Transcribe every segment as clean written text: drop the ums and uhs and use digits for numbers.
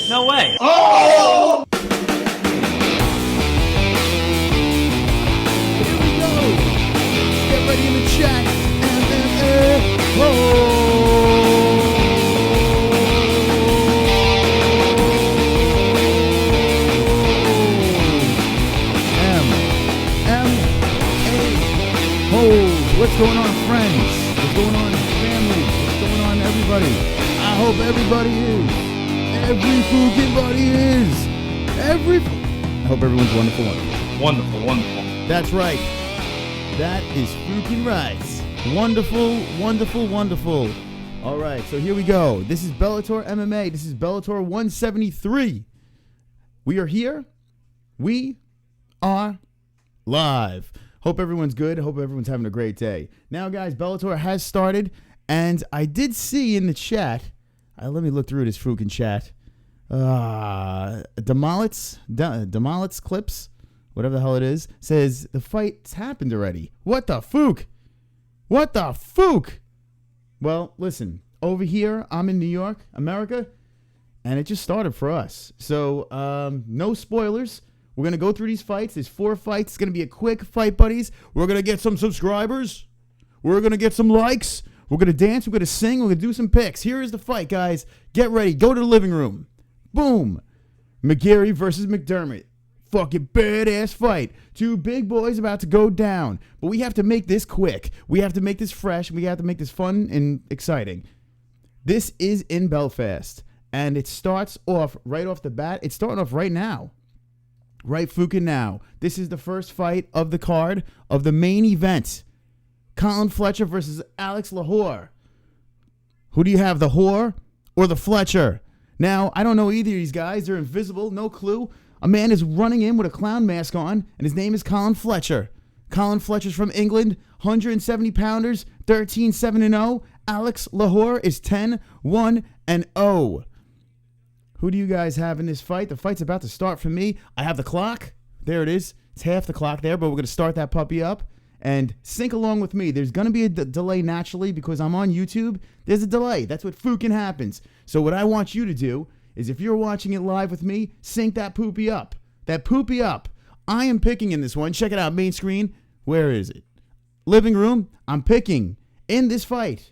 No way. Oh! Here we go. Get ready in the chat. MMA-HOLE. MMA-HOLE. What's going on, friends? What's going on, family? What's going on, everybody? I hope everybody is. Every fucking body is. I hope everyone's wonderful. Wonderful, wonderful. That's right. That is freaking right. Wonderful, wonderful, wonderful. All right, so here we go. This is Bellator MMA. This is Bellator 173. We are here. We are live. Hope everyone's good. Hope everyone's having a great day. Now, guys, Bellator has started, and I did see in the chat. Let me look through this freaking chat. Demollit's clips, whatever the hell it is, says the fight's happened already. What the fook? What the fook? Well, listen, over here, I'm in New York, America, and it just started for us. So, no spoilers. We're going to go through these fights. There's 4 fights. It's going to be a quick fight, buddies. We're going to get some subscribers. We're going to get some likes. We're going to dance. We're going to sing. We're going to do some picks. Here is the fight, guys. Get ready. Go to the living room. Boom. Mcgeary versus Mcdermott. Fucking badass fight. 2 big boys about to go down. But we have to make this quick. We have to make this fresh. We have to make this fun and exciting. This is in Belfast. And it starts off right off the bat. It's starting off right now. Right fucking now. This is the first fight of the card of the main event. Colin Fletcher versus Alex Lohore. Who do you have, the whore or the Fletcher? Now, I don't know either of these guys. They're invisible, no clue. A man is running in with a clown mask on, and his name is Colin Fletcher. Colin Fletcher's from England, 170 pounders, 13-7-0. Alex Lohore is 10-1-0. Who do you guys have in this fight? The fight's about to start for me. I have the clock. There it is. It's half the clock there, but we're going to start that puppy up. And sync along with me. There's going to be a delay naturally because I'm on YouTube. There's a delay. That's what fucking happens. So what I want you to do is if you're watching it live with me, sync that poopy up. That poopy up. I am picking in this one. Check it out. Main screen. Where is it? Living room. I'm picking in this fight.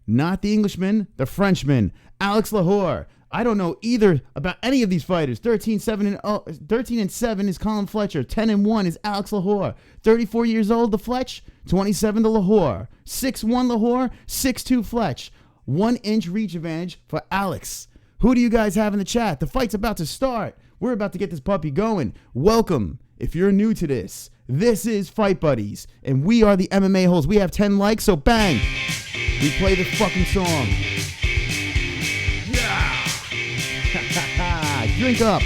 Not the Englishman, the Frenchman. Alex Lohore. I don't know either about any of these fighters. 13-7 is Colin Fletcher. 10-1 is Alex Lohore. 34 years old, the Fletch. 27 to Lohore. 6'1 Lohore. 6'2 Fletch. 1-inch reach advantage for Alex. Who do you guys have in the chat? The fight's about to start. We're about to get this puppy going. Welcome. If you're new to this, this is Fight Buddies, and we are the MMA-HOLES. We have 10 likes, so bang. We play the fucking song. Drink up.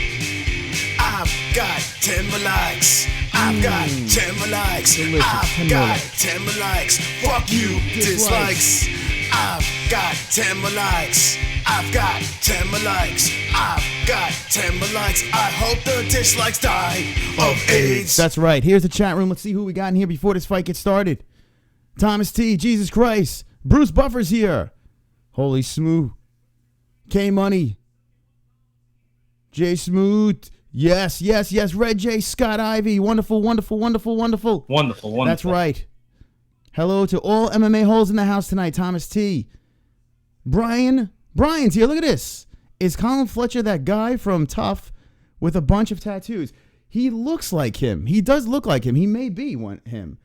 I've got 10 more likes. I've got 10 more likes. Delicious. I've got 10 more likes. Fuck you, dislikes. I've got 10 more likes. I've got 10 more likes. I've got 10 more likes. I hope the dislikes die of AIDS. That's right. Here's the chat room. Let's see who we got in here before this fight gets started. Thomas T. Jesus Christ. Bruce Buffer's here. Holy Smooth. K Money. J Smooth. Yes, yes, yes. Red J. Scott Ivy. Wonderful, wonderful, wonderful, wonderful. Wonderful, wonderful. That's right. Hello to all MMA-HOLES in the house tonight. Thomas T. Brian's here. Look at this. Is Colin Fletcher that guy from Tough with a bunch of tattoos? He looks like him. He does look like him. He may be him.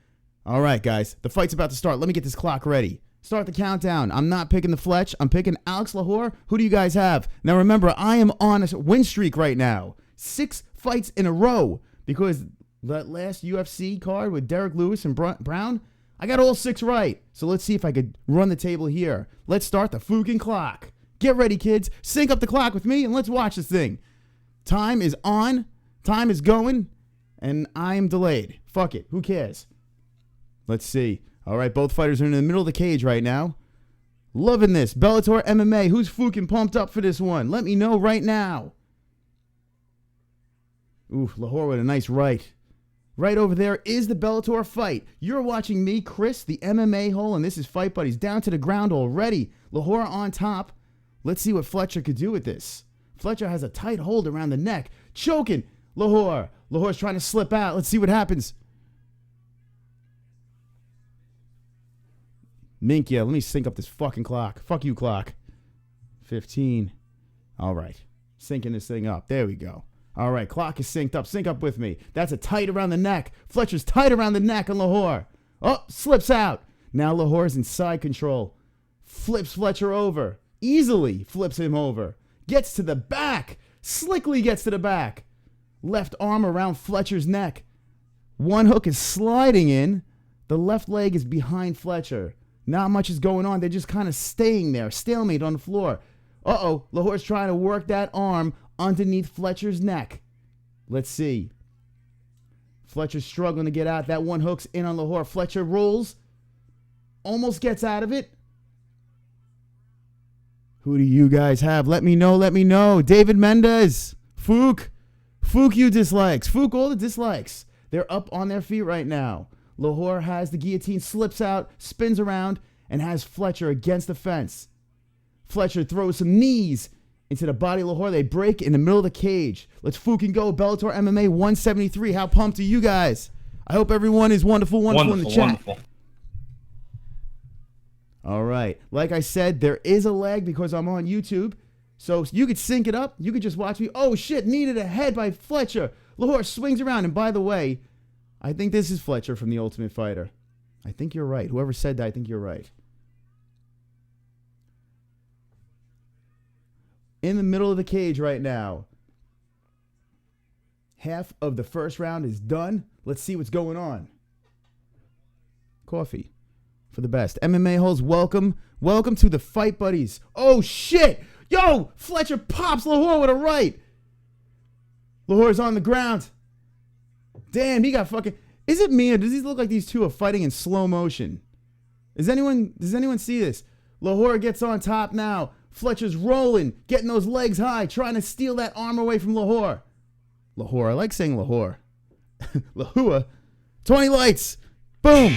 All right, guys. The fight's about to start. Let me get this clock ready. Start the countdown. I'm not picking the Fletch. I'm picking Alex Lohore. Who do you guys have? Now, remember, I am on a win streak right now. 6 fights in a row because that last UFC card with Derek Lewis and Brown, I got all 6 right. So let's see if I could run the table here. Let's start the fucking clock. Get ready, kids. Sync up the clock with me and let's watch this thing. Time is on. Time is going. And I am delayed. Fuck it. Who cares? Let's see. All right, both fighters are in the middle of the cage right now. Loving this. Bellator MMA. Who's fucking pumped up for this one? Let me know right now. Ooh, Lohore with a nice right. Right over there is the Bellator fight. You're watching me, Chris, the MMA-HOLE, and this is Fight Buddies. Down to the ground already. Lohore on top. Let's see what Fletcher could do with this. Fletcher has a tight hold around the neck. Choking. Lohore. Lahore's trying to slip out. Let's see what happens. Minkia, let me sync up this fucking clock. Fuck you, clock. 15. All right. Syncing this thing up. There we go. All right, clock is synced up. Sync up with me. That's a tight around the neck. Fletcher's tight around the neck on Lohore. Oh, slips out. Now Lahore's in side control. Flips Fletcher over. Easily flips him over. Gets to the back. Slickly gets to the back. Left arm around Fletcher's neck. One hook is sliding in. The left leg is behind Fletcher. Not much is going on. They're just kind of staying there. Stalemate on the floor. Uh-oh. Lahore's trying to work that arm underneath Fletcher's neck. Let's see. Fletcher's struggling to get out. That one hook's in on Lohore. Fletcher rolls. Almost gets out of it. Who do you guys have? Let me know. Let me know. David Mendez. Fook. Fook, you dislikes. Fook, all the dislikes. They're up on their feet right now. Lohore has the guillotine, slips out, spins around, and has Fletcher against the fence. Fletcher throws some knees into the body of Lohore. They break in the middle of the cage. Let's fucking go. Bellator MMA 173. How pumped are you guys? I hope everyone is wonderful in the chat. Wonderful. All right. Like I said, there is a lag because I'm on YouTube. So you could sync it up. You could just watch me. Oh, shit. Needed a head by Fletcher. Lohore swings around. And by the way, I think this is Fletcher from The Ultimate Fighter. I think you're right. Whoever said that, I think you're right. In the middle of the cage right now. Half of the first round is done. Let's see what's going on. Coffee for the best. MMA-holes, welcome. Welcome to the Fight Buddies. Oh, shit. Yo, Fletcher pops Lohore with a right. Lahore's on the ground. Damn, he got fucking... Is it me or does he look like these two are fighting in slow motion? Does anyone see this? Lohore gets on top now. Fletcher's rolling, getting those legs high, trying to steal that arm away from Lohore. Lohore, I like saying Lohore. Lahua. 20 lights. Boom.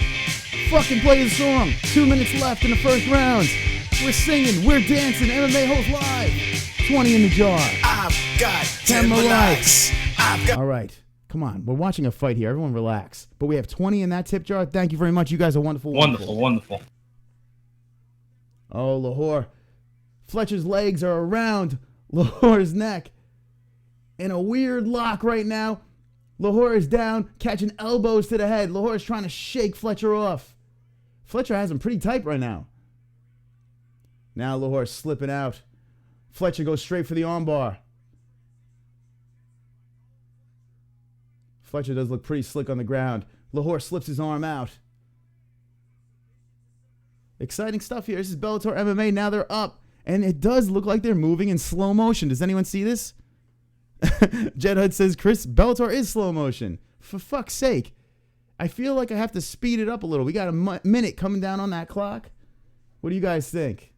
Fucking play the song. 2 minutes left in the first round. We're singing, we're dancing, MMA-holes live. 20 in the jar. I've got 10 more likes. All right. Come on. We're watching a fight here. Everyone relax. But we have 20 in that tip jar. Thank you very much. You guys are wonderful. Wonderful. Oh, Lohore. Fletcher's legs are around Lahore's neck. In a weird lock right now. Lohore is down, catching elbows to the head. Lahore is trying to shake Fletcher off. Fletcher has him pretty tight right now. Now Lahore's slipping out. Fletcher goes straight for the armbar. Fletcher does look pretty slick on the ground. Lohore slips his arm out. Exciting stuff here. This is Bellator MMA. Now they're up. And it does look like they're moving in slow motion. Does anyone see this? Jed Hud says, Chris, Bellator is slow motion. For fuck's sake. I feel like I have to speed it up a little. We got a minute coming down on that clock. What do you guys think?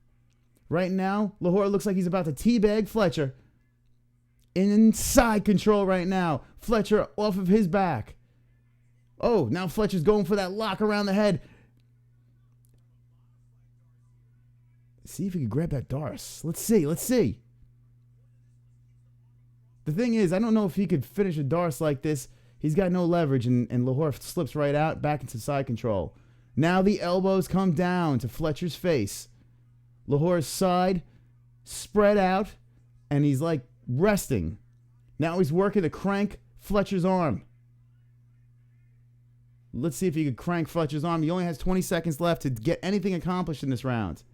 Right now, Lohore looks like he's about to teabag Fletcher. Inside control right now. Fletcher off of his back. Oh, now Fletcher's going for that lock around the head. See if he can grab that Doris. Let's see. The thing is, I don't know if he could finish a Doris like this. He's got no leverage, and Lohore slips right out, back into side control. Now the elbows come down to Fletcher's face. Lahore's side spread out, and he's like resting. Now he's working to crank Fletcher's arm. Let's see if he could crank Fletcher's arm. He only has 20 seconds left to get anything accomplished in this round.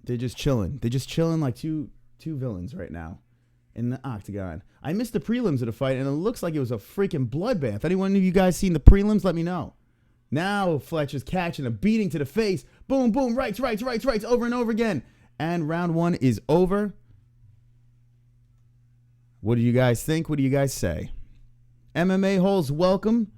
They're just chilling. They're just chilling like two villains right now in the octagon. I missed the prelims of the fight, and it looks like it was a freaking bloodbath. Anyone of you guys seen the prelims? Let me know. Now Fletcher's catching a beating to the face. Boom, boom, rights, over and over again. And round one is over. What do you guys think? What do you guys say? MMA-holes, welcome.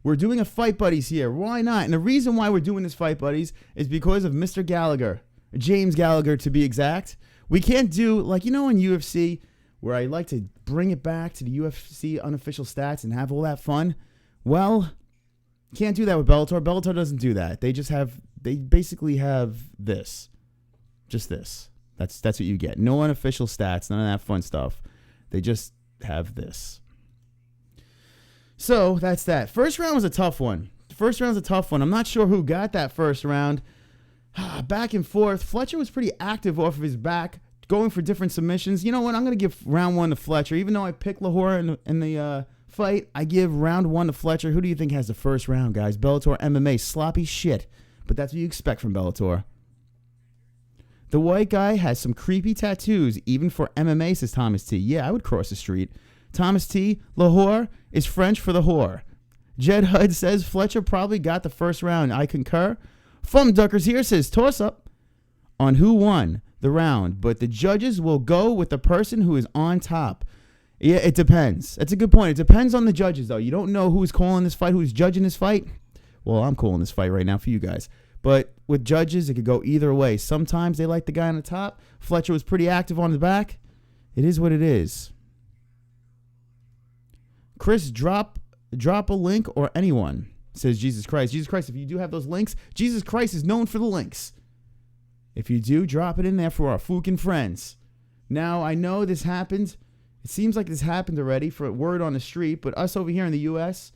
We're doing a Fight Buddies here. Why not? And the reason why we're doing this Fight Buddies is because of Mr. Gallagher. James Gallagher, to be exact. We can't do, like, you know in UFC, where I like to bring it back to the UFC unofficial stats and have all that fun? Well, Can't do that with Bellator. Bellator doesn't do that. They basically have this. Just this. That's what you get. No unofficial stats, none of that fun stuff. They just have this. So that's that. First round was a tough one. I'm not sure who got that first round. Back and forth. Fletcher was pretty active off of his back, going for different submissions. You know what? I'm going to give round 1 to Fletcher. Even though I picked Lohore in the fight, I give round 1 to Fletcher. Who do you think has the first round, guys? Bellator MMA. Sloppy shit. But that's what you expect from Bellator. The white guy has some creepy tattoos, even for MMA, says Thomas T. Yeah, I would cross the street. Thomas T. Lahore is French for the whore. Jed Hud says Fletcher probably got the first round. I concur. Duckers here says toss up on who won the round, but the judges will go with the person who is on top. Yeah, it depends. That's a good point. It depends on the judges, though. You don't know who's calling this fight, who's judging this fight. Well, I'm calling this fight right now for you guys. But with judges, it could go either way. Sometimes they like the guy on the top. Fletcher was pretty active on the back. It is what it is. Chris, drop a link or anyone, says Jesus Christ. Jesus Christ, if you do have those links, Jesus Christ is known for the links. If you do, drop it in there for our Fukin friends. Now, I know this happened. It seems like this happened already for word on the street, but us over here in the U.S.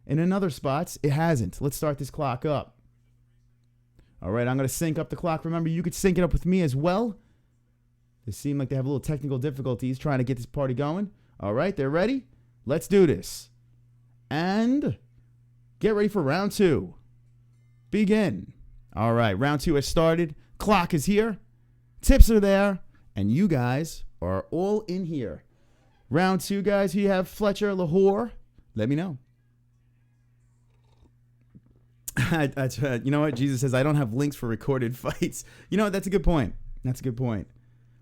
and in other spots, it hasn't. Let's start this clock up. All right, I'm going to sync up the clock. Remember, you could sync it up with me as well. They seem like they have a little technical difficulties trying to get this party going. All right, they're ready. Let's do this. And get ready for round 2. Begin. All right, round 2 has started. Clock is here. Tips are there. And you guys are all in here. Round 2, guys, who you have Fletcher, Lahore. Let me know. You know what? Jesus says, I don't have links for recorded fights. You know what? That's a good point.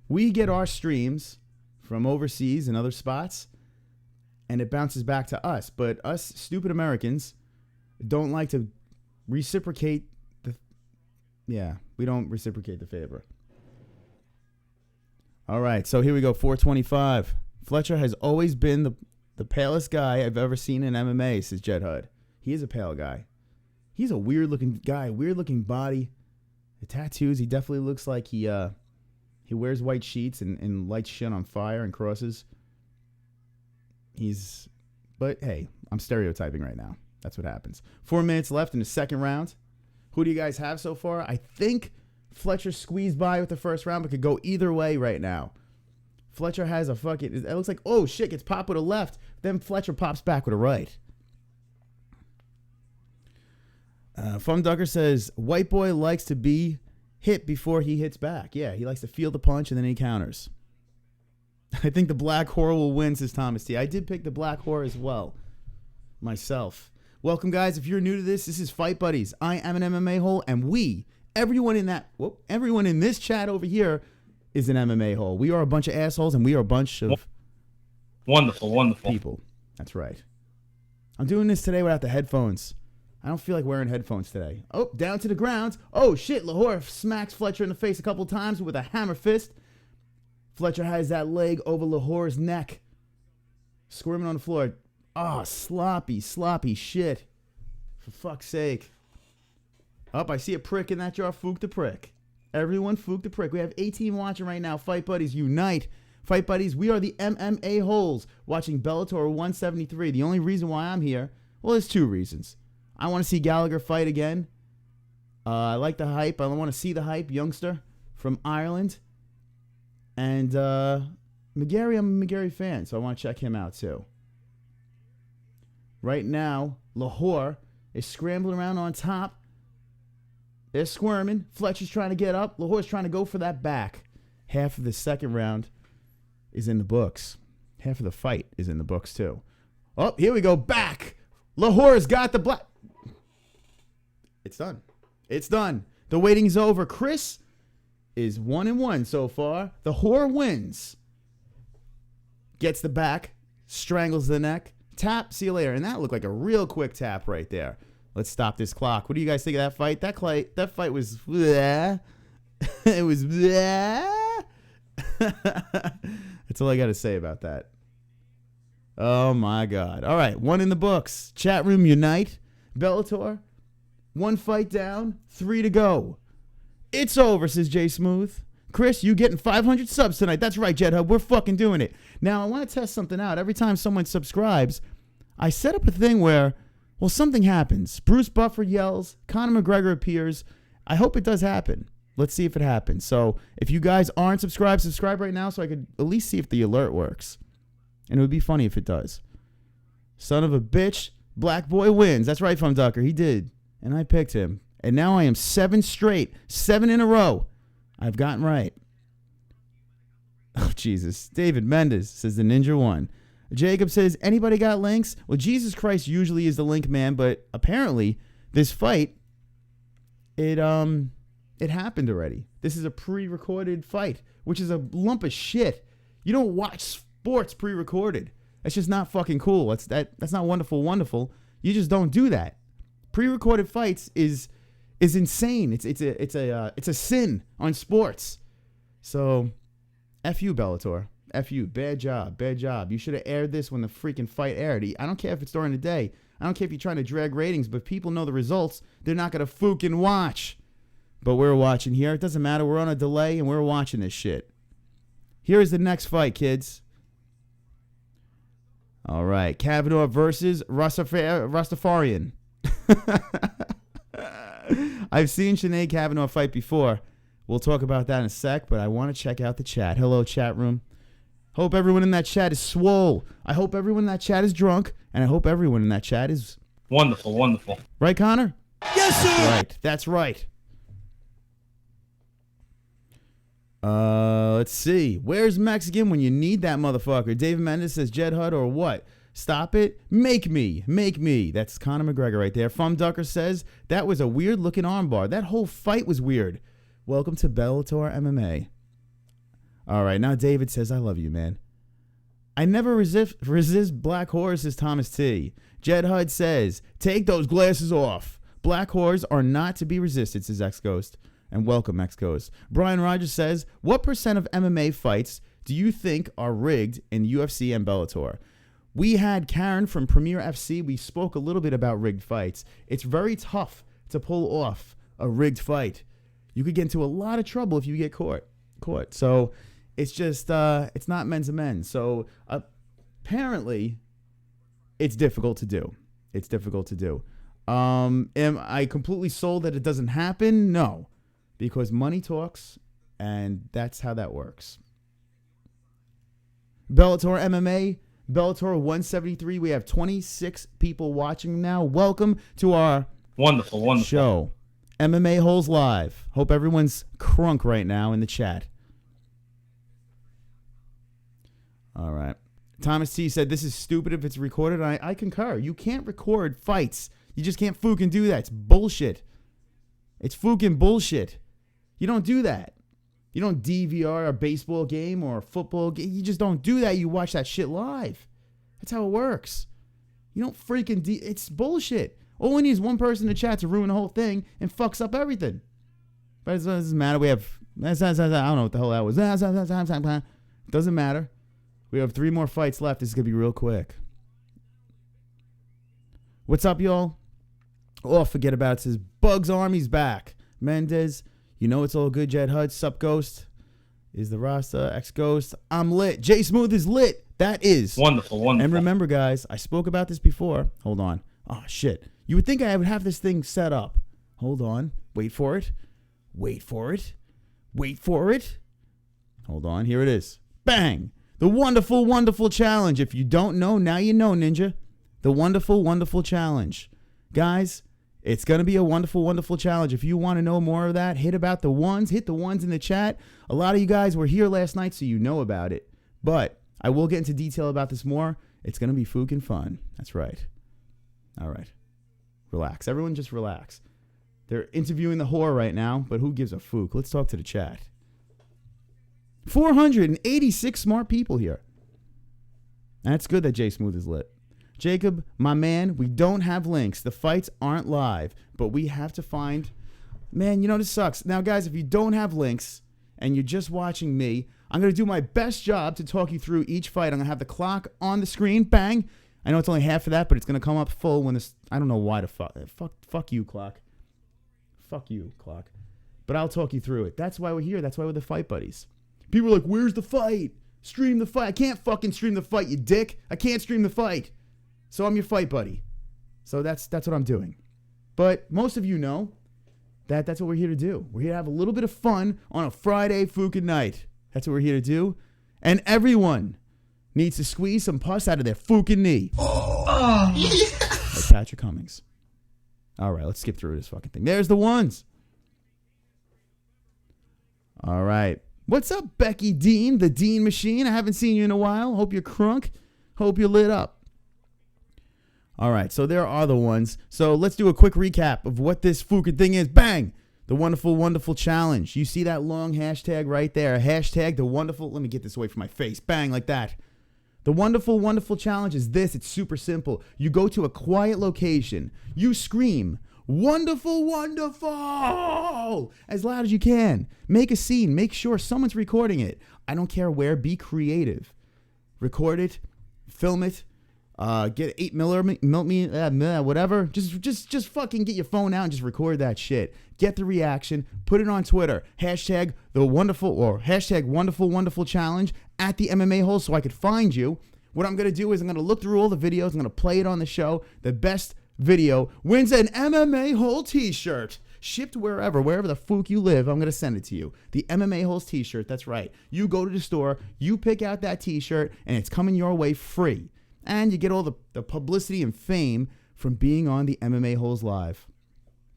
We get our streams from overseas and other spots, and it bounces back to us. But us stupid Americans don't like to reciprocate we don't reciprocate the favor. All right, so here we go, 425. Fletcher has always been the palest guy I've ever seen in MMA, says Jed Hud. He is a pale guy. He's a weird-looking guy, weird-looking body. The tattoos, he definitely looks like he wears white sheets and lights shit on fire and crosses. But hey, I'm stereotyping right now. That's what happens. 4 minutes left in the second round. Who do you guys have so far? I think Fletcher squeezed by with the first round, but could go either way right now. Fletcher has a fucking... It looks like, oh, shit, gets popped with a left. Then Fletcher pops back with a right. Ducker says, white boy likes to be hit before he hits back. Yeah, he likes to feel the punch and then he counters. I think the black whore will win, says Thomas T. I did pick the black whore as well. Myself. Welcome, guys. If you're new to this is Fight Buddies. I am an MMA-hole, and everyone in this chat over here is an MMA-hole. We are a bunch of assholes, and we are a bunch of wonderful people. That's right. I'm doing this today without the headphones. I don't feel like wearing headphones today. Oh, down to the ground. Oh, shit. Lahore smacks Fletcher in the face a couple times with a hammer fist. Fletcher has that leg over Lahore's neck. Squirming on the floor. Oh, sloppy shit. For fuck's sake. Up, I see a prick in that jar. Fook the prick. Everyone fook the prick. We have 18 watching right now. Fight Buddies, unite. Fight Buddies, we are the MMA-holes watching Bellator 173. The only reason why I'm here, well, there's 2 reasons. I want to see Gallagher fight again. I like the hype. I want to see the hype, youngster from Ireland. And Mcgeary, I'm a Mcgeary fan, so I want to check him out too. Right now, Lahore is scrambling around on top. They're squirming. Fletcher's trying to get up. Lahore's trying to go for that back. Half of the second round is in the books. Half of the fight is in the books too. Oh, here we go. Back. Lahore's got the black. It's done. It's done. The waiting's over. Chris is 1-1 so far. The whore wins. Gets the back. Strangles the neck. Tap. See you later. And that looked like a real quick tap right there. Let's stop this clock. What do you guys think of that fight? That fight was... Bleh. It was... Bleh. That's all I got to say about that. Oh, my God. All right. 1 in the books. Chat room, unite. Bellator, 1 fight down, 3 to go. It's over, says Jay Smooth. Chris, you getting 500 subs tonight. That's right, Jet Hub. We're fucking doing it. Now, I want to test something out. Every time someone subscribes, I set up a thing where, well, something happens. Bruce Buffer yells. Conor McGregor appears. I hope it does happen. Let's see if it happens. So if you guys aren't subscribed, subscribe right now so I could at least see if the alert works. And it would be funny if it does. Son of a bitch, Black Boy wins. That's right, Fum Ducker. He did. And I picked him. And now I am 7 straight. 7 in a row. I've gotten right. Oh, Jesus. David Mendes says the Ninja won. Jacob says, anybody got links? Well, Jesus Christ usually is the link man, but apparently this fight, it happened already. This is a pre-recorded fight, which is a lump of shit. You don't watch sports pre-recorded. That's just not fucking cool. That's not wonderful. You just don't do that. Pre-recorded fights is insane. It's a sin on sports. So, F you, Bellator. F you. Bad job. You should have aired this when the freaking fight aired. I don't care if it's during the day. I don't care if you're trying to drag ratings, but if people know the results, they're not going to fucking watch. But we're watching here. It doesn't matter. We're on a delay, and we're watching this shit. Here is the next fight, kids. All right. Kavanagh versus Razafiarison. I've seen Sinead Kavanagh fight before. We'll talk about that in a sec, but I want to check out the chat. Hello, chat room. Hope everyone in that chat is swole. I hope everyone in that chat is drunk, and I hope everyone in that chat is... Wonderful. Right, Connor? Yes, sir. That's right. Let's see. Where's Mexican when you need that motherfucker? David Mendes says Jed Hud or what? Stop it. Make me. That's Conor McGregor right there. Fum Ducker says that was a weird looking armbar. That whole fight was weird. Welcome to Bellator MMA. All right. Now David says, I love you, man. I never resist black whores, says Thomas T. Jed Hud says, take those glasses off. Black whores are not to be resisted, says X-Ghost. And welcome, X-Ghost. Brian Rogers says, what % of MMA fights do you think are rigged in UFC and Bellator? We had Karen from Premier FC. We spoke a little bit about rigged fights. It's very tough to pull off a rigged fight. You could get into a lot of trouble if you get caught. So it's just, it's not men's and men. So apparently it's difficult to do. Am I completely sold that it doesn't happen? No, because money talks, and that's how that works. Bellator MMA, Bellator 173. We have 26 people watching now. Welcome to our wonderful show. MMA-HOLES live. Hope everyone's crunk right now in the chat. All right. Thomas T said, this is stupid if it's recorded. I concur. You can't record fights. You just can't fucking do that. It's bullshit. It's fucking bullshit. You don't do that. You don't DVR a baseball game or a football game. You just don't do that. You watch that shit live. That's how it works. You don't freaking... it's bullshit. All we need is one person in the chat to ruin the whole thing and fucks up everything. But it doesn't matter. We have... I don't know what the hell that was. Doesn't matter. We have 3 more fights left. This is going to be real quick. What's up, y'all? Oh, forget about it. It says Bugs Army's back. Mendez, you know it's all good. Jed Hud, Sup Ghost. Is the Rasta, X-Ghost. I'm lit. J Smooth is lit. That is. Wonderful. And remember, guys, I spoke about this before. Hold on. Oh, shit. You would think I would have this thing set up. Hold on. Wait for it. Hold on. Here it is. Bang. The wonderful challenge. If you don't know, now you know, Ninja. The wonderful challenge. Guys, it's going to be a wonderful challenge. If you want to know more of that, hit the ones in the chat. A lot of you guys were here last night, so you know about it. But I will get into detail about this more. It's going to be fucking fun. That's right. All right. Relax. Everyone just relax. They're interviewing the whore right now, but who gives a fook? Let's talk to the chat. 486 smart people here. That's good that J Smooth is lit. Jacob, my man, we don't have links. The fights aren't live, but we have to find... Man, you know, this sucks. Now, guys, if you don't have links and you're just watching me, I'm going to do my best job to talk you through each fight. I'm going to have the clock on the screen. Bang. I know it's only half of that, but it's going to come up full when this... I don't know why the fuck you, clock. Fuck you, clock. But I'll talk you through it. That's why we're here. That's why we're the Fight Buddies. People are like, where's the fight? Stream the fight. I can't fucking stream the fight, you dick. I can't stream the fight. So I'm your Fight Buddy. So that's what I'm doing. But most of you know that that's what we're here to do. We're here to have a little bit of fun on a Friday fucking night. That's what we're here to do. And everyone needs to squeeze some pus out of their fucking knee. Like Patrick Cummings. All right, let's skip through this fucking thing. There's the ones. All right. What's up, Becky Dean, the Dean Machine? I haven't seen you in a while. Hope you're crunk. Hope you're lit up. All right, so there are the ones. So let's do a quick recap of what this fucking thing is. Bang! The Wonderful, Wonderful Challenge. You see that long hashtag right there? Hashtag the Wonderful. Let me get this away from my face. Bang, like that. The Wonderful, Wonderful Challenge is this. It's super simple. You go to a quiet location. You scream, wonderful, wonderful, as loud as you can. Make a scene. Make sure someone's recording it. I don't care where. Be creative. Record it. Film it. Get 8mm, whatever. Just fucking get your phone out and just record that shit. Get the reaction. Put it on Twitter. Hashtag the wonderful or hashtag wonderful, wonderful challenge at the MMA-HOLE so I could find you. What I'm going to do is I'm going to look through all the videos. I'm going to play it on the show. The best video wins an MMA-HOLE t-shirt. Shipped wherever the fuck you live, I'm going to send it to you. The MMA-HOLES t-shirt, that's right. You go to the store, you pick out that t-shirt, and it's coming your way free. And you get all the publicity and fame from being on the MMA-HOLES Live.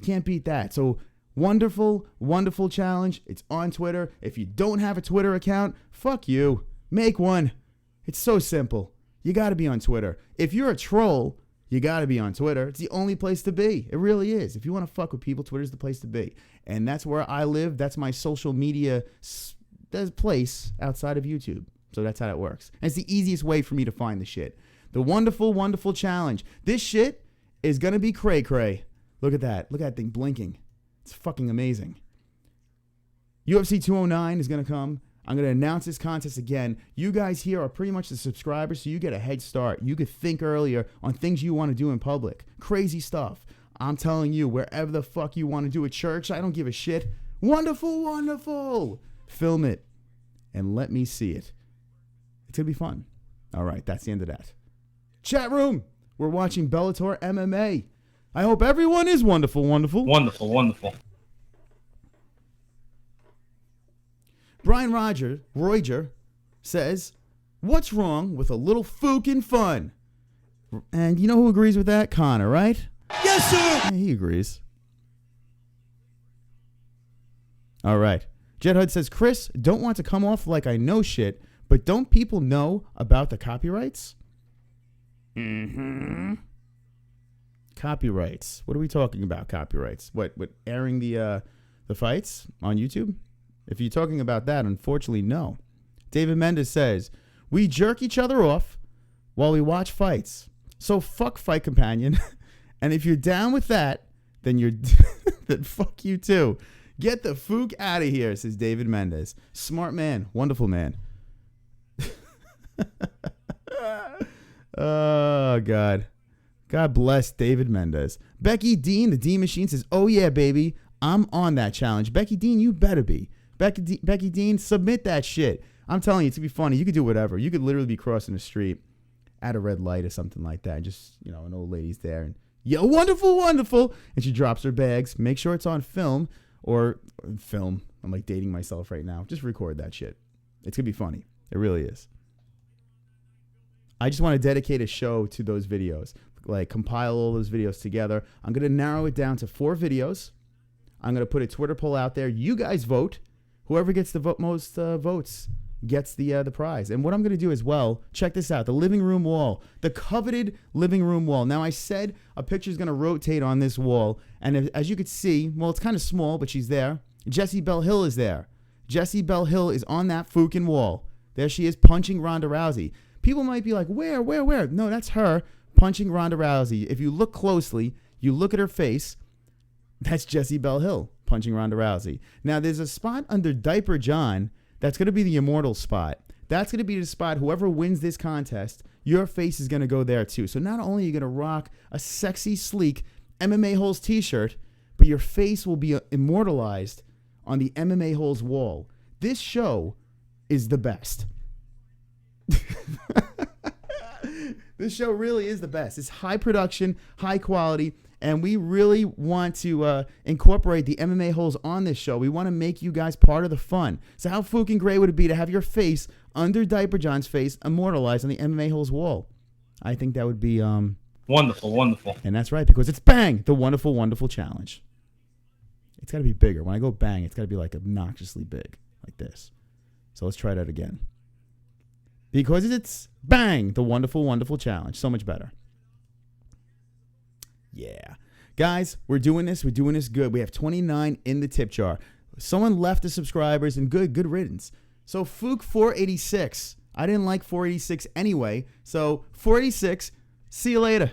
Can't beat that. So, wonderful, wonderful challenge. It's on Twitter. If you don't have a Twitter account, fuck you. Make one. It's so simple. You got to be on Twitter. If you're a troll, you got to be on Twitter. It's the only place to be. It really is. If you want to fuck with people, Twitter's the place to be. And that's where I live. That's my social media place outside of YouTube. So that's how that works. And it's the easiest way for me to find the shit. The Wonderful, Wonderful Challenge. This shit is going to be cray-cray. Look at that. Look at that thing blinking. It's fucking amazing. UFC 209 is going to come. I'm going to announce this contest again. You guys here are pretty much the subscribers, so you get a head start. You could think earlier on things you want to do in public. Crazy stuff. I'm telling you, wherever the fuck you want to do at church, I don't give a shit. Wonderful, wonderful. Film it and let me see it. It's going to be fun. All right, that's the end of that. Chat room, we're watching Bellator MMA. I hope everyone is wonderful, wonderful. Wonderful, wonderful. Brian Roger says, what's wrong with a little fucking fun? And you know who agrees with that? Connor, right? Yes, sir. Yeah, he agrees. All right. Jet Hud says, Chris, don't want to come off like I know shit, but don't people know about the copyrights? Mm-hmm. Copyrights. What are we talking about, copyrights? What airing the fights on YouTube? If you're talking about that, unfortunately, no. David Mendes says, we jerk each other off while we watch fights. So fuck Fight Companion. And if you're down with that, then you're then fuck you too. Get the fook out of here, says David Mendes. Smart man. Wonderful man. Oh, God. God bless David Mendes. Becky Dean, the Dean Machine, says, oh, yeah, baby. I'm on that challenge. Becky Dean, you better be. Becky Dean, submit that shit. I'm telling you, it's going to be funny. You could do whatever. You could literally be crossing the street at a red light or something like that. Just, you know, an old lady's there. And, yo, wonderful, wonderful. And she drops her bags. Make sure it's on film or film. I'm like dating myself right now. Just record that shit. It's going to be funny. It really is. I just want to dedicate a show to those videos. Like, compile all those videos together. I'm going to narrow it down to 4 videos. I'm going to put a Twitter poll out there. You guys vote. Whoever gets the most votes gets the prize. And what I'm going to do as well, check this out, the living room wall, the coveted living room wall. Now, I said a picture is going to rotate on this wall. And as you could see, well, it's kind of small, but she's there. Jessie Bell Hill is there. Jessie Bell Hill is on that fucking wall. There she is punching Ronda Rousey. People might be like, where? No, that's her punching Ronda Rousey. If you look closely, you look at her face, that's Jessie Bell Hill punching Ronda Rousey. Now, there's a spot under Diaper John that's going to be the immortal spot. That's going to be the spot. Whoever wins this contest, your face is going to go there too. So not only are you going to rock a sexy, sleek MMA-HOLES t-shirt, but your face will be immortalized on the MMA-HOLES wall. This show is the best. This show really is the best. It's high production, high quality, and we really want to incorporate the MMA-HOLES on this show. We want to make you guys part of the fun. So how fucking great would it be to have your face under Diaper John's face immortalized on the MMA-HOLES wall? I think that would be wonderful, wonderful. And that's right, because it's bang, the wonderful, wonderful challenge. It's got to be bigger. When I go bang, it's got to be like obnoxiously big, like this. So let's try that again. Because it's bang, the wonderful, wonderful challenge. So much better. Yeah. Guys, we're doing this. We're doing this good. We have 29 in the tip jar. Someone left the subscribers, and good riddance. So Fook 486. I didn't like 486 anyway. So 486, see you later.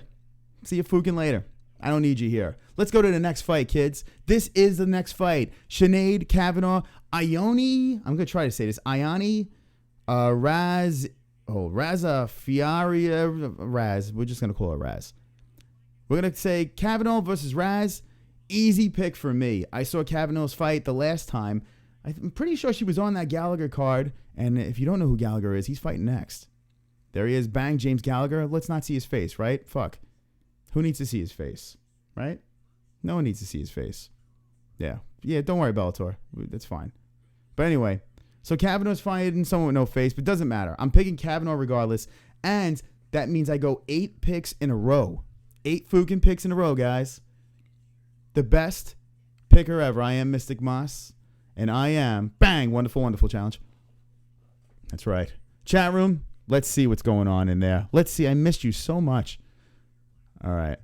See you Fookin' later. I don't need you here. Let's go to the next fight, kids. This is the next fight. Sinead, Kavanagh, Iony. I'm going to try to say this. Iony, Razafiarison. Raz. We're just going to call it Raz. We're going to say Kavanagh versus Raz. Easy pick for me. I saw Kavanagh's fight the last time. I'm pretty sure she was on that Gallagher card. And if you don't know who Gallagher is, he's fighting next. There he is. Bang, James Gallagher. Let's not see his face, right? Fuck. Who needs to see his face, right? No one needs to see his face. Yeah, don't worry, Bellator. That's fine. But anyway, so Kavanagh's fighting someone with no face, but it doesn't matter. I'm picking Kavanagh regardless, and that means I go 8 picks in a row. 8 Fukin picks in a row, guys. The best picker ever. I am Mystic Moss, and I am, bang, wonderful, wonderful challenge. That's right. Chat room, let's see what's going on in there. Let's see. I missed you so much. All right.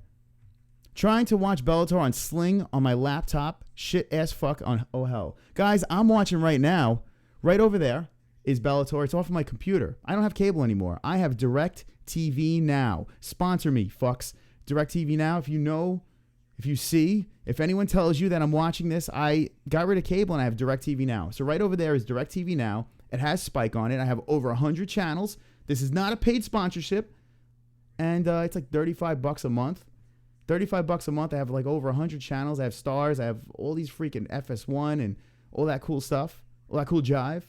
Trying to watch Bellator on Sling on my laptop. Shit ass fuck on oh hell. Guys, I'm watching right now. Right over there is Bellator. It's off of my computer. I don't have cable anymore. I have Direct TV Now. Sponsor me, fucks. Direct TV Now. If you know, if you see, if anyone tells you that I'm watching this, I got rid of cable and I have Direct TV Now. So right over there is Direct TV Now. It has Spike on it. I have over 100 channels. This is not a paid sponsorship. And it's like $35 a month. $35 a month. I have like over 100 channels. I have stars. I have all these freaking FS1 and all that cool stuff. All that cool jive.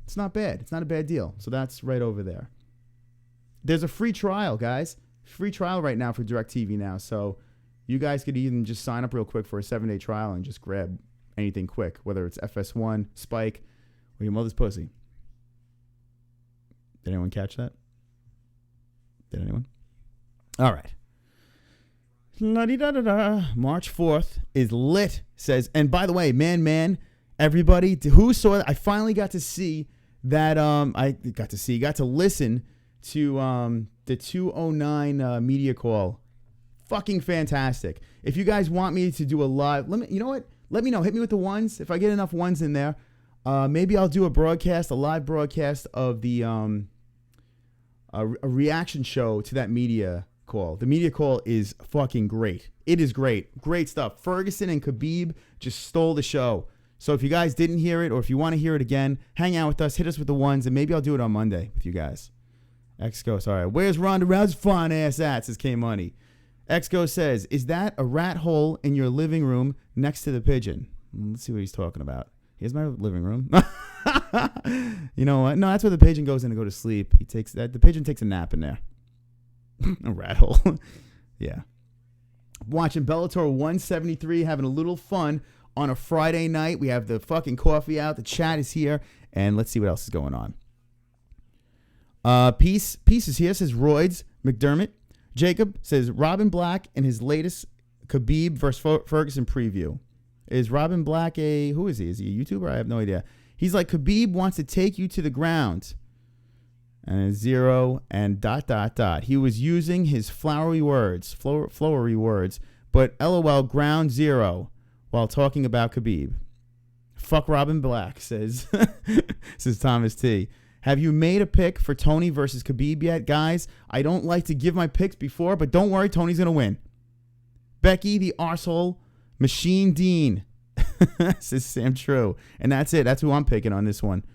It's not bad. It's not a bad deal. So that's right over there. There's a free trial, guys. Free trial right now for DirecTV Now. So you guys could even just sign up real quick for a 7-day trial and just grab anything quick, whether it's FS1, Spike, or your mother's pussy. Did anyone catch that? Did anyone? All right. La-di-da-da-da. March 4th is lit, says. And by the way, man, everybody who saw it, I finally got to see that. Got to listen to the 209 media call. Fucking fantastic. If you guys want me to do a live, you know what? Let me know. Hit me with the ones. If I get enough ones in there, maybe I'll do a live broadcast of the a reaction show to that media call. The media call is fucking great. It is great. Great stuff. Ferguson and Khabib just stole the show. So if you guys didn't hear it, or if you want to hear it again, hang out with us, hit us with the ones, and maybe I'll do it on Monday with you guys. X-Ghost, all right. Where's Ronda Rousey's fine ass at, says K-Money. X-Ghost says, is that a rat hole in your living room next to the pigeon? Let's see what he's talking about. Here's my living room. You know what? No, that's where the pigeon goes in to go to sleep. The pigeon takes a nap in there. A rat hole. Yeah. Watching Bellator 173, having a little fun on a Friday night. We have the fucking coffee out. The chat is here. And let's see what else is going on. Peace is here, says Royds Mcdermott. Jacob says Robin Black in his latest Khabib versus Ferguson preview. Is Robin Black who is he? Is he a YouTuber? I have no idea. He's like, Khabib wants to take you to the ground. And 0 and ... He was using his flowery words, but LOL ground 0 while talking about Khabib. Fuck Robin Black, says Thomas T. Have you made a pick for Tony versus Khabib yet, guys? I don't like to give my picks before, but don't worry, Tony's going to win. Becky, the arsehole, Machine Dean, says Sam True. And that's it. That's who I'm picking on this one.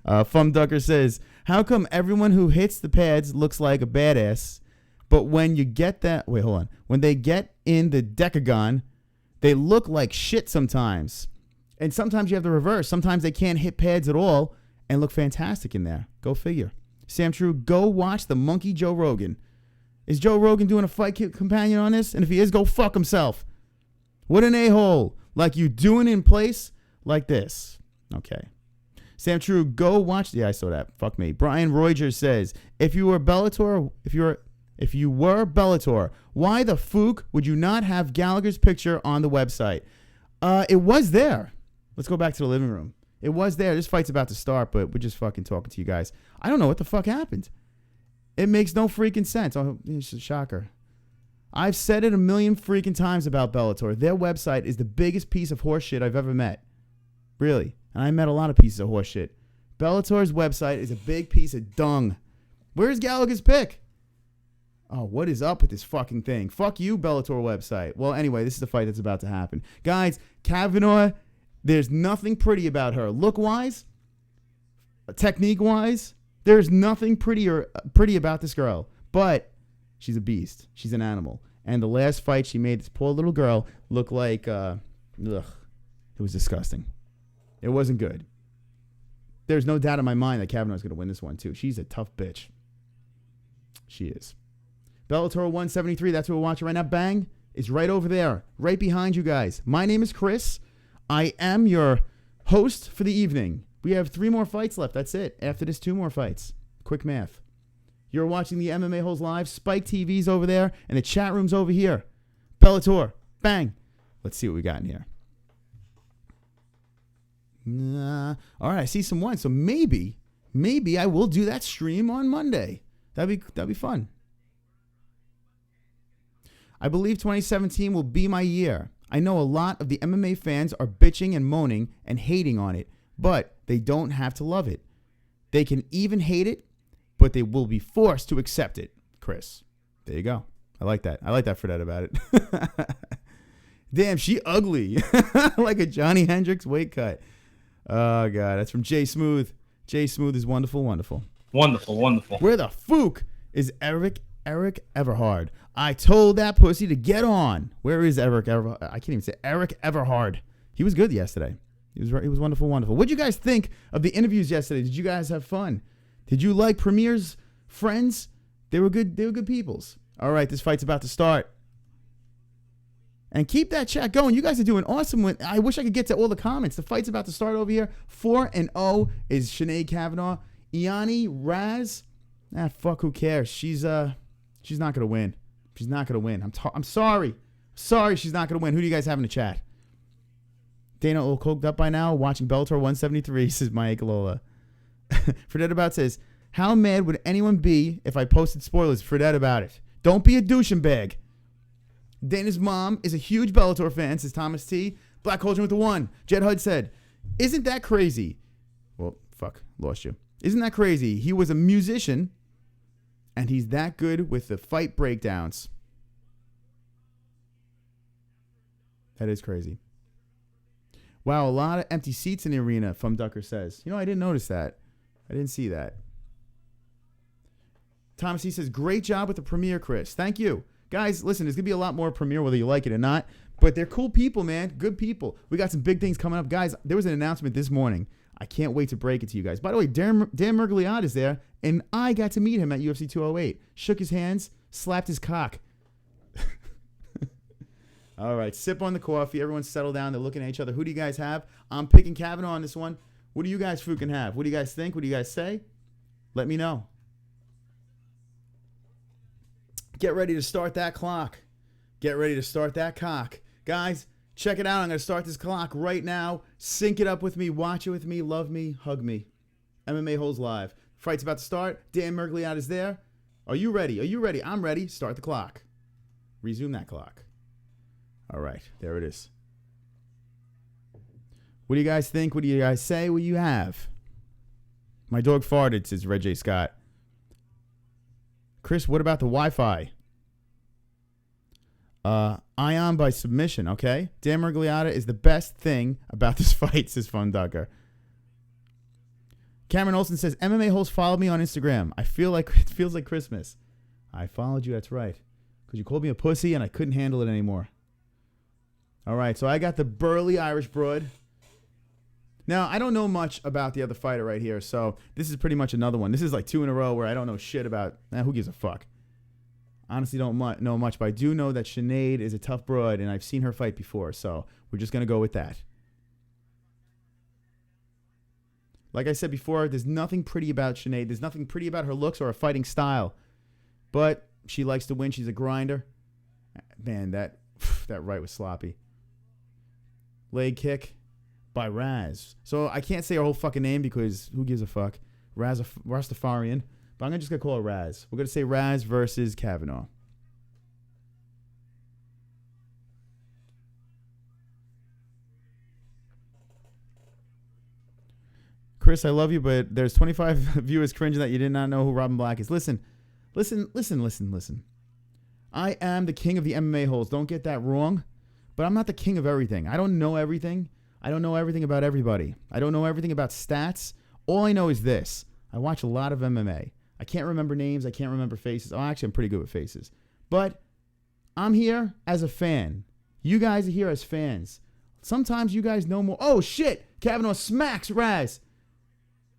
Fumducker says, how come everyone who hits the pads looks like a badass, but when you get that, wait, hold on. When they get in the decagon, they look like shit sometimes. And sometimes you have the reverse. Sometimes they can't hit pads at all and look fantastic in there. Go figure. Sam True, go watch the monkey Joe Rogan. Is Joe Rogan doing a fight companion on this? And if he is, go fuck himself. What an a-hole. Like you doing in place like this. Okay. Sam True, go watch. Yeah, I saw that. Fuck me. Brian Rogers says, if you were Bellator, why the fuck would you not have Gallagher's picture on the website? It was there. Let's go back to the living room. It was there. This fight's about to start, but we're just fucking talking to you guys. I don't know what the fuck happened. It makes no freaking sense. Oh, it's a shocker. I've said it a million freaking times about Bellator. Their website is the biggest piece of horse shit I've ever met. Really. And I met a lot of pieces of horse shit. Bellator's website is a big piece of dung. Where's Gallagher's pick? Oh, what is up with this fucking thing? Fuck you, Bellator website. Well, anyway, this is the fight that's about to happen. Guys, Kavanagh, there's nothing pretty about her. Look-wise, technique-wise, there's nothing pretty about this girl. But she's a beast. She's an animal. And the last fight she made this poor little girl look like, it was disgusting. It wasn't good. There's no doubt in my mind that Kavanagh's going to win this one, too. She's a tough bitch. She is. Bellator 173, that's what we're watching right now. Bang is right over there, right behind you guys. My name is Chris. I am your host for the evening. We have 3 more fights left. That's it. After this, 2 more fights. Quick math. You're watching the MMA-HOLES live. Spike TV's over there, and the chat room's over here. Bellator. Bang. Let's see what we got in here. All right, I see some wine. So maybe I will do that stream on Monday. That'd be fun. I believe 2017 will be my year. I know a lot of the MMA fans are bitching and moaning and hating on it, but they don't have to love it. They can even hate it, but they will be forced to accept it. Chris, there you go. I like that. I like that for that about it. Damn, she ugly. Like a Johnny Hendricks weight cut. Oh, God. That's from Jay Smooth. Jay Smooth is wonderful, wonderful. Wonderful, wonderful. Where the fuck is Eric Everhard? I told that pussy to get on. Where is Eric Everhard? I can't even say Eric Everhard. He was good yesterday. He was wonderful, wonderful. What did you guys think of the interviews yesterday? Did you guys have fun? Did you like Premier's friends? They were good. They were good peoples. All right, this fight's about to start. And keep that chat going. You guys are doing awesome. I wish I could get to all the comments. The fight's about to start over here. 4-0 is Sinead Kavanagh. Iony, Raz. Fuck, who cares? She's not gonna win. She's not gonna win. I'm sorry. Sorry, she's not gonna win. Who do you guys have in the chat? Dana all coked up by now, watching Bellator 173, says Mike Lola. Fredette About says, how mad would anyone be if I posted spoilers? Fredette About it. Don't be a douchebag. Dana's mom is a huge Bellator fan, says Thomas T. Black Cauldron with the 1. Jed Hud said, isn't that crazy? Well, fuck, lost you. Isn't that crazy? He was a musician, and he's that good with the fight breakdowns. That is crazy. Wow, a lot of empty seats in the arena, Fumducker says. You know, I didn't notice that. I didn't see that. Thomas T says, great job with the premiere, Chris. Thank you. Guys, listen, there's going to be a lot more premiere whether you like it or not. But they're cool people, man. Good people. We got some big things coming up. Guys, there was an announcement this morning. I can't wait to break it to you guys. By the way, Dan Mergliot is there, and I got to meet him at UFC 208. Shook his hands, slapped his cock. All right, sip on the coffee. Everyone settle down. They're looking at each other. Who do you guys have? I'm picking Kavanagh on this one. What do you guys freaking have? What do you guys think? What do you guys say? Let me know. Get ready to start that clock. Get ready to start that cock. Guys, check it out. I'm going to start this clock right now. Sync it up with me. Watch it with me. Love me. Hug me. MMA-HOLES live. Fight's about to start. Dan Mergliot is there. Are you ready? Are you ready? I'm ready. Start the clock. Resume that clock. All right. There it is. What do you guys think? What do you guys say? What do you have? My dog farted, says Red J. Scott. Chris, what about the Wi-Fi? Ion by submission, okay? Dan Mergliata is the best thing about this fight, says Funducker. Cameron Olsen says, MMA-holes followed me on Instagram. I feel like it feels like Christmas. I followed you, that's right. Because you called me a pussy and I couldn't handle it anymore. All right, so I got the burly Irish broad. Now, I don't know much about the other fighter right here, so this is pretty much another one. This is like 2 in a row where I don't know shit about. Who gives a fuck? Honestly, don't know much, but I do know that Sinead is a tough broad, and I've seen her fight before, so we're just going to go with that. Like I said before, there's nothing pretty about Sinead. There's nothing pretty about her looks or her fighting style, but she likes to win. She's a grinder. Man, that right was sloppy. Leg kick by Raz. So I can't say her whole fucking name because who gives a fuck? Razafiarison. But I'm just going to call her Raz. We're going to say Raz versus Kavanagh. Chris, I love you, but there's 25 viewers cringing that you did not know who Robin Black is. Listen. I am the king of the MMA-holes. Don't get that wrong. But I'm not the king of everything. I don't know everything. I don't know everything about everybody. I don't know everything about stats. All I know is this. I watch a lot of MMA. I can't remember names. I can't remember faces. Oh, actually, I'm pretty good with faces. But I'm here as a fan. You guys are here as fans. Sometimes you guys know more. Oh, shit. Kavanagh smacks Raz.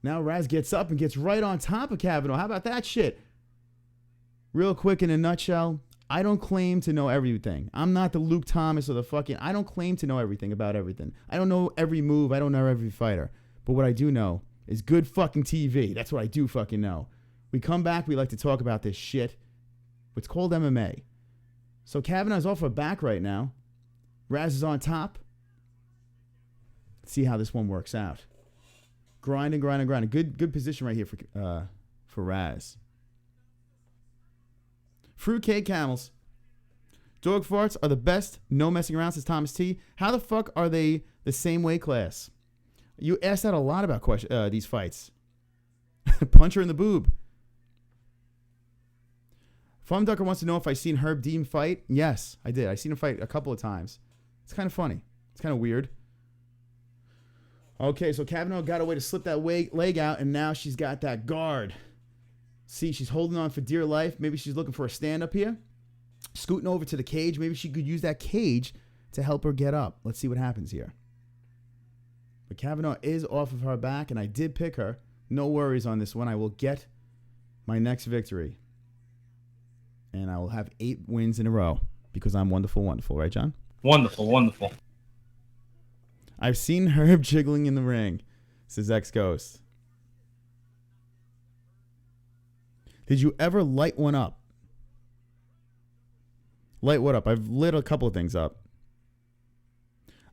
Now Raz gets up and gets right on top of Kavanagh. How about that shit? Real quick, in a nutshell, I don't claim to know everything. I'm not the Luke Thomas or the fucking... I don't claim to know everything about everything. I don't know every move. I don't know every fighter. But what I do know is good fucking TV. That's what I do fucking know. We come back, we like to talk about this shit. It's called MMA. So Kavanagh's off her back right now. Raz is on top. Let's see how this one works out. Grinding. Good position right here for Raz. Fruitcake camels. Dog farts are the best. No messing around, says Thomas T. How the fuck are they the same weight class? You asked that a lot about these fights. Punch her in the boob. Fumducker wants to know if I've seen Herb Dean fight. Yes, I did. I've seen him fight a couple of times. It's kind of funny. It's kind of weird. Okay, so Kavanagh got a way to slip that leg out, and now she's got that guard. See, she's holding on for dear life. Maybe she's looking for a stand-up here. Scooting over to the cage. Maybe she could use that cage to help her get up. Let's see what happens here. But Kavanagh is off of her back, and I did pick her. No worries on this one. I will get my next victory. And I will have 8 wins in a row because I'm wonderful, wonderful. Right, John? Wonderful. I've seen Herb jiggling in the ring, says X-Ghost. Did you ever light one up? Light what up? I've lit a couple of things up.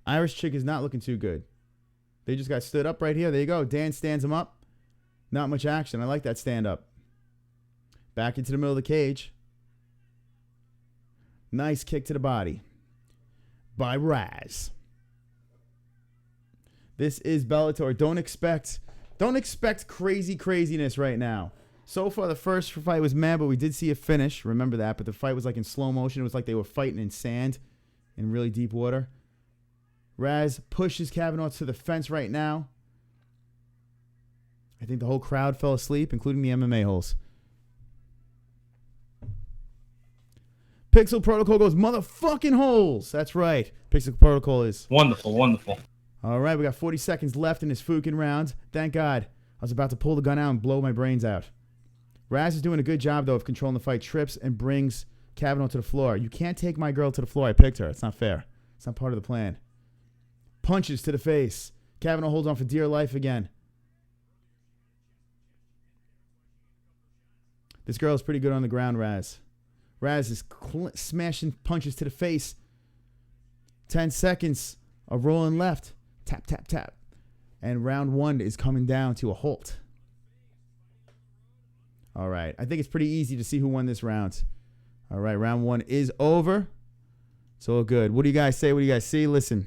Irish chick is not looking too good. They just got stood up right here. There you go. Dan stands him up. Not much action. I like that stand up. Back into the middle of the cage. Nice kick to the body by Raz. This is Bellator. Don't expect craziness right now. So far, the first fight was mad, but we did see a finish. Remember that. But the fight was like in slow motion. It was like they were fighting in sand in really deep water. Raz pushes Kavanagh to the fence right now. I think the whole crowd fell asleep, including the MMA-holes. Pixel Protocol goes motherfucking holes. That's right. Pixel Protocol is wonderful. All right, we got 40 seconds left in this fucking round. Thank God. I was about to pull the gun out and blow my brains out. Raz is doing a good job, though, of controlling the fight. Trips and brings Kavanagh to the floor. You can't take my girl to the floor. I picked her. It's not fair. It's not part of the plan. Punches to the face. Kavanagh holds on for dear life again. This girl is pretty good on the ground, Raz. Raz is smashing punches to the face. 10 seconds of rolling left. Tap, tap, tap. And round 1 is coming down to a halt. All right. I think it's pretty easy to see who won this round. All right. Round 1 is over. It's all good. What do you guys say? What do you guys see? Listen.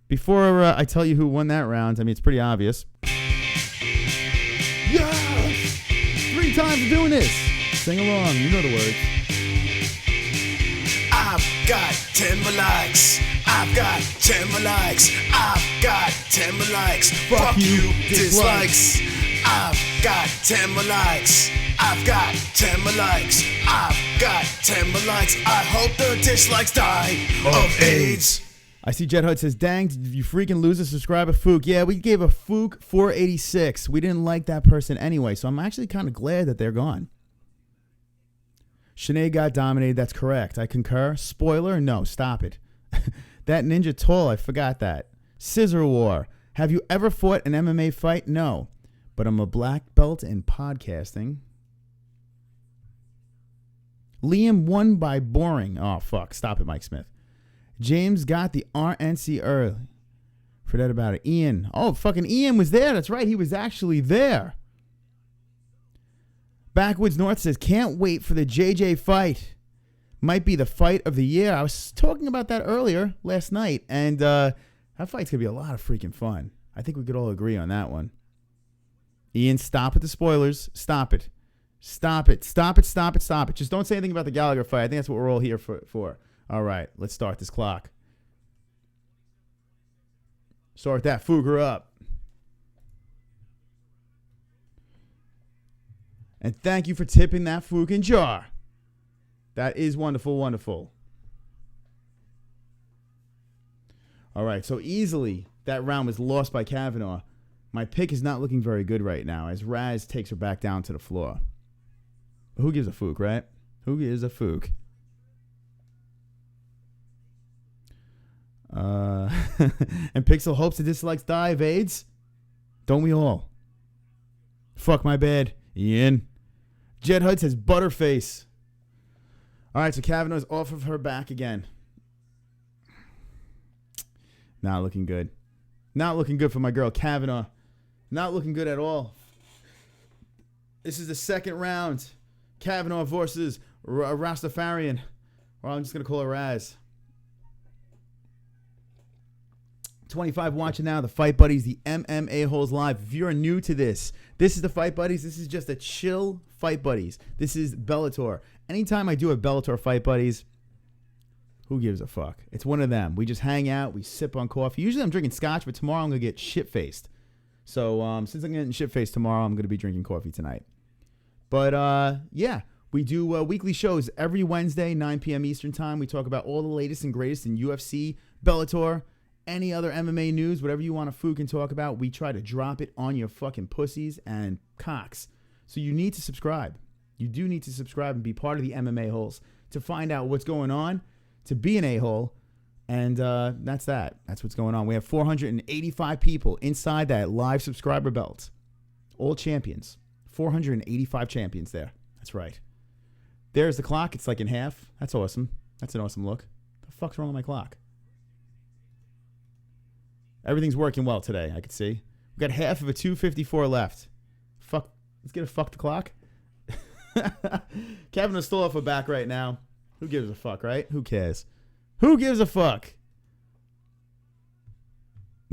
Before I tell you who won that round, I mean, it's pretty obvious. Yes! 3 times of doing this. Sing along. You know the words. I've got 10 more likes. I've got 10 more likes. I've got 10 more likes. Fuck you, dislikes. I've got 10 more likes. I've got 10 more likes. I've got 10 more likes. I hope the dislikes die of AIDS. I see Jet Hud says, dang, did you freaking lose a subscriber, Fook? Yeah, we gave a Fook 486. We didn't like that person anyway, so I'm actually kind of glad that they're gone. Sinead got dominated. That's correct. I concur. Spoiler? No, stop it. That Ninja Toll, I forgot that. Scissor War. Have you ever fought an MMA fight? No. But I'm a black belt in podcasting. Liam won by boring. Oh, fuck. Stop it, Mike Smith. James got the RNC early. Forget about it. Ian. Oh, fucking Ian was there. That's right. He was actually there. Backwoods North says, can't wait for the JJ fight. Might be the fight of the year. I was talking about that earlier last night, and that fight's going to be a lot of freaking fun. I think we could all agree on that one. Ian, stop with the spoilers. Stop it. Stop it. Stop it. Stop it. Stop it. Just don't say anything about the Gallagher fight. I think that's what we're all here for. All right, let's start this clock. Start that Fugger up. And thank you for tipping that fucking jar. That is wonderful, wonderful. All right, so easily that round was lost by Kavanagh. My pick is not looking very good right now as Raz takes her back down to the floor. But who gives a fook, right? Who gives a fook? And Pixel hopes the dislikes die of AIDS. Don't we all? Fuck my bed. Ian. Jet Hud says Butterface. All right, so Kavanaugh's off of her back again. Not looking good. Not looking good for my girl Kavanagh. Not looking good at all. This is the second round. Kavanagh versus Razafiarison. Or I'm just going to call her Raz. 25 watching now, the Fight Buddies, the MMA-HOLES live. If you're new to this, this is the Fight Buddies. This is just a chill Fight Buddies. This is Bellator. Anytime I do a Bellator Fight Buddies, who gives a fuck? It's one of them. We just hang out. We sip on coffee. Usually I'm drinking scotch, but tomorrow I'm going to get shit-faced. So since I'm getting shit-faced tomorrow, I'm going to be drinking coffee tonight. But yeah, we do weekly shows every Wednesday, 9 p.m. Eastern Time. We talk about all the latest and greatest in UFC, Bellator, any other MMA news, whatever you want to fucking talk about. We try to drop it on your fucking pussies and cocks. So you need to subscribe. You do need to subscribe and be part of the MMA-HOLES to find out what's going on, to be an a-hole. And that's that. That's what's going on. We have 485 people inside that live subscriber belt. All champions. 485 champions there. That's right. There's the clock. It's like in half. That's awesome. That's an awesome look. The fuck's wrong with my clock? Everything's working well today, I can see. We've got half of a 2:54 left. Fuck. Let's get a fuck the clock. Kevin is still off her back right now. Who gives a fuck, right? Who cares? Who gives a fuck?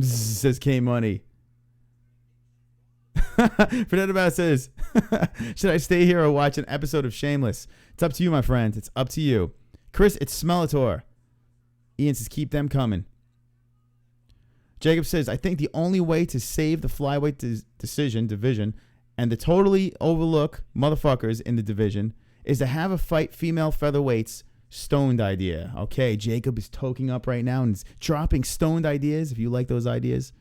Says K Money. Fernando says, should I stay here or watch an episode of Shameless? It's up to you, my friend. It's up to you. Chris, it's Smellator. Ian says, keep them coming. Jacob says, I think the only way to save the flyweight division and the totally overlook motherfuckers in the division is to have a fight female featherweights. Stoned idea. Okay, Jacob is toking up right now and is dropping stoned ideas. If you like those ideas,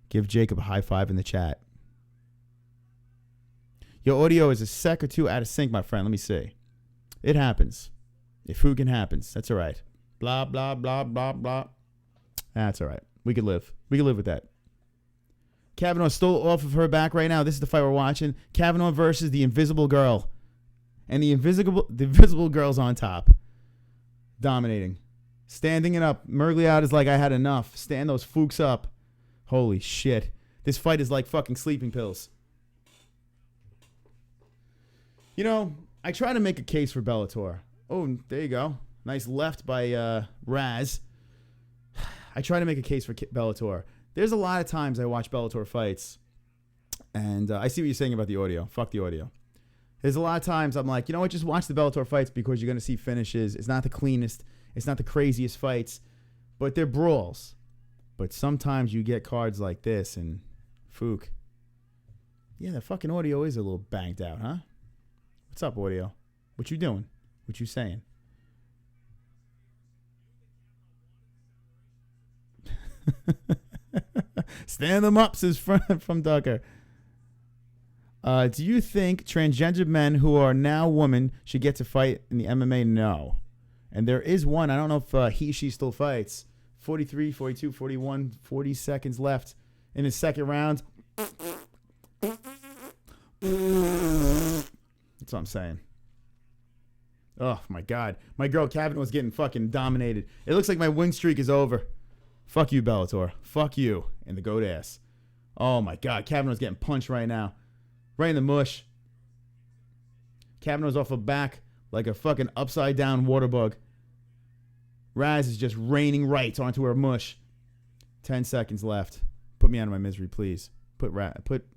give Jacob a high five in the chat. Your audio is a sec or two out of sync, my friend. Let me see. It happens. If fucking happens, that's all right. Blah, blah, blah, blah, blah. That's all right. We could live. We could live with that. Kavanagh still off of her back right now. This is the fight we're watching. Kavanagh versus the Invisible Girl. And the invisible girl's on top. Dominating. Standing it up. Mergliat is like, I had enough. Stand those fooks up. Holy shit. This fight is like fucking sleeping pills. You know, I try to make a case for Bellator. Oh, there you go. Nice left by Raz. I try to make a case for Bellator. There's a lot of times I watch Bellator fights, and I see what you're saying about the audio. Fuck the audio. There's a lot of times I'm like, you know what, just watch the Bellator fights because you're going to see finishes. It's not the cleanest. It's not the craziest fights, but they're brawls. But sometimes you get cards like this, and Fook. Yeah, the fucking audio is a little banged out, huh? What's up, audio? What you doing? What you saying? Stand them up, says from Ducker. Do you think transgender men who are now women should get to fight in the MMA? No. And there is one. I don't know if she still fights. 43, 42, 41, 40 seconds left in his second round. That's what I'm saying. Oh, my God. My girl Kavanagh was getting fucking dominated. It looks like my win streak is over. Fuck you, Bellator. Fuck you. And the goat ass. Oh, my God. Kavanagh's getting punched right now. Right in the mush. Kavanagh's off her back like a fucking upside down water bug. Raz is just raining rights onto her mush. 10 seconds left. Put me out of my misery, please. Put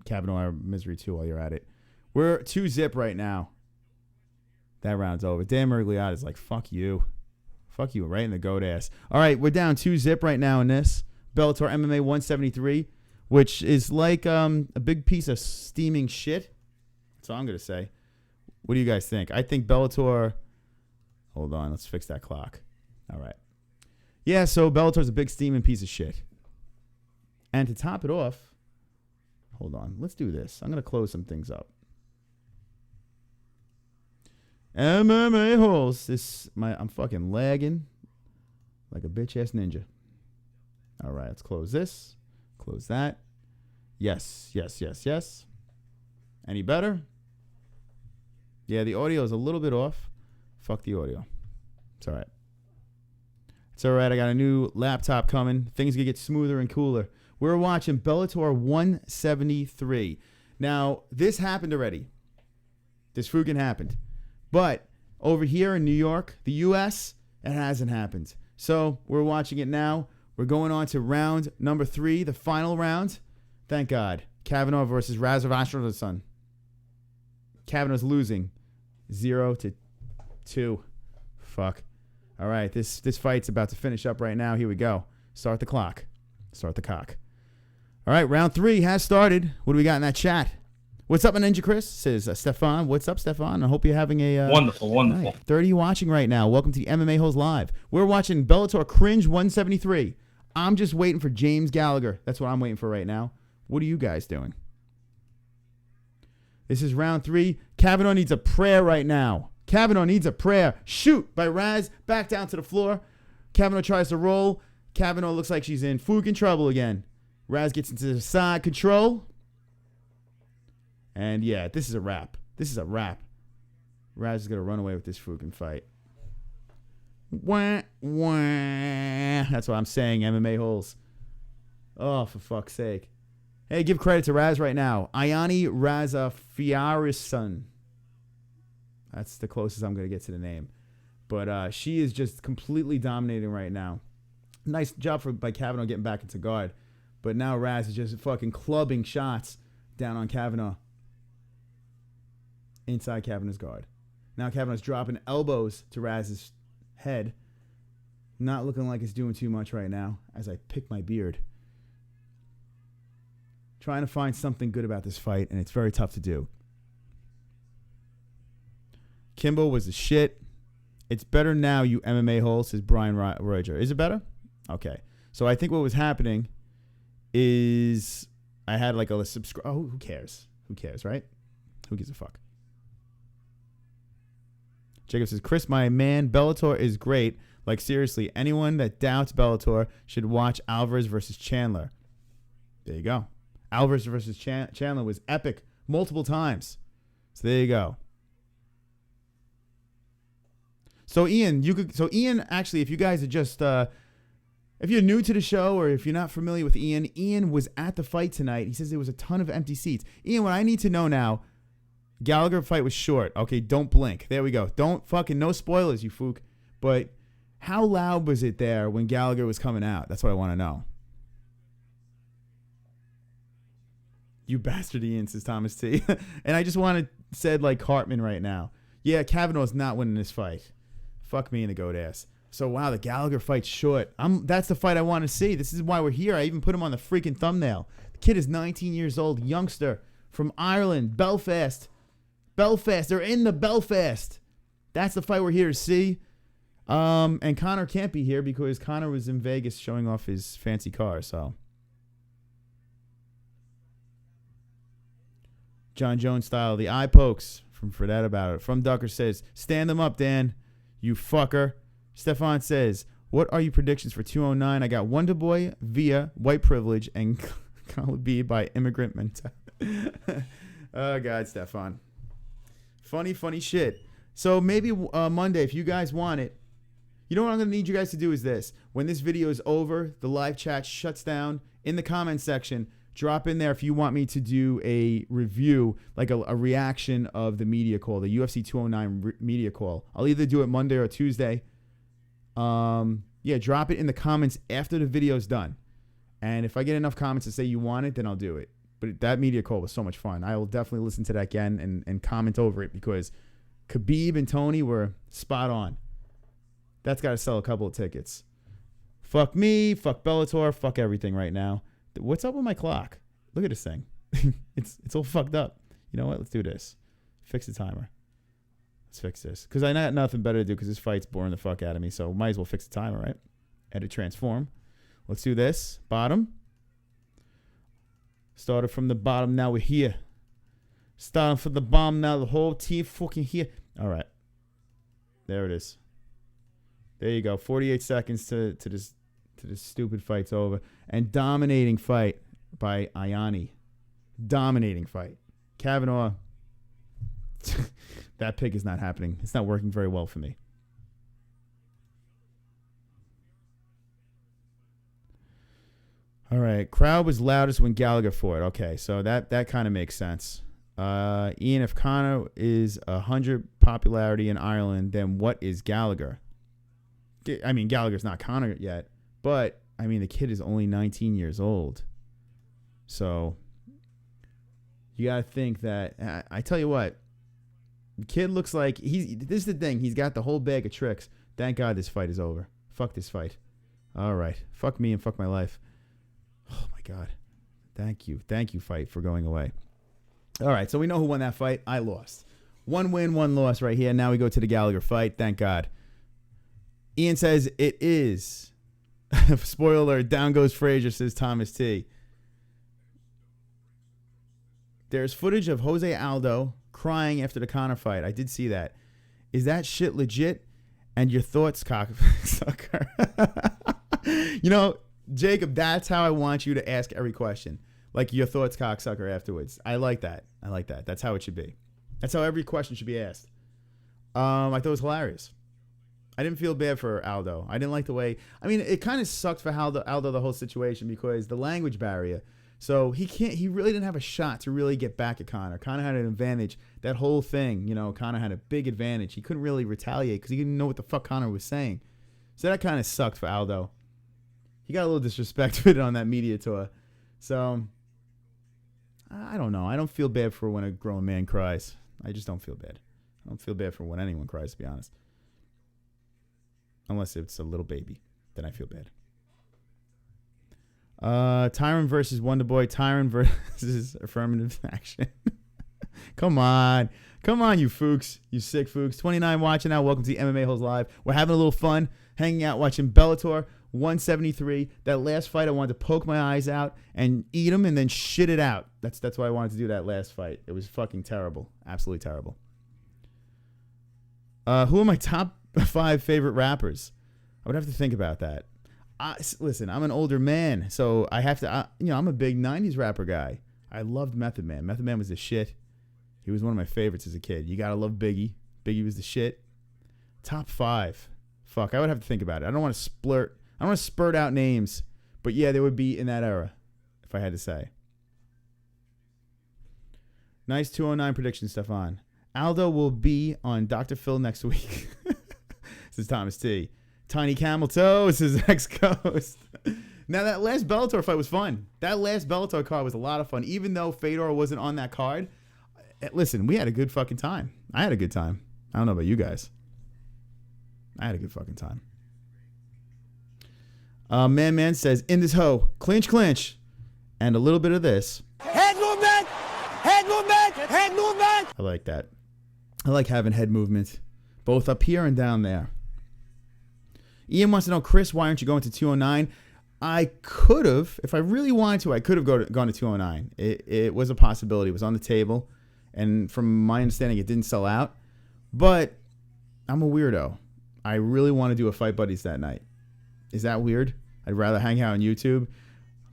Kavanagh out of misery, too, while you're at it. We're 2-0 right now. That round's over. Dan Mergliotta's like, fuck you. Fuck you, right in the goat ass. All right, we're down 2-0 right now in this. Bellator MMA 173, which is like a big piece of steaming shit. That's all I'm going to say. What do you guys think? I think Bellator... Hold on, let's fix that clock. All right. Yeah, so Bellator's a big steaming piece of shit. And to top it off... Hold on, let's do this. I'm going to close some things up. MMA-HOLES. I'm fucking lagging like a bitch-ass ninja. All right, let's close this. Close that. Yes, yes, yes, yes. Any better? Yeah, the audio is a little bit off. Fuck the audio. It's all right. It's all right. I got a new laptop coming. Things gonna get smoother and cooler. We're watching Bellator 173. Now, this happened already. This fucking happened. But over here in New York, the U.S., it hasn't happened. So we're watching it now. We're going on to round number 3, the final round. Thank God. Kavanagh versus Razafiarison. Kavanagh's losing 0-2. Fuck. All right, this fight's about to finish up right now. Here we go. Start the clock. Start the cock. All right, round 3 has started. What do we got in that chat? What's up, my Ninja Chris? Says Stefan. What's up, Stefan? I hope you're having a... wonderful. Night. 30 watching right now. Welcome to the MMA-HOLES Live. We're watching Bellator Cringe 173. I'm just waiting for James Gallagher. That's what I'm waiting for right now. What are you guys doing? This is round 3. Kavanagh needs a prayer right now. Kavanagh needs a prayer. Shoot by Raz. Back down to the floor. Kavanagh tries to roll. Kavanagh looks like she's in fucking trouble again. Raz gets into the side control. And yeah, this is a wrap. This is a wrap. Raz is going to run away with this fucking fight. Wah, wah. That's what I'm saying, MMA-HOLES. Oh, for fuck's sake. Hey, give credit to Raz right now. Iony Razafiarison. That's the closest I'm going to get to the name. But she is just completely dominating right now. Nice job by Kavanagh getting back into guard. But now Raz is just fucking clubbing shots down on Kavanagh. Inside Kavanagh's guard. Now Kavanagh's dropping elbows to Raz's head. Not looking like it's doing too much right now as I pick my beard. Trying to find something good about this fight, and it's very tough to do. Kimbo was the shit. It's better now, you MMA-HOLE, says Brian Roger. Is it better? Okay. So I think what was happening is I had like a subscribe. Oh, who cares? Who cares, right? Who gives a fuck? Jacob says, Chris, my man, Bellator is great. Like, seriously, anyone that doubts Bellator should watch Alvarez versus Chandler. There you go. Alvarez versus Chandler was epic multiple times. So there you go. So Ian, Ian, actually, if you guys are just, if you're new to the show or if you're not familiar with Ian was at the fight tonight. He says there was a ton of empty seats. Ian, what I need to know now, Gallagher fight was short. Okay, don't blink. There we go. Don't fucking, no spoilers, you fook. But how loud was it there when Gallagher was coming out? That's what I want to know. You bastard, Ian, says Thomas T. And I just said like Hartman right now. Yeah, Kavanaugh's not winning this fight. Fuck me in the goat ass. So, wow, the Gallagher fight's short. That's the fight I want to see. This is why we're here. I even put him on the freaking thumbnail. The kid is 19 years old, youngster, from Ireland, Belfast. Belfast. They're in the Belfast. That's the fight we're here to see. And Connor can't be here because Connor was in Vegas showing off his fancy car. So John Jones style, the eye pokes from Fredette about it. From Ducker says, stand them up, Dan, you fucker. Stefan says, what are your predictions for 209? I got Wonder Boy via White Privilege and Colin B by Immigrant Mentality. Oh, God, Stefan. Funny shit. So maybe Monday, if you guys want it, you know what I'm going to need you guys to do is this. When this video is over, the live chat shuts down. In the comment section, drop in there if you want me to do a review, like a reaction of the media call, the UFC 209 media call. I'll either do it Monday or Tuesday. Yeah, drop it in the comments after the video's done. And if I get enough comments to say you want it, then I'll do it. But that media call was so much fun. I will definitely listen to that again and comment over it because Khabib and Tony were spot on. That's got to sell a couple of tickets. Fuck me, fuck Bellator, fuck everything right now. What's up with my clock? Look at this thing. It's all fucked up. You know what? Let's do this. Fix the timer. Let's fix this. Because I got nothing better to do because this fight's boring the fuck out of me. So might as well fix the timer, right? Edit transform. Let's do this. Bottom. Started from the bottom. Now we're here. Starting from the bottom. Now the whole team fucking here. All right. There it is. There you go. 48 seconds to this stupid fight's over. And dominating fight by Iony. Dominating fight. Kavanagh. That pick is not happening. It's not working very well for me. All right. Crowd was loudest when Gallagher fought. Okay, so that kind of makes sense. Ian, if Conor is 100 popularity in Ireland, then what is Gallagher? I mean, Gallagher's not Conor yet, but I mean, the kid is only 19 years old. So you got to think that, I tell you what, the kid looks like this is the thing. He's got the whole bag of tricks. Thank God this fight is over. Fuck this fight. All right. Fuck me and fuck my life. Oh my God. Thank you. Thank you, fight, for going away. All right. So we know who won that fight. I lost. 1 win, 1 loss right here. Now we go to the Gallagher fight. Thank God. Ian says it is. Spoiler alert, down goes Frazier, says Thomas T. There's footage of Jose Aldo crying after the Conor fight. I did see that. Is that shit legit? And your thoughts, cocksucker? You know, Jacob, that's how I want you to ask every question. Like your thoughts, cocksucker, afterwards. I like that. I like that. That's how it should be. That's how every question should be asked. I thought it was hilarious. I didn't feel bad for Aldo. I didn't like the way. I mean, it kind of sucked for Aldo the whole situation because the language barrier. So he really didn't have a shot to really get back at Conor. Conor had an advantage. That whole thing, you know, Conor had a big advantage. He couldn't really retaliate because he didn't know what the fuck Conor was saying. So that kind of sucked for Aldo. He got a little disrespected on that media tour. So I don't know. I don't feel bad for when a grown man cries. I just don't feel bad. I don't feel bad for when anyone cries, to be honest. Unless it's a little baby. Then I feel bad. Tyron versus Wonder Boy. Tyron versus affirmative action. Come on. Come on, you fooks. You sick fooks. 29 watching now. Welcome to the MMA-HOLES Live. We're having a little fun. Hanging out watching Bellator 173. That last fight, I wanted to poke my eyes out and eat them and then shit it out. That's why I wanted to do that last fight. It was fucking terrible. Absolutely terrible. Who are my top 5 favorite rappers? I would have to think about that. Listen, I'm an older man, so I have to, I'm a big 90s rapper guy. I loved Method Man. Method Man was the shit. He was one of my favorites as a kid. You gotta love Biggie. Biggie was the shit. Top 5. Fuck, I would have to think about it. I don't want to spurt out names, but yeah, they would be in that era, if I had to say. Nice 209 prediction, Stefan. Aldo will be on Dr. Phil next week. This is Thomas T. Tiny Camel Toe, says X-Coast. Now, that last Bellator fight was fun. That last Bellator card was a lot of fun. Even though Fedor wasn't on that card, listen, we had a good fucking time. I had a good time. I don't know about you guys. I had a good fucking time. Man says, in this hoe, clinch, and a little bit of this. Head movement! Head Head movement! I like that. I like having head movement, both up here and down there. Ian wants to know, Chris, why aren't you going to 209? I could have, if I really wanted to, I could have gone to 209. It was a possibility. It was on the table. And from my understanding, it didn't sell out. But I'm a weirdo. I really want to do a Fight Buddies that night. Is that weird? I'd rather hang out on YouTube.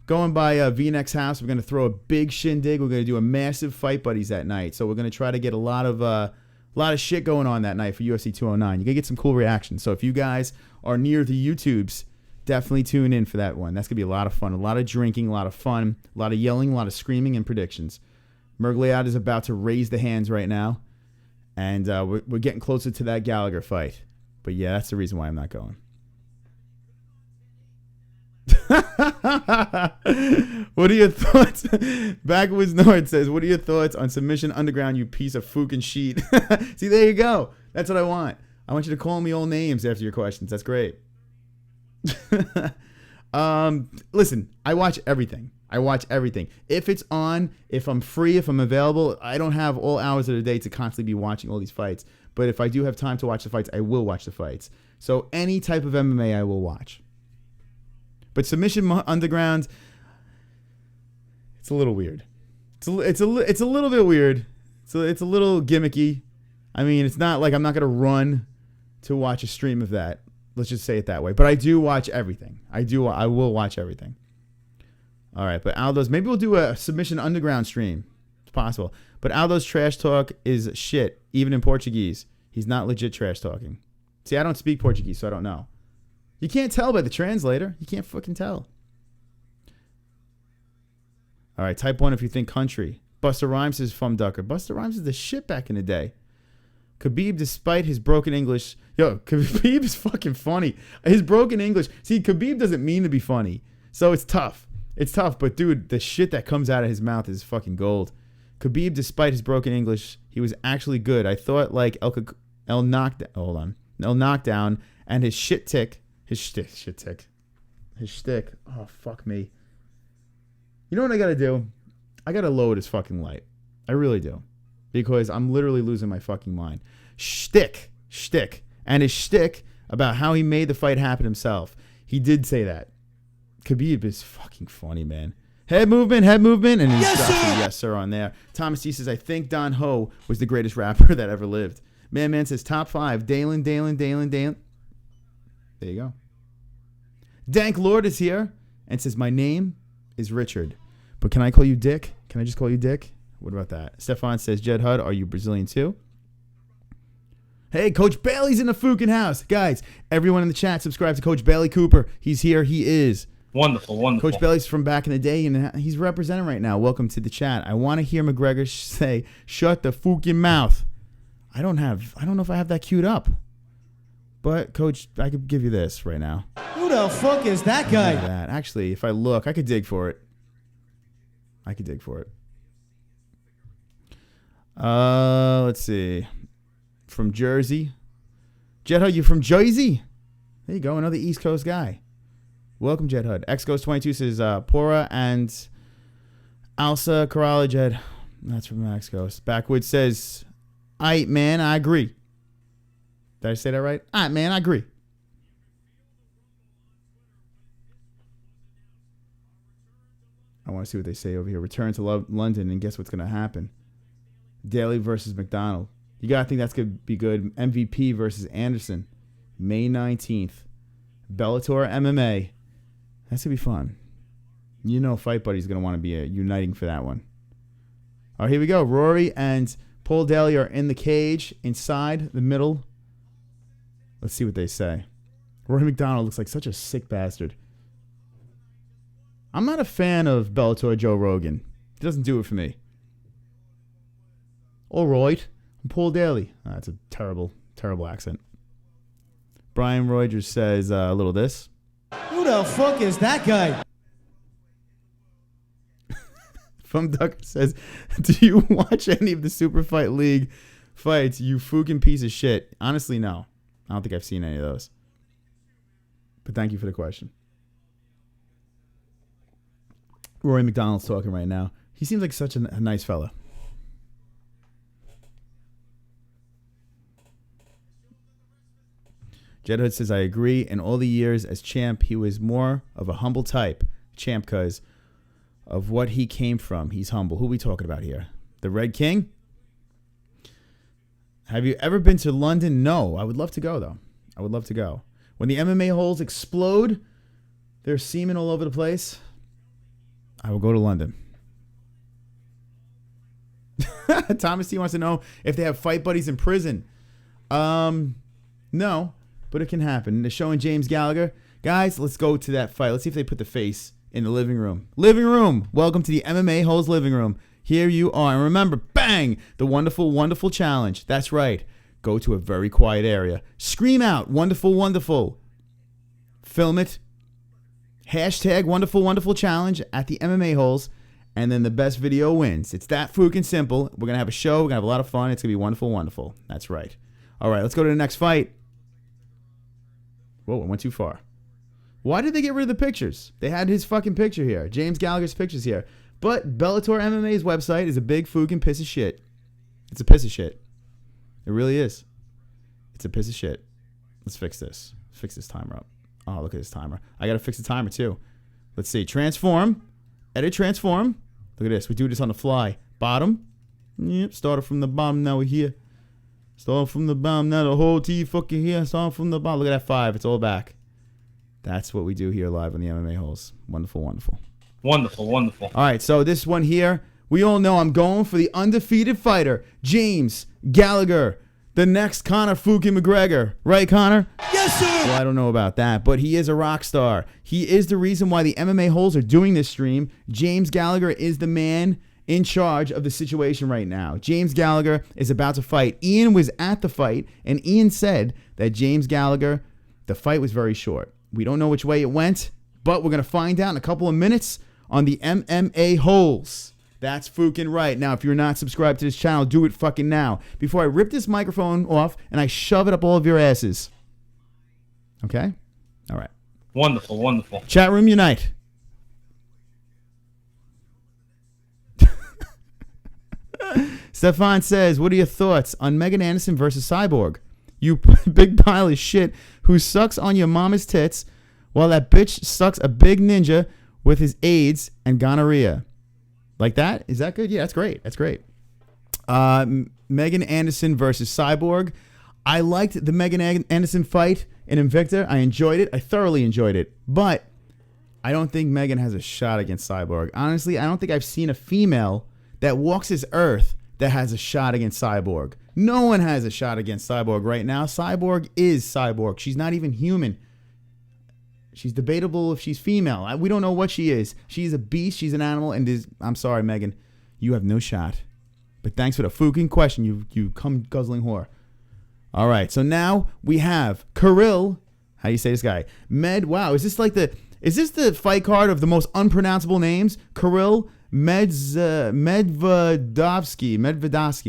Going by V-Neck's house, we're going to throw a big shindig. We're going to do a massive Fight Buddies that night. So we're going to try to get a lot of shit going on that night for UFC 209. You're going to get some cool reactions. So if you guys are near the YouTubes, definitely tune in for that one. That's going to be a lot of fun. A lot of drinking, a lot of fun, a lot of yelling, a lot of screaming, and predictions. Mergliat is about to raise the hands right now. And we're getting closer to that Gallagher fight. But yeah, that's the reason why I'm not going. What are your thoughts? Backwoods North says, what are your thoughts on Submission Underground, you piece of fucking shit? See, there you go. That's what I want. I want you to call me old names after your questions. That's great. Listen, I watch everything. If it's on, if I'm free, if I'm available, I don't have all hours of the day to constantly be watching all these fights. But if I do have time to watch the fights, I will watch the fights. So any type of MMA I will watch. But Submission Underground, it's a little weird. It's a little bit weird. It's a little gimmicky. I mean, it's not like I'm not going to run to watch a stream of that. Let's just say it that way. But I do watch everything. I will watch everything. All right, but Aldo's, maybe we'll do a Submission Underground stream. It's possible. But Aldo's trash talk is shit, even in Portuguese. He's not legit trash talking. See, I don't speak Portuguese, so I don't know. You can't tell by the translator. You can't fucking tell. All right, type 1 if you think country. Busta Rhymes is from Ducker. Busta Rhymes is the shit back in the day. Khabib, despite his broken English... Yo, Khabib is fucking funny. His broken English... See, Khabib doesn't mean to be funny. So it's tough. It's tough, but dude, the shit that comes out of his mouth is fucking gold. Khabib, despite his broken English, he was actually good. I thought like El Knockdown and his shtick. Oh, fuck me. You know what I gotta do? I gotta lower this fucking light. I really do. Because I'm literally losing my fucking mind. Shtick. And his shtick about how he made the fight happen himself. He did say that. Khabib is fucking funny, man. Head movement, and yes, sir, on there. Thomas D says, I think Don Ho was the greatest rapper that ever lived. Man says, top 5. Dalen. There you go. Dank Lord is here and says, my name is Richard, but can I call you Dick? Can I just call you Dick? What about that? Stefan says, Jed Hud, are you Brazilian too? Hey, Coach Bailey's in the fucking house. Guys, everyone in the chat, subscribe to Coach Bailey Cooper. He's here. He is. Wonderful. Coach Bailey's from back in the day, and he's representing right now. Welcome to the chat. I want to hear McGregor say, shut the fucking mouth. I don't know if I have that queued up. But, Coach, I could give you this right now. Who the fuck is that guy? Actually, if I look, I could dig for it. Let's see. From Jersey. Jet, you from Jersey? There you go, another East Coast guy. Welcome, Jet Hud. XGhost22 says, Pora and Alsa Kerala, Jed. That's from Max Ghost. Backwoods says, aight, man, I agree. Did I say that right? Aight, man, I agree. I want to see what they say over here. Return to London, and guess what's going to happen? Daly versus McDonald. You got to think that's going to be good. MVP versus Anderson. May 19th. Bellator MMA. That's going to be fun. You know Fight Buddy's going to want to be uniting for that one. All right, here we go. Rory and Paul Daly are in the cage, inside the middle. Let's see what they say. Rory McDonald looks like such a sick bastard. I'm not a fan of Bellator Joe Rogan. He doesn't do it for me. All right. I'm Paul Daly. That's a terrible, terrible accent. Brian Reuters says a little this. Who the fuck is that guy? From Ducker says, do you watch any of the Super Fight League fights, you fucking piece of shit? Honestly, no. I don't think I've seen any of those. But thank you for the question. Rory McDonald's talking right now. He seems like such a nice fella. Jedhood says, I agree. In all the years as champ, he was more of a humble type. Champ, because of what he came from. He's humble. Who are we talking about here? The Red King? Have you ever been to London? No. I would love to go, though. I would love to go. When the MMA holes explode, there's semen all over the place. I will go to London. Thomas T wants to know if they have fight buddies in prison. No, but it can happen. They're showing James Gallagher. Guys, let's go to that fight. Let's see if they put the face in the living room. Living room. Welcome to the MMA-HOLE's living room. Here you are. And remember, bang, the wonderful, wonderful challenge. That's right. Go to a very quiet area. Scream out, wonderful, wonderful. Film it. Hashtag wonderful, wonderful challenge at the MMA-HOLES. And then the best video wins. It's that fucking simple. We're going to have a show. We're going to have a lot of fun. It's going to be wonderful, wonderful. That's right. All right, let's go to the next fight. Whoa, I went too far. Why did they get rid of the pictures? They had his fucking picture here. James Gallagher's pictures here. But Bellator MMA's website is a big fucking piece of shit. It's a piece of shit. It really is. It's a piece of shit. Let's fix this. Fix this timer up. Oh, look at this timer. I got to fix the timer too. Let's see. Transform. Edit transform. Look at this. We do this on the fly. Bottom. Yep. Started from the bottom. Now we're here. Start from the bottom. Now the whole T fucking here. Start from the bottom. Look at that 5. It's all back. That's what we do here live on the MMA holes. Wonderful, wonderful. Wonderful, wonderful. All right. So this one here, we all know I'm going for the undefeated fighter, James Gallagher, the next Conor fucking McGregor. Right, Conor? Yes, sir. Well, I don't know about that, but he is a rock star. He is the reason why the MMA holes are doing this stream. James Gallagher is the man in charge of the situation right now. James Gallagher is about to fight. Ian was at the fight, and Ian said that James Gallagher, the fight was very short. We don't know which way it went, but we're going to find out in a couple of minutes on the MMA holes. That's fucking right. Now, if you're not subscribed to this channel, do it fucking now. Before I rip this microphone off and I shove it up all of your asses. Okay? All right. Wonderful, wonderful. Chat room unite. Stefan says, what are your thoughts on Megan Anderson versus Cyborg? You big pile of shit who sucks on your mama's tits while that bitch sucks a big ninja with his AIDS and gonorrhea. Like that? Is that good? Yeah, that's great. That's great. Megan Anderson versus Cyborg. I liked the Megan Anderson fight in Invicta. I enjoyed it. I thoroughly enjoyed it. But I don't think Megan has a shot against Cyborg. Honestly, I don't think I've seen a female that walks this earth that has a shot against Cyborg. No one has a shot against Cyborg right now. Cyborg is Cyborg. She's not even human. She's debatable if she's female. We don't know what she is. She's a beast. She's an animal. And I'm sorry, Megan. You have no shot. But thanks for the fucking question, you cum guzzling whore. All right. So now we have Kirill. How do you say this guy? Wow. Is this the fight card of the most unpronounceable names? Kirill Medvedovsky.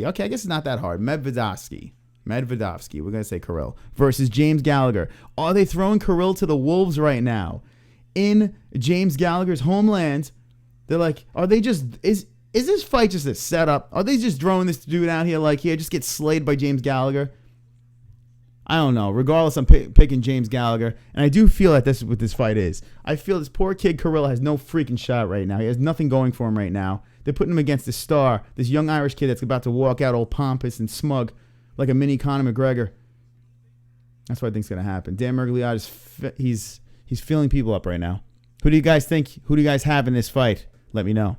Okay, I guess it's not that hard. Medvedovsky. We're going to say Kirill. Versus James Gallagher. Are they throwing Kirill to the wolves right now? In James Gallagher's homeland, they're like, are they just... Is this fight just a setup? Are they just throwing this dude out here like, here, just get slayed by James Gallagher? I don't know. Regardless, I'm picking James Gallagher. And I do feel that this is what this fight is. I feel this poor kid Kirill has no freaking shot right now. He has nothing going for him right now. They're putting him against this star, this young Irish kid that's about to walk out all pompous and smug like a mini Conor McGregor. That's what I think's going to happen. Dan Mergliot, he's filling people up right now. Who do you guys think? Who do you guys have in this fight? Let me know.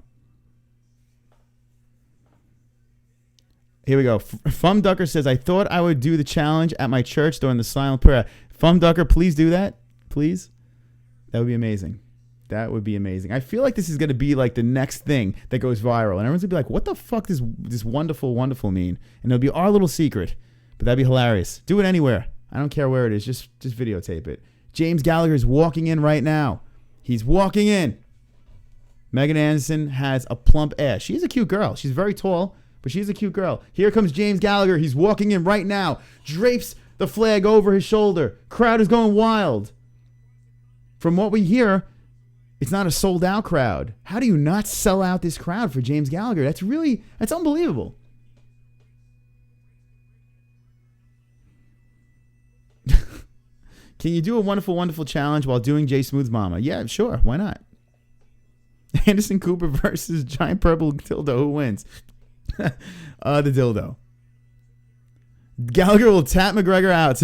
Here we go. Fum Ducker says, I thought I would do the challenge at my church during the silent prayer. Fum Ducker, please do that. Please. That would be amazing. That would be amazing. I feel like this is going to be like the next thing that goes viral. And everyone's going to be like, what the fuck does this wonderful, wonderful mean? And it'll be our little secret. But that'd be hilarious. Do it anywhere. I don't care where it is. Just videotape it. James Gallagher is walking in right now. He's walking in. Megan Anderson has a plump ass. She's a cute girl. She's very tall. But she's a cute girl. Here comes James Gallagher. He's walking in right now. Drapes the flag over his shoulder. Crowd is going wild. From what we hear, it's not a sold out crowd. How do you not sell out this crowd for James Gallagher? That's unbelievable. Can you do a wonderful, wonderful challenge while doing Jay Smooth's mama? Yeah, sure. Why not? Anderson Cooper versus Giant Purple Dildo. Who wins? The dildo. Gallagher will tap McGregor out.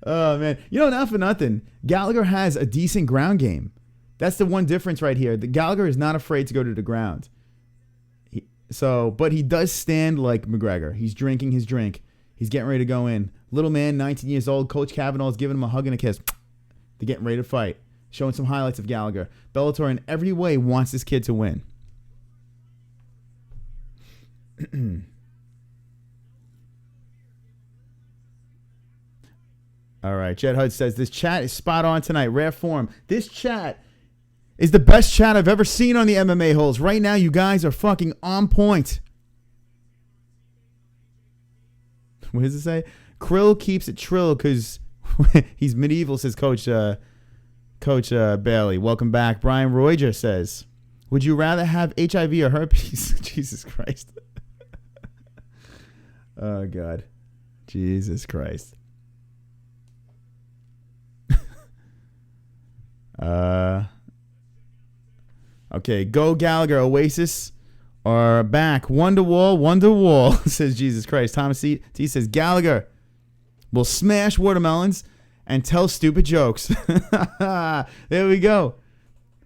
Oh, man. You know, not for nothing. Gallagher has a decent ground game. That's the one difference right here. The Gallagher is not afraid to go to the ground. But he does stand like McGregor. He's drinking his drink. He's getting ready to go in. Little man, 19 years old. Coach Kavanagh is giving him a hug and a kiss. They're getting ready to fight. Showing some highlights of Gallagher. Bellator in every way wants this kid to win. All right. Jed Hud says, this chat is spot on tonight. Rare form. This chat is the best chat I've ever seen on the MMA holes. Right now, you guys are fucking on point. What does it say? Krill keeps it trill because he's medieval, says Coach Bailey. Welcome back. Brian Royger says, would you rather have HIV or herpes? Jesus Christ. Oh, God. Jesus Christ. Okay, go Gallagher. Oasis are back. Wonderwall, says Jesus Christ. Thomas T says Gallagher will smash watermelons and tell stupid jokes. There we go.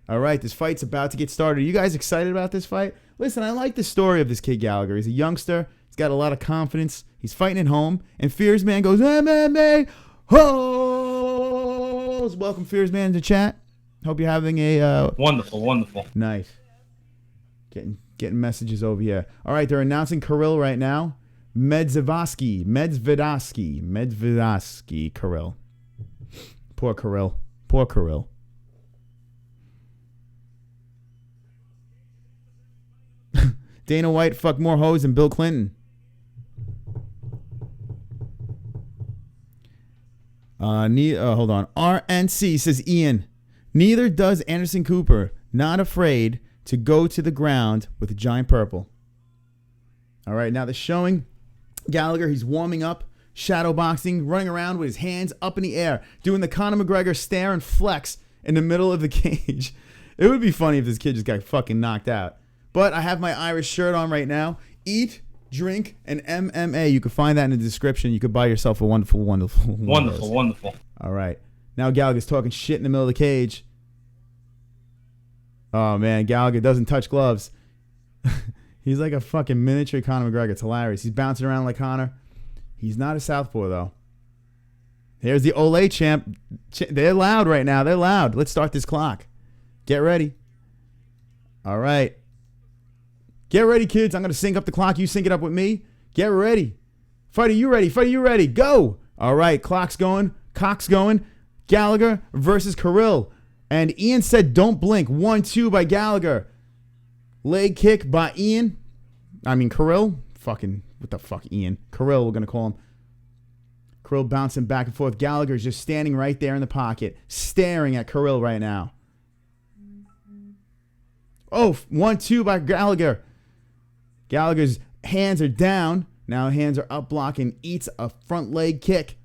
All right, this fight's about to get started. Are you guys excited about this fight? Listen, I like the story of this kid Gallagher. He's a youngster. He's got a lot of confidence. He's fighting at home. And Fears Man goes, MMA-HOLES. Welcome, Fears Man, to chat. Hope you're having a... Wonderful. Nice. Getting messages over here. All right, they're announcing Kirill right now. Medvedovsky, Kirill. Poor Kirill. Dana White fucked more hoes than Bill Clinton. Hold on. RNC says Ian. Neither does Anderson Cooper. Not afraid to go to the ground with a Giant Purple. All right, now they're showing Gallagher. He's warming up, shadow boxing, running around with his hands up in the air, doing the Conor McGregor stare and flex in the middle of the cage. It would be funny if this kid just got fucking knocked out. But I have my Irish shirt on right now. Eat, drink, and MMA. You can find that in the description. You could buy yourself a wonderful. All right. Now Gallagher's talking shit in the middle of the cage. Oh, man. Gallagher doesn't touch gloves. He's like a fucking miniature Conor McGregor. It's hilarious. He's bouncing around like Conor. He's not a southpaw, though. Here's the Ole champ. They're loud right now. They're loud. Let's start this clock. Get ready. All right. Get ready, kids. I'm going to sync up the clock. You sync it up with me. Get ready. Fighter, you ready? Fighter, you ready? Go. All right. Clock's going. Cock's going. Gallagher versus Kirill. And Ian said, don't blink. 1-2 by Gallagher. Leg kick by Kirill. Fucking, what the fuck, Ian? Kirill, we're going to call him. Kirill bouncing back and forth. Gallagher's just standing right there in the pocket, staring at Kirill right now. Oh, 1-2 by Gallagher. Gallagher's hands are down. Now hands are up blocking. Eats a front leg kick.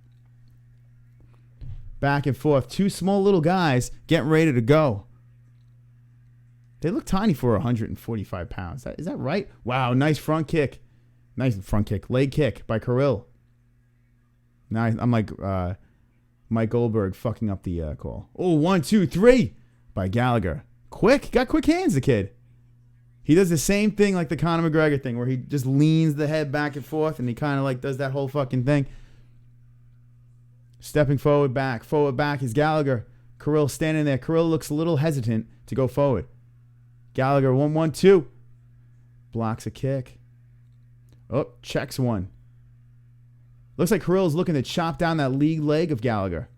Back and forth. Two small little guys getting ready to go. They look tiny for 145 pounds. Is that right? Wow, nice front kick. Nice front kick. Leg kick by Kirill. Now I'm like Mike Goldberg fucking up the call. Oh, 1, 2, 3 by Gallagher. Quick. Got quick hands, the kid. He does the same thing like the Conor McGregor thing where he just leans the head back and forth and he kind of like does that whole fucking thing. Stepping forward, back is Gallagher. Kirill standing there. Kirill looks a little hesitant to go forward. Gallagher, 1-1-2. Blocks a kick. Oh, checks one. Looks like Kirill's looking to chop down that lead leg of Gallagher.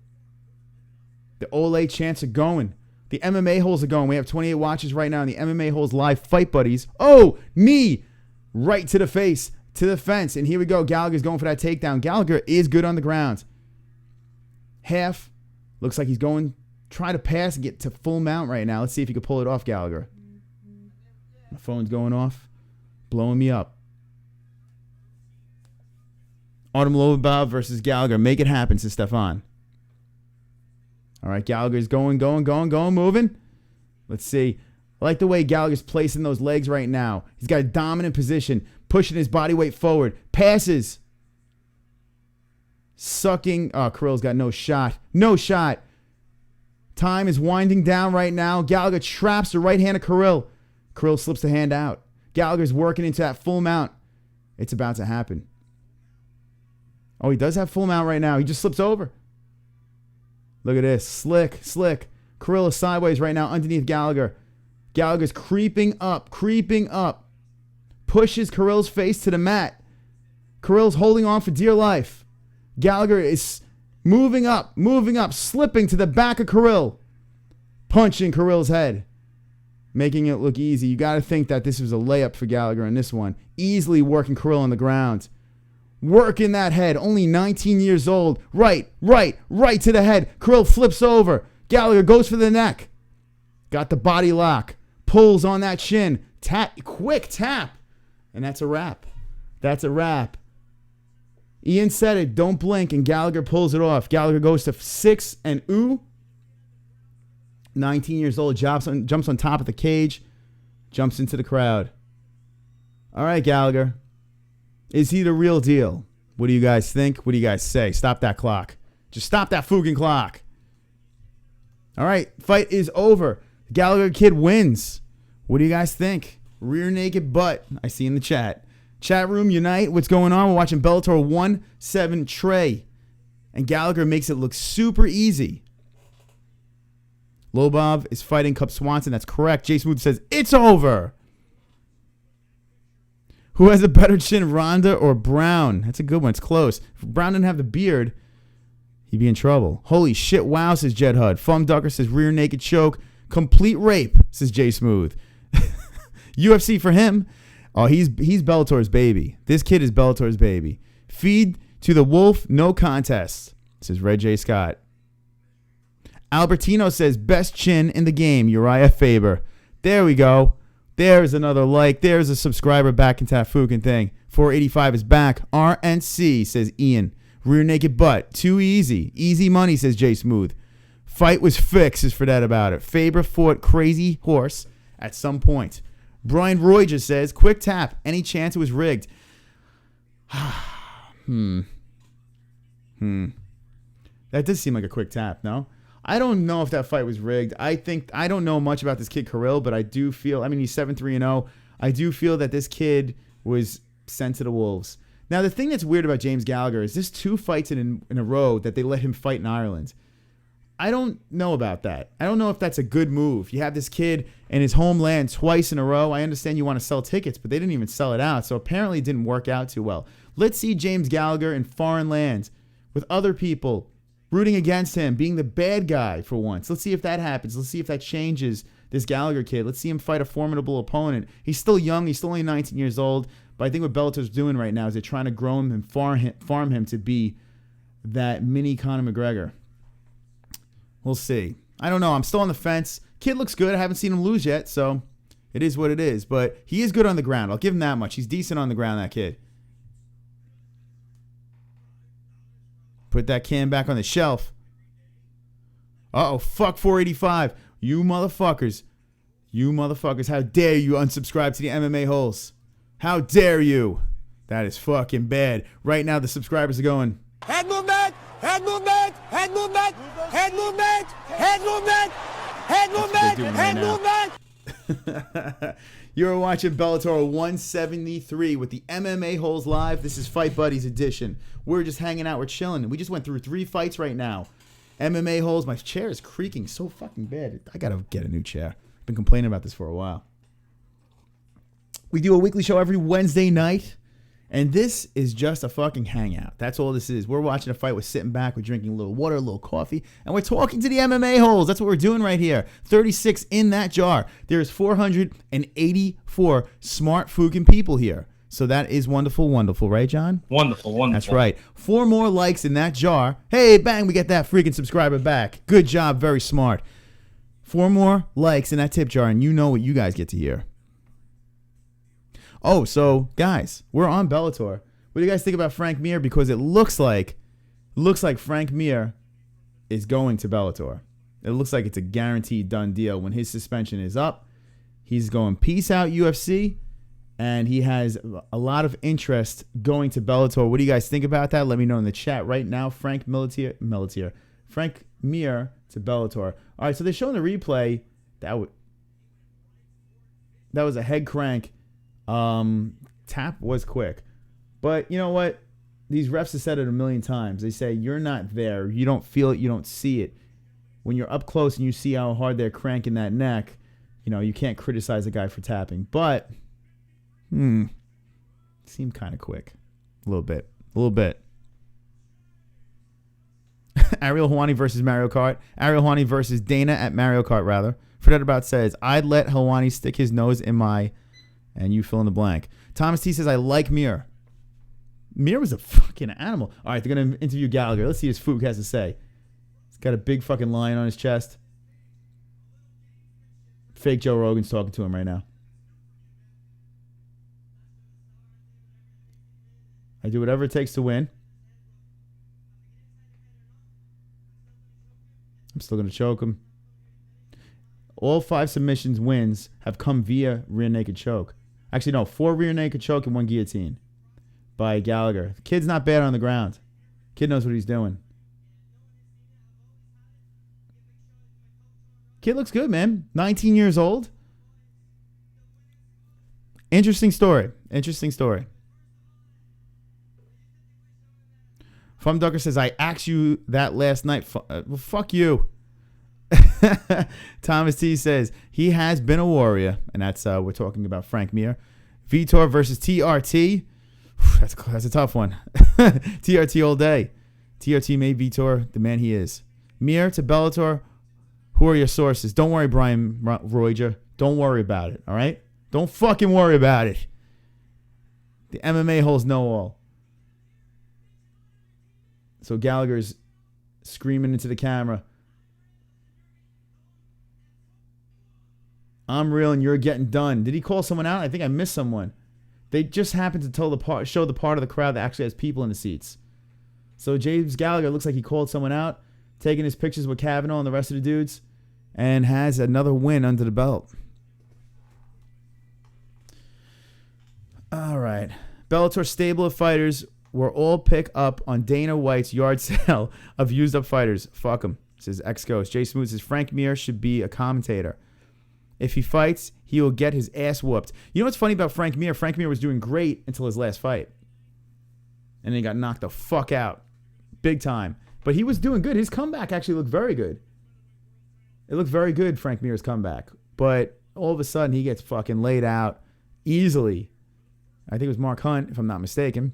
The Ole chants are going. The MMA-HOLES are going. We have 28 watches right now in the MMA-HOLES live fight buddies. Oh, knee right to the face, to the fence. And here we go. Gallagher's going for that takedown. Gallagher is good on the ground. Half. Looks like he's going, try to pass and get to full mount right now. Let's see if he can pull it off, Gallagher. My phone's going off. Blowing me up. Artem Lobov versus Gallagher. Make it happen, says Stefan. All right, Gallagher's going, moving. Let's see. I like the way Gallagher's placing those legs right now. He's got a dominant position, pushing his body weight forward. Passes. Sucking. Oh, Kirill's got no shot. No shot. Time is winding down right now. Gallagher traps the right hand of Kirill. Kirill slips the hand out. Gallagher's working into that full mount. It's about to happen. Oh, he does have full mount right now. He just slips over. Look at this. Slick. Kirill is sideways right now underneath Gallagher. Gallagher's creeping up. Pushes Kirill's face to the mat. Kirill's holding on for dear life. Gallagher is moving up, slipping to the back of Kirill. Punching Kirill's head. Making it look easy. You got to think that this was a layup for Gallagher in this one. Easily working Kirill on the ground. Working that head. Only 19 years old. Right to the head. Kirill flips over. Gallagher goes for the neck. Got the body lock. Pulls on that chin. Quick tap. And that's a wrap. Ian said it. Don't blink. And Gallagher pulls it off. Gallagher goes to 6 and ooh. 19 years old. Jumps on top of the cage. Jumps into the crowd. All right, Gallagher. Is he the real deal? What do you guys think? What do you guys say? Stop that clock. Just stop that fucking clock. All right. Fight is over. Gallagher kid wins. What do you guys think? Rear naked butt. I see in the chat. Chat room unite. What's going on? We're watching Bellator 1-7 Trey. And Gallagher makes it look super easy. Lobov is fighting Cub Swanson. That's correct. Jay Smooth says it's over. Who has a better chin, Ronda or Brown? That's a good one. It's close. If Brown didn't have the beard, he'd be in trouble. Holy shit, wow, says Jed Hud. Fum Ducker says rear naked choke. Complete rape, says Jay Smooth. UFC for him. Oh, he's Bellator's baby. This kid is Bellator's baby. Feed to the wolf, no contest, says Red J. Scott. Albertino says best chin in the game, Uriah Faber. There we go. There's another like. There's a subscriber back into that fucking thing. 485 is back. RNC, says Ian. Rear naked butt. Too easy. Easy money, says Jay Smooth. Fight was fixed, says Fredette about it. Faber fought Crazy Horse at some point. Brian Roy just says, quick tap. Any chance it was rigged? That does seem like a quick tap, no? I don't know if that fight was rigged. I don't know much about this kid Kirill, but I do feel, he's 7-3-0. I do feel that this kid was sent to the wolves. Now, the thing that's weird about James Gallagher is this 2 fights in a row that they let him fight in Ireland. I don't know about that. I don't know if that's a good move. You have this kid in his homeland twice in a row. I understand you want to sell tickets, but they didn't even sell it out, so apparently it didn't work out too well. Let's see James Gallagher in foreign lands with other people rooting against him, being the bad guy for once. Let's see if that happens. Let's see if that changes this Gallagher kid. Let's see him fight a formidable opponent. He's still young. He's still only 19 years old. But I think what Bellator's doing right now is they're trying to grow him and farm him to be that mini Conor McGregor. We'll see. I don't know. I'm still on the fence. Kid looks good. I haven't seen him lose yet, so it is what it is. But he is good on the ground. I'll give him that much. He's decent on the ground, that kid. Put that can back on the shelf. Uh-oh, fuck 485. You motherfuckers. How dare you unsubscribe to the MMA-HOLES? How dare you? That is fucking bad. Right now, the subscribers are going. Head movement! Head movement! Head movement! Head movement! Head movement! Head movement! Head movement! You're watching Bellator 173 with the MMA-HOLES live. This is Fight Buddies edition. We're just hanging out. We're chilling. We just went through 3 fights right now. MMA-HOLES. My chair is creaking so fucking bad. I got to get a new chair. I've been complaining about this for a while. We do a weekly show every Wednesday night. And this is just a fucking hangout. That's all this is. We're watching a fight. We're sitting back. We're drinking a little water, a little coffee. And we're talking to the MMA-HOLES. That's what we're doing right here. 36 in that jar. There's 484 smart fucking people here. So that is wonderful, wonderful. Right, John? Wonderful. That's right. 4 more likes in that jar. Hey, bang, we get that freaking subscriber back. Good job. Very smart. 4 more likes in that tip jar, and you know what you guys get to hear. Oh, so, guys, we're on Bellator. What do you guys think about Frank Mir? Because it looks like Frank Mir is going to Bellator. It looks like it's a guaranteed done deal. When his suspension is up, he's going peace out UFC, and he has a lot of interest going to Bellator. What do you guys think about that? Let me know in the chat right now. Frank Mir to Bellator. All right, so they're showing the replay. That was a head crank. Tap was quick. But you know what? These refs have said it a million times. They say you're not there. You don't feel it. You don't see it. When you're up close and you see how hard they're cranking that neck, you can't criticize a guy for tapping. But, seemed kind of quick. A little bit. Ariel Helwani versus Mario Kart. Ariel Helwani versus Dana at Mario Kart, rather. Forget About says, I'd let Helwani stick his nose in my... And you fill in the blank. Thomas T says, I like Mir. Mir was a fucking animal. All right, they're going to interview Gallagher. Let's see what Fook has to say. He's got a big fucking lion on his chest. Fake Joe Rogan's talking to him right now. I do whatever it takes to win. I'm still going to choke him. All 5 submissions wins have come via rear naked choke. Actually, no, 4 rear naked choke and 1 guillotine by Gallagher. The kid's not bad on the ground. Kid knows what he's doing. Kid looks good, man. 19 years old. Interesting story. Fumducker says, I asked you that last night. Well, fuck you. Thomas T says, he has been a warrior. And that's, we're talking about Frank Mir. Vitor versus TRT. That's a tough one. TRT all day. TRT made Vitor the man he is. Mir to Bellator. Who are your sources? Don't worry, Brian Royger. Don't worry about it, all right? Don't fucking worry about it. The MMA-holes know all. So Gallagher's screaming into the camera. I'm real and you're getting done. Did he call someone out? I think I missed someone. They just happened to show the part of the crowd that actually has people in the seats. So James Gallagher looks like he called someone out, taking his pictures with Kavanagh and the rest of the dudes, and has another win under the belt. All right. Bellator stable of fighters were all pick up on Dana White's yard sale of used up fighters. Fuck him, says X-Ghost. Jay Smooth says Frank Mir should be a commentator. If he fights, he will get his ass whooped. You know what's funny about Frank Mir? Frank Mir was doing great until his last fight. And then he got knocked the fuck out. Big time. But he was doing good. His comeback actually looked very good. It looked very good, Frank Mir's comeback. But all of a sudden, he gets fucking laid out easily. I think it was Mark Hunt, if I'm not mistaken.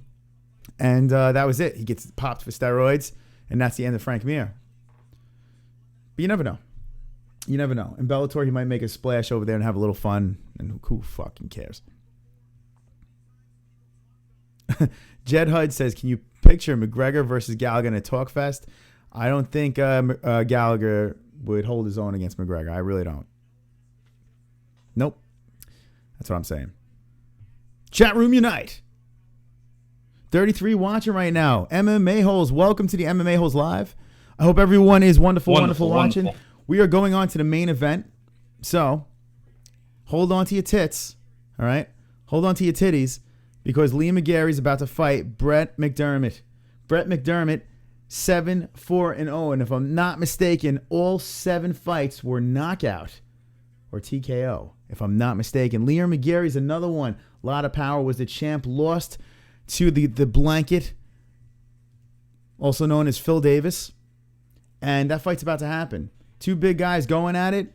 And that was it. He gets popped for steroids. And that's the end of Frank Mir. But you never know. You never know. In Bellator, he might make a splash over there and have a little fun. And who fucking cares? Jed Hud says, can you picture McGregor versus Gallagher in a talk fest? I don't think Gallagher would hold his own against McGregor. I really don't. Nope. That's what I'm saying. Chat room unite. 33 watching right now. MMA-holes. Welcome to the MMA-holes live. I hope everyone is wonderful watching. We are going on to the main event. So, hold on to your tits. All right? Hold on to your titties. Because Liam Mcgeary is about to fight Brett Mcdermott. Brett Mcdermott, 7-4-0. And if I'm not mistaken, all 7 fights were knockout. Or TKO, if I'm not mistaken. Liam Mcgeary is another one. A lot of power. Was the champ. Lost to the blanket. Also known as Phil Davis. And that fight's about to happen. 2 big guys going at it.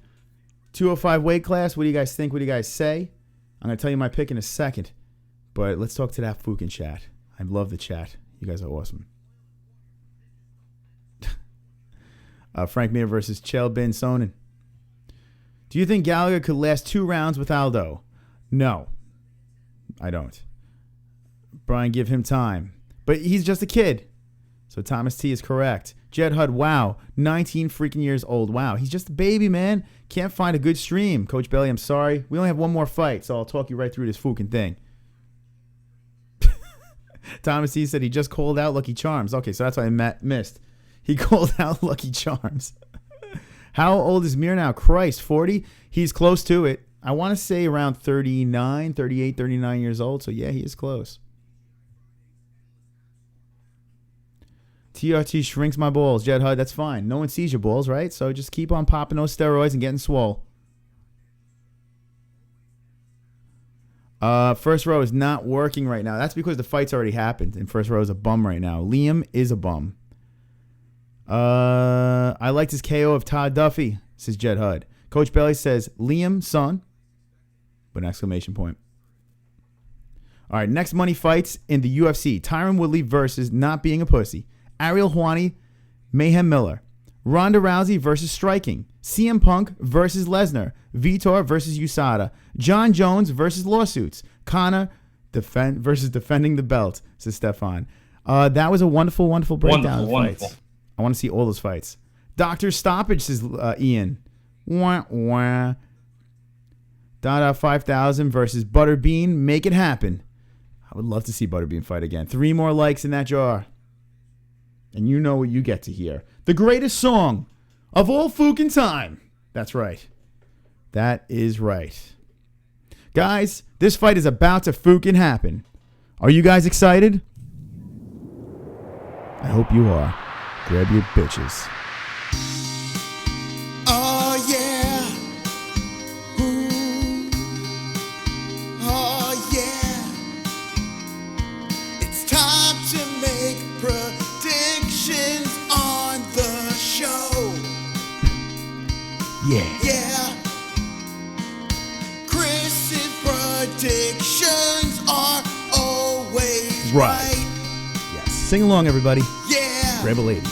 205 weight class. What do you guys think? What do you guys say? I'm going to tell you my pick in a second. But let's talk to that fucking chat. I love the chat. You guys are awesome. Frank Mir versus Chael Ben Sonnen. Do you think Gallagher could last 2 rounds with Aldo? No. I don't. Brian, give him time. But he's just a kid. So Thomas T is correct. Jed Hud, wow. 19 freaking years old. Wow. He's just a baby, man. Can't find a good stream. Coach Bailey, I'm sorry. We only have 1 more fight, so I'll talk you right through this fucking thing. Thomas T said he just called out Lucky Charms. Okay, so that's why I missed. He called out Lucky Charms. How old is Mir now? Christ, 40? He's close to it. I want to say around 39, 38, 39 years old. So, yeah, he is close. TRT shrinks my balls. Jed Hud, that's fine. No one sees your balls, right? So just keep on popping those steroids and getting swole. First row is not working right now. That's because the fight's already happened. And first row is a bum right now. Liam is a bum. I liked his KO of Todd Duffy, says Jed Hud. Coach Belly says, Liam, son. With an exclamation point. All right, next money fights in the UFC. Tyron Woodley versus Not Being a Pussy. Ariel Helwani, Mayhem Miller. Ronda Rousey versus Striking. CM Punk versus Lesnar. Vitor versus USADA. John Jones versus Lawsuits. Connor versus Defending the Belt, says Stefan. That was a wonderful, wonderful breakdown of fights. I want to see all those fights. Dr. Stoppage, says Ian. Wah, wah. Dada 5000 versus Butterbean. Make it happen. I would love to see Butterbean fight again. 3 more likes in that jar. And you know what you get to hear. The greatest song of all fucking time. That's right. That is right. Guys, this fight is about to fucking happen. Are you guys excited? I hope you are. Grab your bitches. Oh yeah. Ooh. Oh yeah. It's time to make predictions on the show. Yeah. Yeah. Chris's predictions are always right. Yes. Sing along, everybody. Yeah. Grab a lady.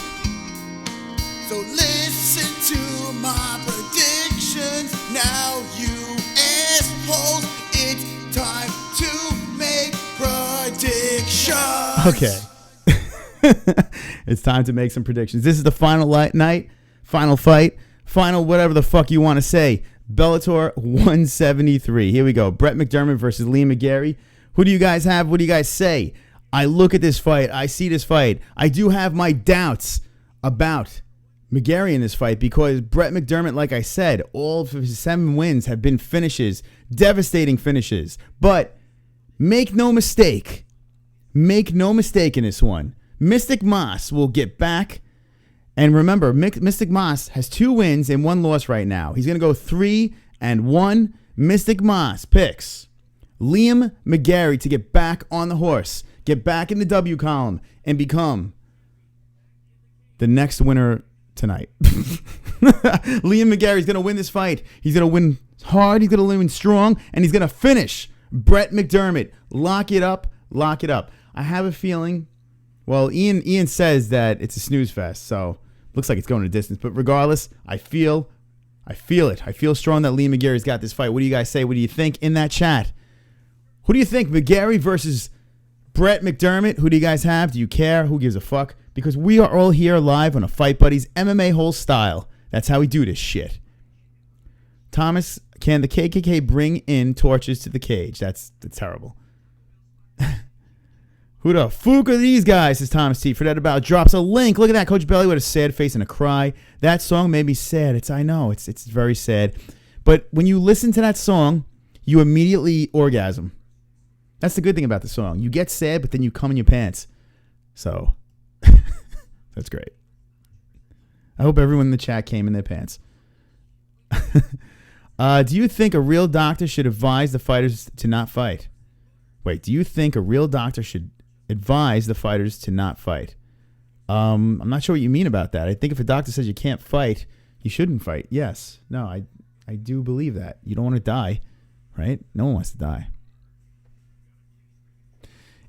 So listen to my predictions now, you assholes. It's time to make predictions. Okay. It's time to make some predictions. This is the final night, final fight, final whatever the fuck you want to say. Bellator 173. Here we go. Brett McDermott versus Lee McGarry. Who do you guys have? What do you guys say? I look at this fight. I see this fight. I do have my doubts about McGarry in this fight because Brett McDermott, like I said, all of his 7 wins have been finishes, devastating finishes. But make no mistake in this one. Mystic Moss will get back. And remember, Mystic Moss has 2 wins and 1 loss right now. He's going to go 3-1. Mystic Moss picks Liam McGarry to get back on the horse, get back in the W column, and become the next winner tonight. Liam McGarry's going to win this fight. He's going to win hard. He's going to win strong. And he's going to finish Brett McDermott. Lock it up. Lock it up. I have a feeling. Well, Ian says that it's a snooze fest. So looks like it's going a distance. But regardless, I feel it. I feel strong that Lee McGarry's got this fight. What do you guys say? What do you think in that chat? Who do you think? McGarry versus Brett McDermott? Who do you guys have? Do you care? Who gives a fuck? Because we are all here live on a Fight Buddies MMA-HOLE style. That's how we do this shit. Thomas, can the KKK bring in torches to the cage? That's terrible. Who the fuck are these guys? Says Thomas T. For that about drops a link. Look at that. Coach Belly with a sad face and a cry. That song made me sad. I know. It's very sad. But when you listen to that song, you immediately orgasm. That's the good thing about the song. You get sad, but then you come in your pants. So, that's great. I hope everyone in the chat came in their pants. Do you think a real doctor should advise the fighters to not fight? Wait, do you think a real doctor should advise the fighters to not fight? I'm not sure what you mean about that. I think if a doctor says you can't fight, you shouldn't fight. Yes. No, I do believe that. You don't want to die, right? No one wants to die.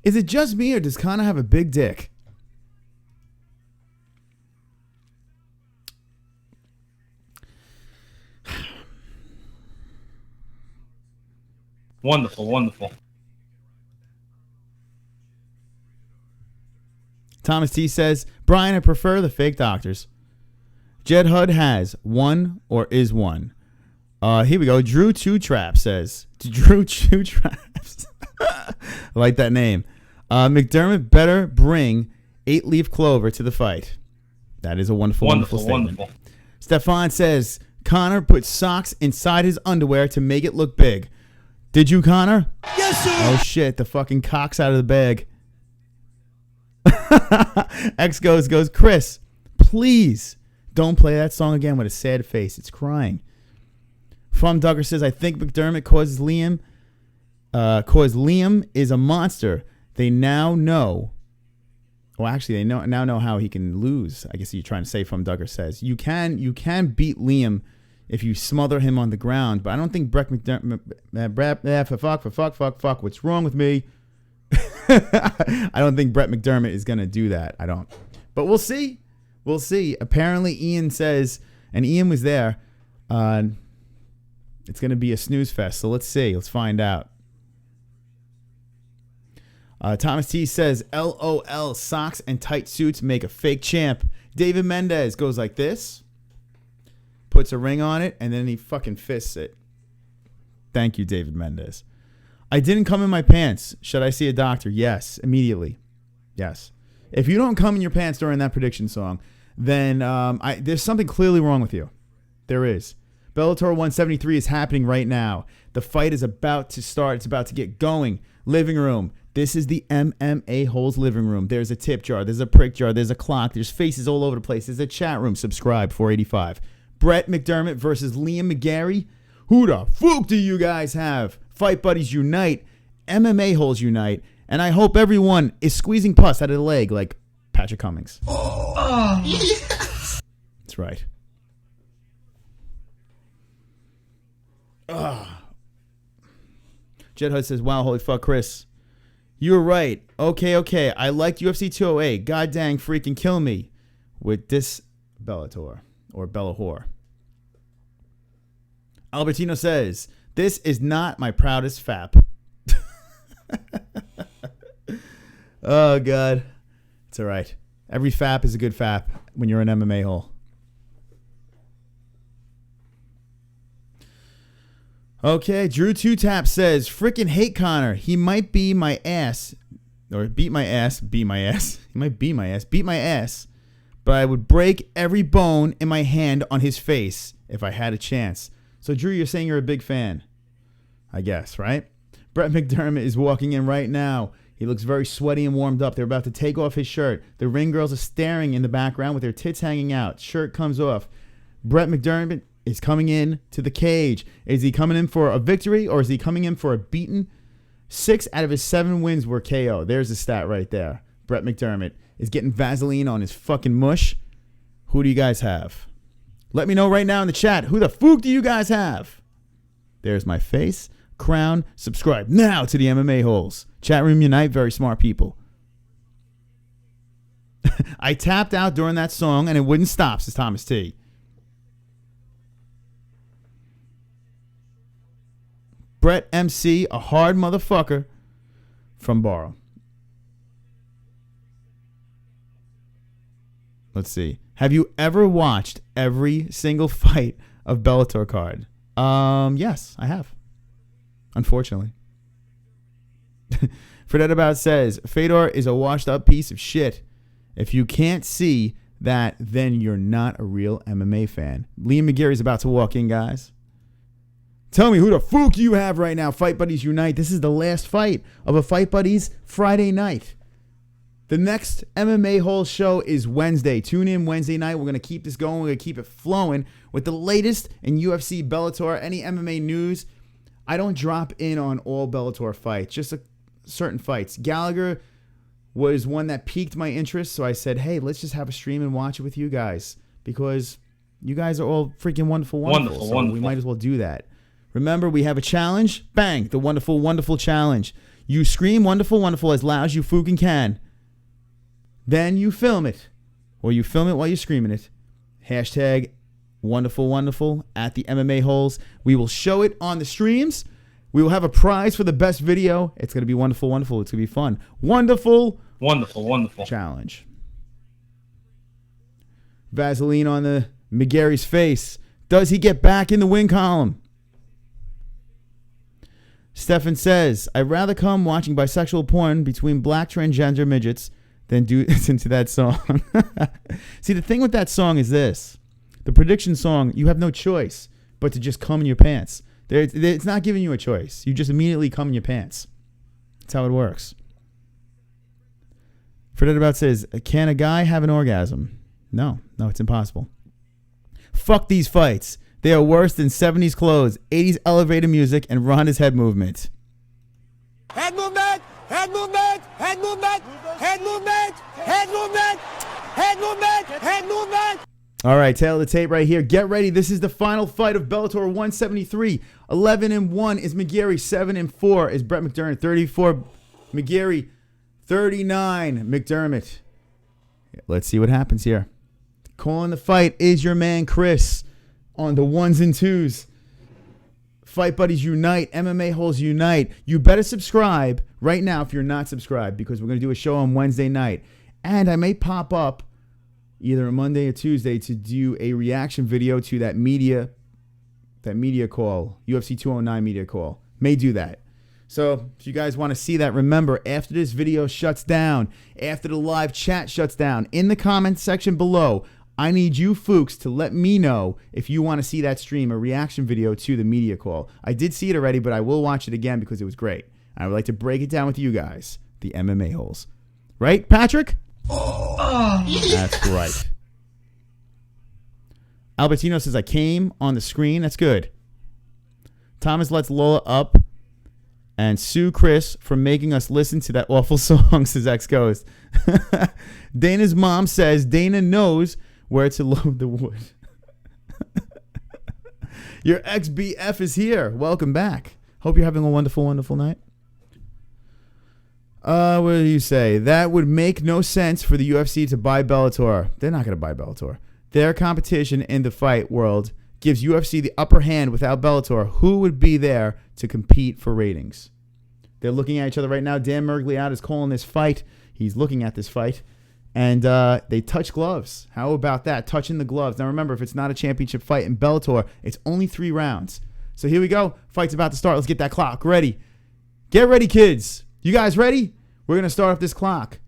Is it just me or does Conor have a big dick? Wonderful, wonderful. Thomas T says, Brian, I prefer the fake doctors. Jed Hud has one or is one. Here we go. Drew Two Traps says, Drew Two Traps. I like that name. McDermott better bring 8-leaf clover to the fight. That is a wonderful statement. Stefan says, Connor put socks inside his underwear to make it look big. Did you, Connor? Yes, sir. Oh, shit. The fucking cock's out of the bag. X goes, Chris, please don't play that song again with a sad face. It's crying. From Duggar says, I think McDermott caused Liam is a monster. They now know. Well, actually, they now know how he can lose. I guess you're trying to say. From Duggar says you can beat Liam if you smother him on the ground. But I don't think Brett McDermott. Fuck. What's wrong with me? I don't think Brett McDermott is gonna do that. I don't. But we'll see. We'll see. Apparently, Ian says, and Ian was there. It's gonna be a snooze fest. So let's see. Let's find out. Thomas T says, LOL, socks and tight suits make a fake champ. David Mendez goes like this, puts a ring on it, and then he fucking fists it. Thank you, David Mendez. I didn't come in my pants. Should I see a doctor? Yes, immediately. Yes. If you don't come in your pants during that prediction song, then there's something clearly wrong with you. There is. Bellator 173 is happening right now. The fight is about to start. It's about to get going. Living room. This is the MMA-HOLE's living room. There's a tip jar. There's a prick jar. There's a clock. There's faces all over the place. There's a chat room. Subscribe, 485. Brett McDermott versus Liam Mcgeary. Who the fuck do you guys have? Fight buddies unite. MMA-HOLEs unite. And I hope everyone is squeezing pus out of the leg like Patrick Cummings. Oh. Yes. That's right. Jet Hud says, wow, holy fuck, Chris. You were right. Okay. I liked UFC 208. God dang freaking kill me with this Bellator or Bellahor. Albertino says, this is not my proudest fap. Oh, God. It's all right. Every fap is a good fap when you're an MMA hole. Okay, Drew Two Tap says, freaking hate Connor. He might be my ass. Or beat my ass. He might be my ass. Beat my ass. But I would break every bone in my hand on his face if I had a chance. So, Drew, you're saying you're a big fan. I guess, right? Brett McDermott is walking in right now. He looks very sweaty and warmed up. They're about to take off his shirt. The ring girls are staring in the background with their tits hanging out. Shirt comes off. Brett McDermott is coming in to the cage. Is he coming in for a victory or is he coming in for a beating? 6 out of his 7 wins were KO. There's the stat right there. Brett McDermott is getting Vaseline on his fucking mush. Who do you guys have? Let me know right now in the chat. Who the fuck do you guys have? There's my face. Crown. Subscribe now to the MMA-HOLES. Chat room unite. Very smart people. I tapped out during that song and it wouldn't stop, says Thomas T. Brett MC, a hard motherfucker from Borough. Let's see. Have you ever watched every single fight of Bellator card? Yes, I have. Unfortunately. Fredette About says, Fedor is a washed up piece of shit. If you can't see that, then you're not a real MMA fan. Liam Mcgeary's about to walk in, guys. Tell me who the fuck you have right now. Fight Buddies Unite. This is the last fight of a Fight Buddies Friday night. The next MMA-HOLE show is Wednesday. Tune in Wednesday night. We're going to keep this going. We're going to keep it flowing with the latest in UFC, Bellator, any MMA news. I don't drop in on all Bellator fights, just certain fights. Gallagher was one that piqued my interest, so I said, hey, let's just have a stream and watch it with you guys because you guys are all freaking wonderful. So we might as well do that. Remember, we have a challenge. Bang, the wonderful challenge. You scream wonderful as loud as you fucking can. Then you film it. Or you film it while you're screaming it. Hashtag wonderful at the MMA-HOLES. We will show it on the streams. We will have a prize for the best video. It's going to be wonderful. It's going to be fun. Wonderful challenge. Vaseline on the Mcgeary's face. Does he get back in the win column? Stefan says, I'd rather come watching bisexual porn between black transgender midgets than do listen to that song. See, the thing with that song is this. The prediction song, you have no choice but to just come in your pants. It's not giving you a choice. You just immediately come in your pants. That's how it works. Fred About says, can a guy have an orgasm? No, it's impossible. Fuck these fights. They are worse than 70s clothes, 80s elevator music, and Ronda's head movement. Head movement! Head movement! Head movement! Head movement! Head movement! Head movement! Head movement! All right, tail of the tape right here. Get ready. This is the final fight of Bellator 173. 11-1 is Mcgeary. 7-4 is Brett McDermott. 34 Mcgeary. 39 McDermott. Let's see what happens here. Calling the fight is your man Chris on the ones and twos. Fight Buddies Unite. MMA-Holes Unite. You better subscribe right now if you're not subscribed, because we're going to do a show on Wednesday night. And I may pop up either a Monday or Tuesday to do a reaction video to that media call, UFC 209 media call. May do that. So if you guys want to see that, remember, after this video shuts down, after the live chat shuts down, in the comments section below, I need you folks to let me know if you want to see that stream, a reaction video to the media call. I did see it already, but I will watch it again because it was great. I would like to break it down with you guys, the MMA holes. Right, Patrick? That's right. Albertino says, I came on the screen. That's good. Thomas lets Lola up and sue Chris for making us listen to that awful song, says ex-ghost. Dana's mom says Dana knows where to load the wood. Your ex-BF is here. Welcome back. Hope you're having a wonderful, wonderful night. What do you say? That would make no sense for the UFC to buy Bellator. They're not going to buy Bellator. Their competition in the fight world gives UFC the upper hand. Without Bellator, who would be there to compete for ratings? They're looking at each other right now. Dan Mergliat is calling this fight. He's looking at this fight. And they touch gloves. How about that? Touching the gloves. Now remember, if it's not a championship fight in Bellator, it's only 3 rounds. So here we go. Fight's about to start. Let's get that clock ready. Get ready, kids. You guys ready? We're going to start off this clock.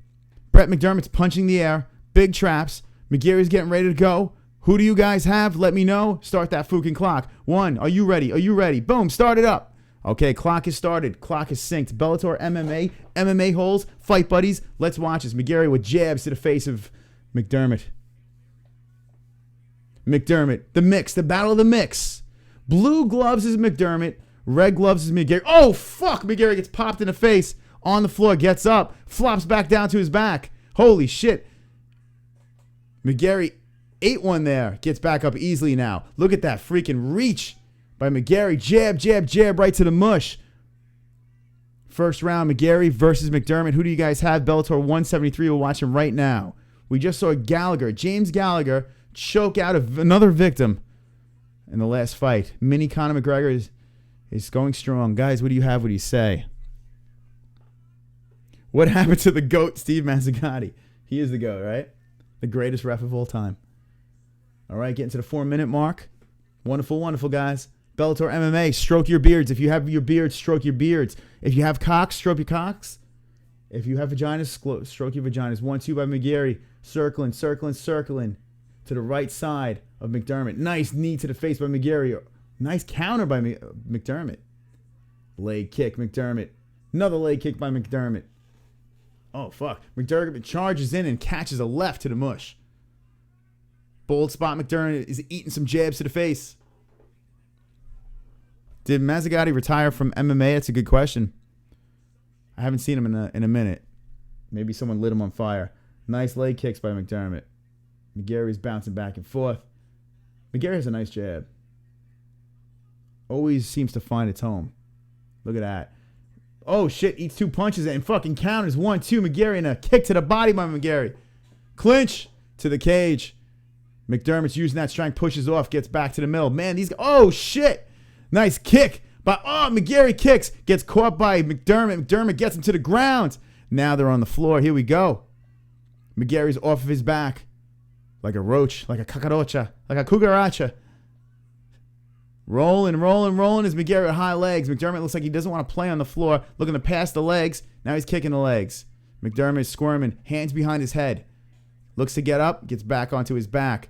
Brett McDermott's punching the air. Big traps. Mcgeary's getting ready to go. Who do you guys have? Let me know. Start that fucking clock. 1. Are you ready? Are you ready? Boom. Start it up. Okay, clock is started. Clock is synced. Bellator MMA, MMA-Holes, Fight Buddies. Let's watch this. Mcgeary with jabs to the face of McDermott. McDermott. The mix. The battle of the mix. Blue gloves is McDermott. Red gloves is Mcgeary. Oh, fuck. Mcgeary gets popped in the face. On the floor. Gets up. Flops back down to his back. Holy shit. Mcgeary ate one there. Gets back up easily now. Look at that freaking reach by Mcgeary. Jab, jab, jab right to the mush. First round, Mcgeary versus McDermott. Who do you guys have? Bellator 173. We're watching right now. We just saw Gallagher, James Gallagher, choke out another victim in the last fight. Mini Conor McGregor is going strong. Guys, what do you have? What do you say? What happened to the GOAT, Steve Mazzagatti? He is the GOAT, right? The greatest ref of all time. All right, getting to the 4-minute mark. Wonderful, wonderful, guys. Bellator MMA, stroke your beards. If you have your beards, stroke your beards. If you have cocks, stroke your cocks. If you have vaginas, stroke your vaginas. 1-2 by Mcgeary. Circling, circling, circling to the right side of McDermott. Nice knee to the face by Mcgeary. Nice counter by McDermott. Leg kick, McDermott. Another leg kick by McDermott. Oh, fuck. McDermott charges in and catches a left to the mush. Bold spot. McDermott is eating some jabs to the face. Did Mazzagatti retire from MMA? That's a good question. I haven't seen him in a minute. Maybe someone lit him on fire. Nice leg kicks by McDermott. Mcgeary's bouncing back and forth. Mcgeary has a nice jab. Always seems to find its home. Look at that. Oh, shit. Eats 2 punches and fucking counters. 1-2. Mcgeary and a kick to the body by Mcgeary. Clinch to the cage. McDermott's using that strength. Pushes off. Gets back to the middle. Man, these guys. Oh, shit. Nice kick. But, Mcgeary kicks. Gets caught by McDermott. McDermott gets him to the ground. Now they're on the floor. Here we go. Mcgeary's off of his back. Like a roach. Like a cucaracha. Like a cucaracha. Rolling as Mcgeary with high legs. McDermott looks like he doesn't want to play on the floor. Looking to pass the legs. Now he's kicking the legs. McDermott is squirming. Hands behind his head. Looks to get up. Gets back onto his back.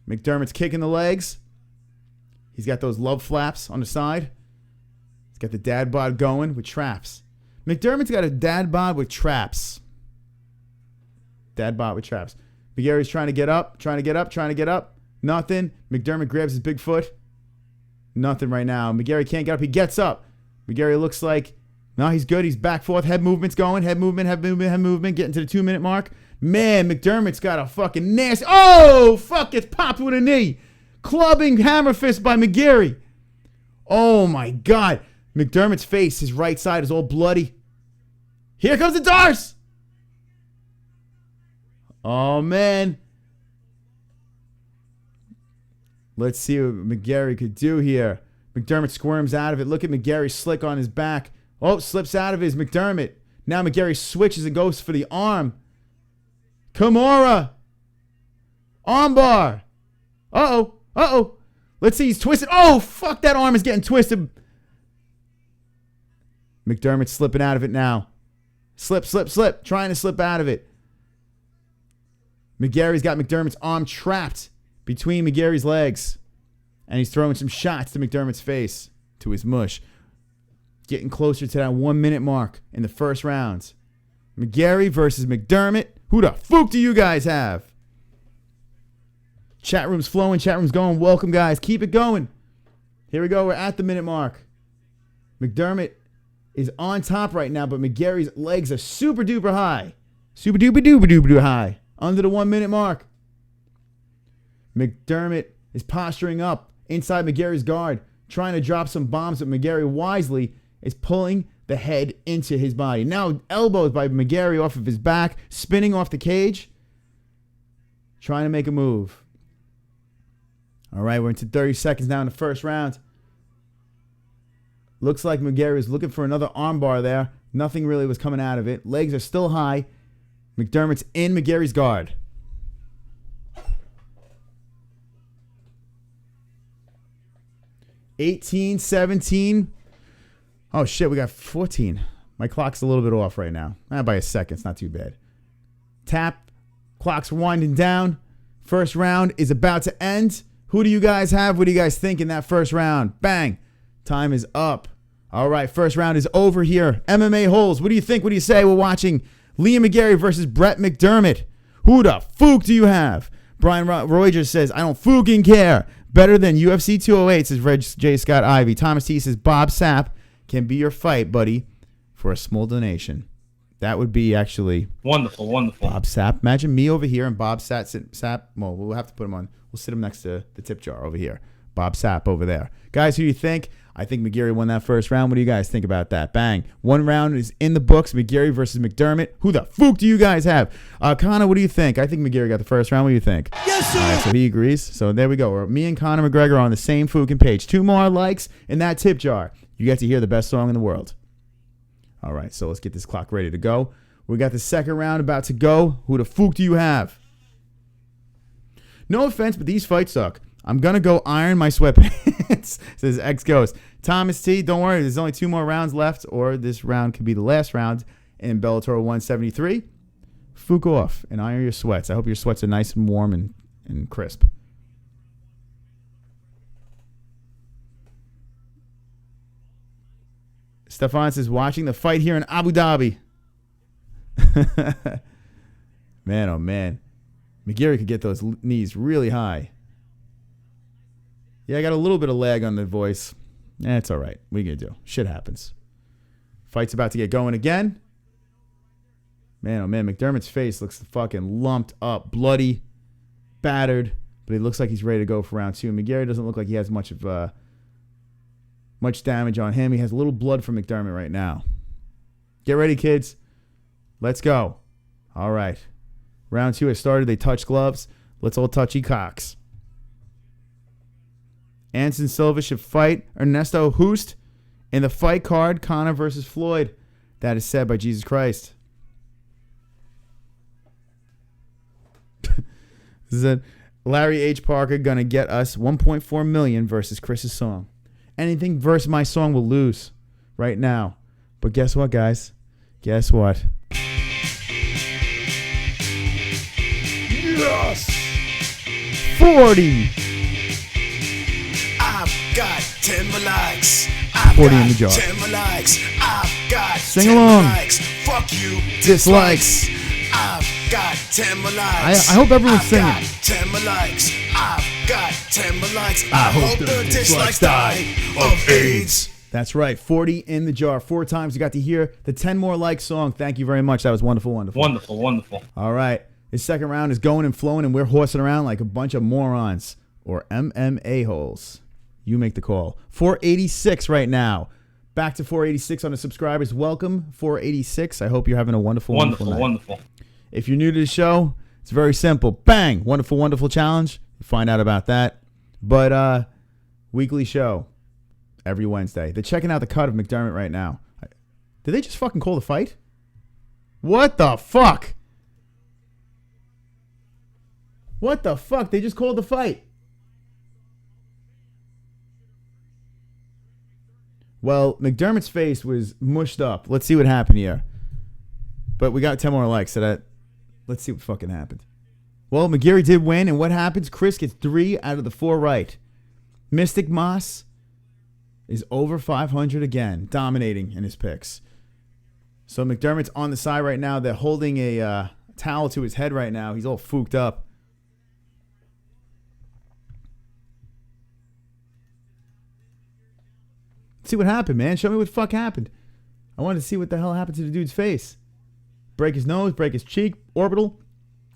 McDermott's kicking the legs. He's got those love flaps on the side. He's got the dad bod going with traps. McDermott's got a dad bod with traps. Dad bod with traps. Mcgeary's trying to get up. Nothing. McDermott grabs his big foot. Nothing right now. Mcgeary can't get up. He gets up. Mcgeary looks like, no, he's good. He's back forth. Head movement's going. Head movement. Getting to the 2-minute mark. Man, McDermott's got a fucking nasty. Oh, fuck. It's popped with a knee. Clubbing hammer fist by Mcgeary. Oh, my God. McDermott's face, his right side is all bloody. Here comes the Darce. Oh, man. Let's see what Mcgeary could do here. McDermott squirms out of it. Look at Mcgeary slick on his back. Oh, slips out of his McDermott. Now Mcgeary switches and goes for the arm. Kimura. Armbar. Uh-oh. Let's see. He's twisted. Oh, fuck. That arm is getting twisted. McDermott's slipping out of it now. Slip. Trying to slip out of it. Mcgeary's got McDermott's arm trapped between Mcgeary's legs. And he's throwing some shots to McDermott's face, to his mush. Getting closer to that 1-minute mark in the first round. Mcgeary versus McDermott. Who the fuck do you guys have? Chat room's flowing. Chat room's going. Welcome, guys. Keep it going. Here we go. We're at the minute mark. McDermott is on top right now, but Mcgeary's legs are super duper high. Super duper duper duper high. Under the 1-minute mark. McDermott is posturing up inside Mcgeary's guard, trying to drop some bombs, but Mcgeary wisely is pulling the head into his body. Now elbows by Mcgeary off of his back, spinning off the cage, trying to make a move. All right, we're into 30 seconds now in the first round. Looks like Mcgeary is looking for another armbar there. Nothing really was coming out of it. Legs are still high. McDermott's in Mcgeary's guard. $18, $17. Oh, shit, we got 14. My clock's a little bit off right now. By a second. It's not too bad. Tap. Clock's winding down. First round is about to end. Who do you guys have? What do you guys think in that first round? Bang. Time is up. All right, first round is over here. MMA-HOLES. What do you think? What do you say? We're watching Liam Mcgeary versus Brett McDermott. Who the fuck do you have? Brian Rogers says, I don't fucking care. Better than UFC 208, says Reg J. Scott Ivy. Thomas T says, Bob Sapp can be your fight, buddy, for a small donation. That would be actually wonderful. Bob Sapp. Imagine me over here and Bob Sapp. Well, we'll have to put him on. We'll sit him next to the tip jar over here. Bob Sapp over there. Guys, who do you think? I think Mcgeary won that first round. What do you guys think about that? Bang. One round is in the books. Mcgeary versus McDermott. Who the fuck do you guys have? Connor, what do you think? I think Mcgeary got the first round. What do you think? Yes, sir. All right, so he agrees. So there we go. Me and Conor McGregor are on the same fucking page. 2 more likes in that tip jar. You get to hear the best song in the world. All right, so let's get this clock ready to go. We got the second round about to go. Who the fuck do you have? No offense, but these fights suck. I'm going to go iron my sweatpants, says X-Ghost. Thomas T, don't worry. There's only 2 more rounds left, or this round could be the last round in Bellator 173. Fuck off and iron your sweats. I hope your sweats are nice and warm and crisp. Stefan says, watching the fight here in Abu Dhabi. Man, oh man. Mcgeary could get those knees really high. Yeah, I got a little bit of lag on the voice. It's all right. What are you going to do? Shit happens. Fight's about to get going again. Man, oh man, McDermott's face looks fucking lumped up, bloody, battered, but he looks like he's ready to go for round 2. Mcgeary doesn't look like he has much damage on him. He has a little blood from McDermott right now. Get ready, kids. Let's go. All right. Round 2 has started. They touch gloves. Let's all touchy cocks. Anderson Silva should fight Ernesto Hoost in the fight card, Conor versus Floyd. That is said by Jesus Christ. Larry H. Parker gonna get us 1.4 million versus Chris's song. Anything versus my song will lose right now. But guess what, guys? Guess what? Yes! 40! I've got 10 more likes. 40 in the jar. 10 more likes. I've got Sing 10 along. more likes. Fuck you. Dislikes. I've got 10 more likes. I hope everyone's singing. I've got 10 more likes. I've got 10 more likes. I hope the dislikes die of AIDS. That's right. 40 in the jar. 4 times. You got to hear the 10 more likes song. Thank you very much. That was wonderful, wonderful. Wonderful, wonderful. All right. This second round is going and flowing, and we're horsing around like a bunch of morons or MMA-holes. You make the call. 486 right now. Back to 486 on the subscribers. Welcome, 486. I hope you're having a wonderful night. Wonderful. If you're new to the show, it's very simple. Bang! Wonderful, wonderful challenge. Find out about that. But weekly show every Wednesday. They're checking out the cut of Mcdermott right now. Did they just fucking call the fight? What the fuck? What the fuck? They just called the fight. Well, Mcdermott's face was mushed up. Let's see what happened here. But we got 10 more likes, so that... Let's see what fucking happened. Well, Mcgeary did win, and what happens? Chris gets 3 out of the 4 right. Mystic Moss is over 500 again, dominating in his picks. So Mcdermott's on the side right now. They're holding a towel to his head right now. He's all fooked up. See what happened, man. Show me what the fuck happened. I wanted to see what the hell happened to the dude's face. Break his nose, break his cheek, orbital.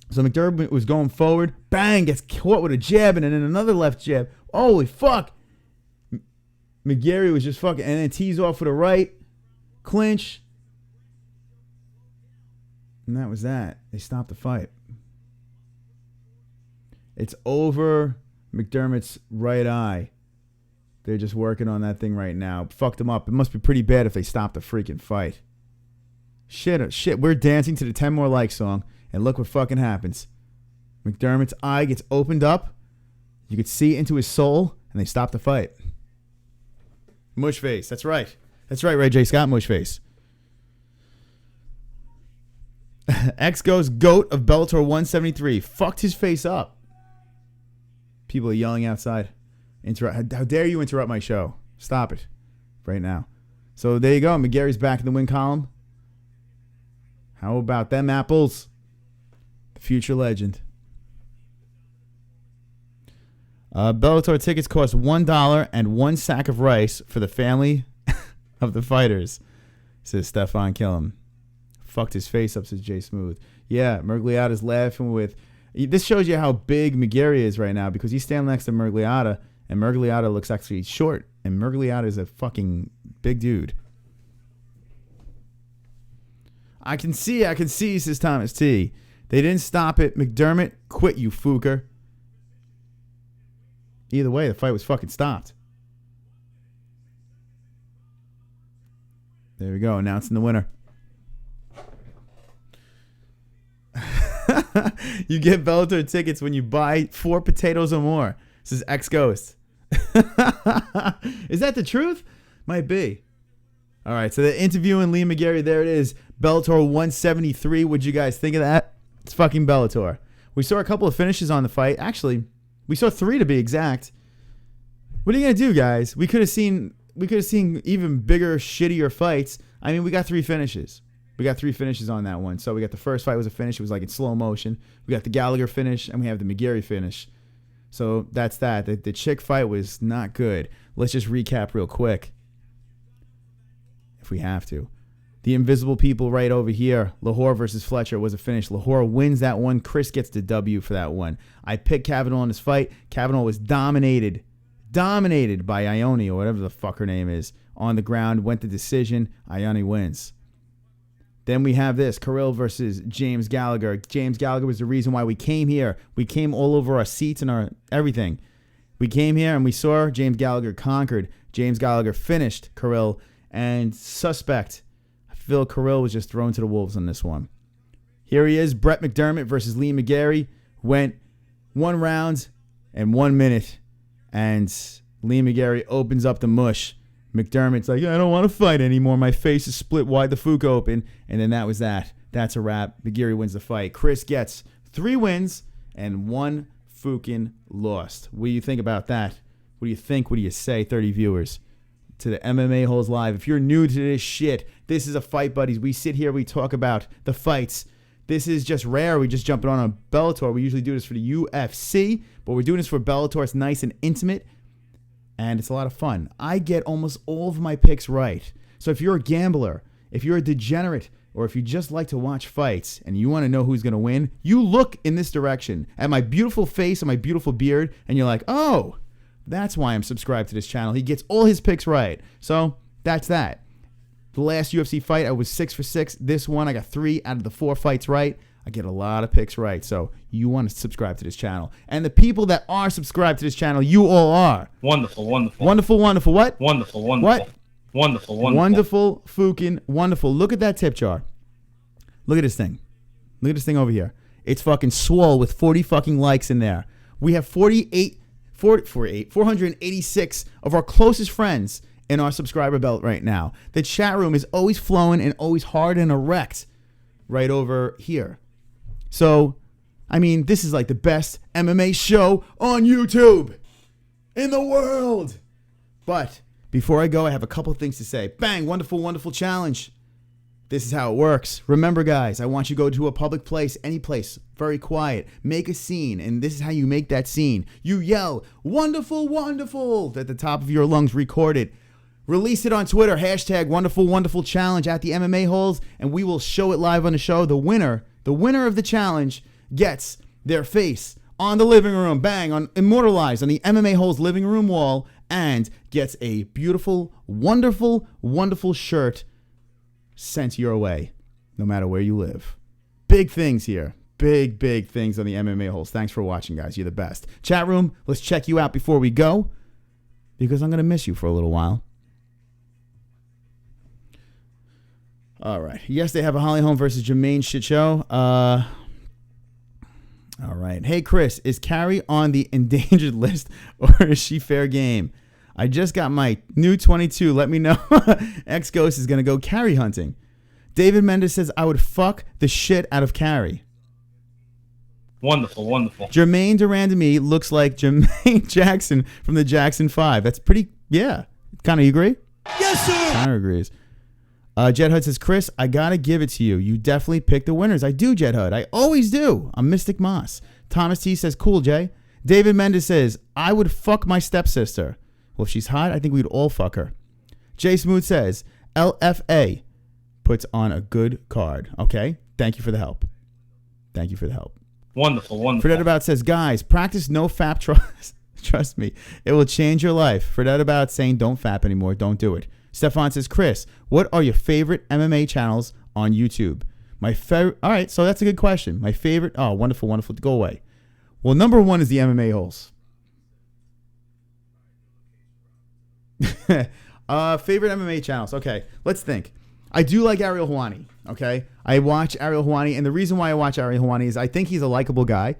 So Mcdermott was going forward. Bang, gets caught with a jab and then another left jab. Holy fuck. Mcgeary was just fucking, and then tees off with a right. Clinch. And that was that. They stopped the fight. It's over Mcdermott's right eye. They're just working on that thing right now. Fucked him up. It must be pretty bad if they stop the freaking fight. Shit. We're dancing to the 10 more likes song, and look what fucking happens. Mcdermott's eye gets opened up. You could see into his soul, and they stop the fight. Mush face. That's right. That's right, Ray J. Scott. Mush face. X goes GOAT of Bellator 173. Fucked his face up. People are yelling outside. How dare you interrupt my show? Stop it right now. So there you go. Mcgeary's back in the win column. How about them apples? The future legend. Bellator tickets cost $1 and 1 sack of rice for the family of the fighters, says Stefan Killam. Fucked his face up, says Jay Smooth. Yeah, Mergliotta's laughing with... This shows you how big Mcgeary is right now because he's standing next to Mergliotta. And Mergliotta looks actually short. And Mergliotta is a fucking big dude. I can see, says Thomas T. They didn't stop it. Mcdermott, quit, you fooker. Either way, the fight was fucking stopped. There we go, announcing the winner. You get Bellator tickets when you buy 4 potatoes or more. This is X-Ghost. Is that the truth? Might be. All right, so they're interviewing Lee Mcgeary. There it is. Bellator 173. What'd you guys think of that? It's fucking Bellator. We saw a couple of finishes on the fight. Actually, we saw 3 to be exact. What are you gonna do, guys? We could have seen even bigger, shittier fights. I mean, we got 3 finishes. We got 3 finishes on that one. So we got the first fight was a finish. It was like in slow motion. We got the Gallagher finish, and we have the Mcgeary finish. So that's that. The chick fight was not good. Let's just recap real quick, if we have to. The invisible people right over here. Lohore versus Fletcher was a finish. Lohore wins that one. Chris gets the W for that one. I picked Kavanagh in this fight. Kavanagh was dominated by Iony, or whatever the fuck her name is, on the ground. Went to decision. Iony wins. Then we have this, Kirill versus James Gallagher. James Gallagher was the reason why we came here. We came all over our seats and our everything. We came here and we saw James Gallagher conquered. James Gallagher finished Kirill, and suspect, I feel Kirill was just thrown to the wolves on this one. Here he is, Brett Mcdermott versus Lee Mcgeary. Went 1 round and 1 minute. And Liam Mcgeary opens up the mush. McDermott's like, I don't want to fight anymore. My face is split wide the fook open. And then that was that. That's a wrap. Mcgeary wins the fight. Chris gets 3 wins and 1 fucking lost. What do you think about that? What do you think? What do you say, 30 viewers? To the MMA Holes Live. If you're new to this shit, this is a Fight Buddies. We sit here, we talk about the fights. This is just rare. We just jump on a Bellator. We usually do this for the UFC, but we're doing this for Bellator. It's nice and intimate. And it's a lot of fun. I get almost all of my picks right. So if you're a gambler, if you're a degenerate, or if you just like to watch fights and you want to know who's going to win, you look in this direction at my beautiful face and my beautiful beard, and you're like, oh, that's why I'm subscribed to this channel. He gets all his picks right. So that's that. The last UFC fight, I was 6 for 6. This one, I got 3 out of the 4 fights right. I get a lot of picks right, so you want to subscribe to this channel. And the people that are subscribed to this channel, you all are. Wonderful, wonderful. Wonderful, wonderful what? Wonderful, wonderful. What? Wonderful, wonderful. Wonderful, fucking wonderful. Look at that tip jar. Look at this thing. Look at this thing over here. It's fucking swole with 40 fucking likes in there. We have 486 of our closest friends in our subscriber belt right now. The chat room is always flowing and always hard and erect right over here. So, I mean, this is like the best MMA show on YouTube in the world. But before I go, I have a couple things to say. Bang, wonderful, wonderful challenge. This is how it works. Remember, guys, I want you to go to a public place, any place, very quiet. Make a scene, and this is how you make that scene. You yell, wonderful, wonderful, at the top of your lungs, record it. Release it on Twitter, hashtag wonderful, wonderful challenge at the MMA Holes, and we will show it live on the show. The winner of the challenge gets their face on the living room, bang, on immortalized on the MMA Holes living room wall, and gets a beautiful, wonderful, wonderful shirt sent your way, no matter where you live. Big things here. Big, big things on the MMA Holes. Thanks for watching, guys. You're the best. Chat room, let's check you out before we go, because I'm going to miss you for a little while. All right. Yes, they have a Holly Holm versus Jermaine shit show. All right. Hey, Chris, is Carrie on the endangered list, or is she fair game? I just got my new 22. Let me know. X-Ghost is going to go Carrie hunting. David Mendes says, I would fuck the shit out of Carrie. Wonderful, wonderful. Jermaine Durand to me looks like Jermaine Jackson from the Jackson 5. That's pretty, yeah. Kind of agree? Yes, sir. Connor agrees. Jet Hud says, Chris, I got to give it to you. You definitely pick the winners. I do, Jet Hud. I always do. I'm Mystic Moss. Thomas T says, cool, Jay. David Mendes says, I would fuck my stepsister. Well, if she's hot, I think we'd all fuck her. Jay Smooth says, LFA puts on a good card. Okay? Thank you for the help. Thank you for the help. Wonderful, wonderful. Fredette About says, guys, practice no fap trust. Trust me. It will change your life. Fredette About saying don't fap anymore. Don't do it. Stefan says, Chris, what are your favorite MMA channels on YouTube? My favorite. All right, so that's a good question. My favorite. Oh, wonderful, wonderful. Go away. Well, number 1 is the MMA Holes. Favorite MMA channels. Okay, let's think. I do like Ariel Helwani. Okay, I watch Ariel Helwani, and the reason why I watch Ariel Helwani is I think he's a likable guy,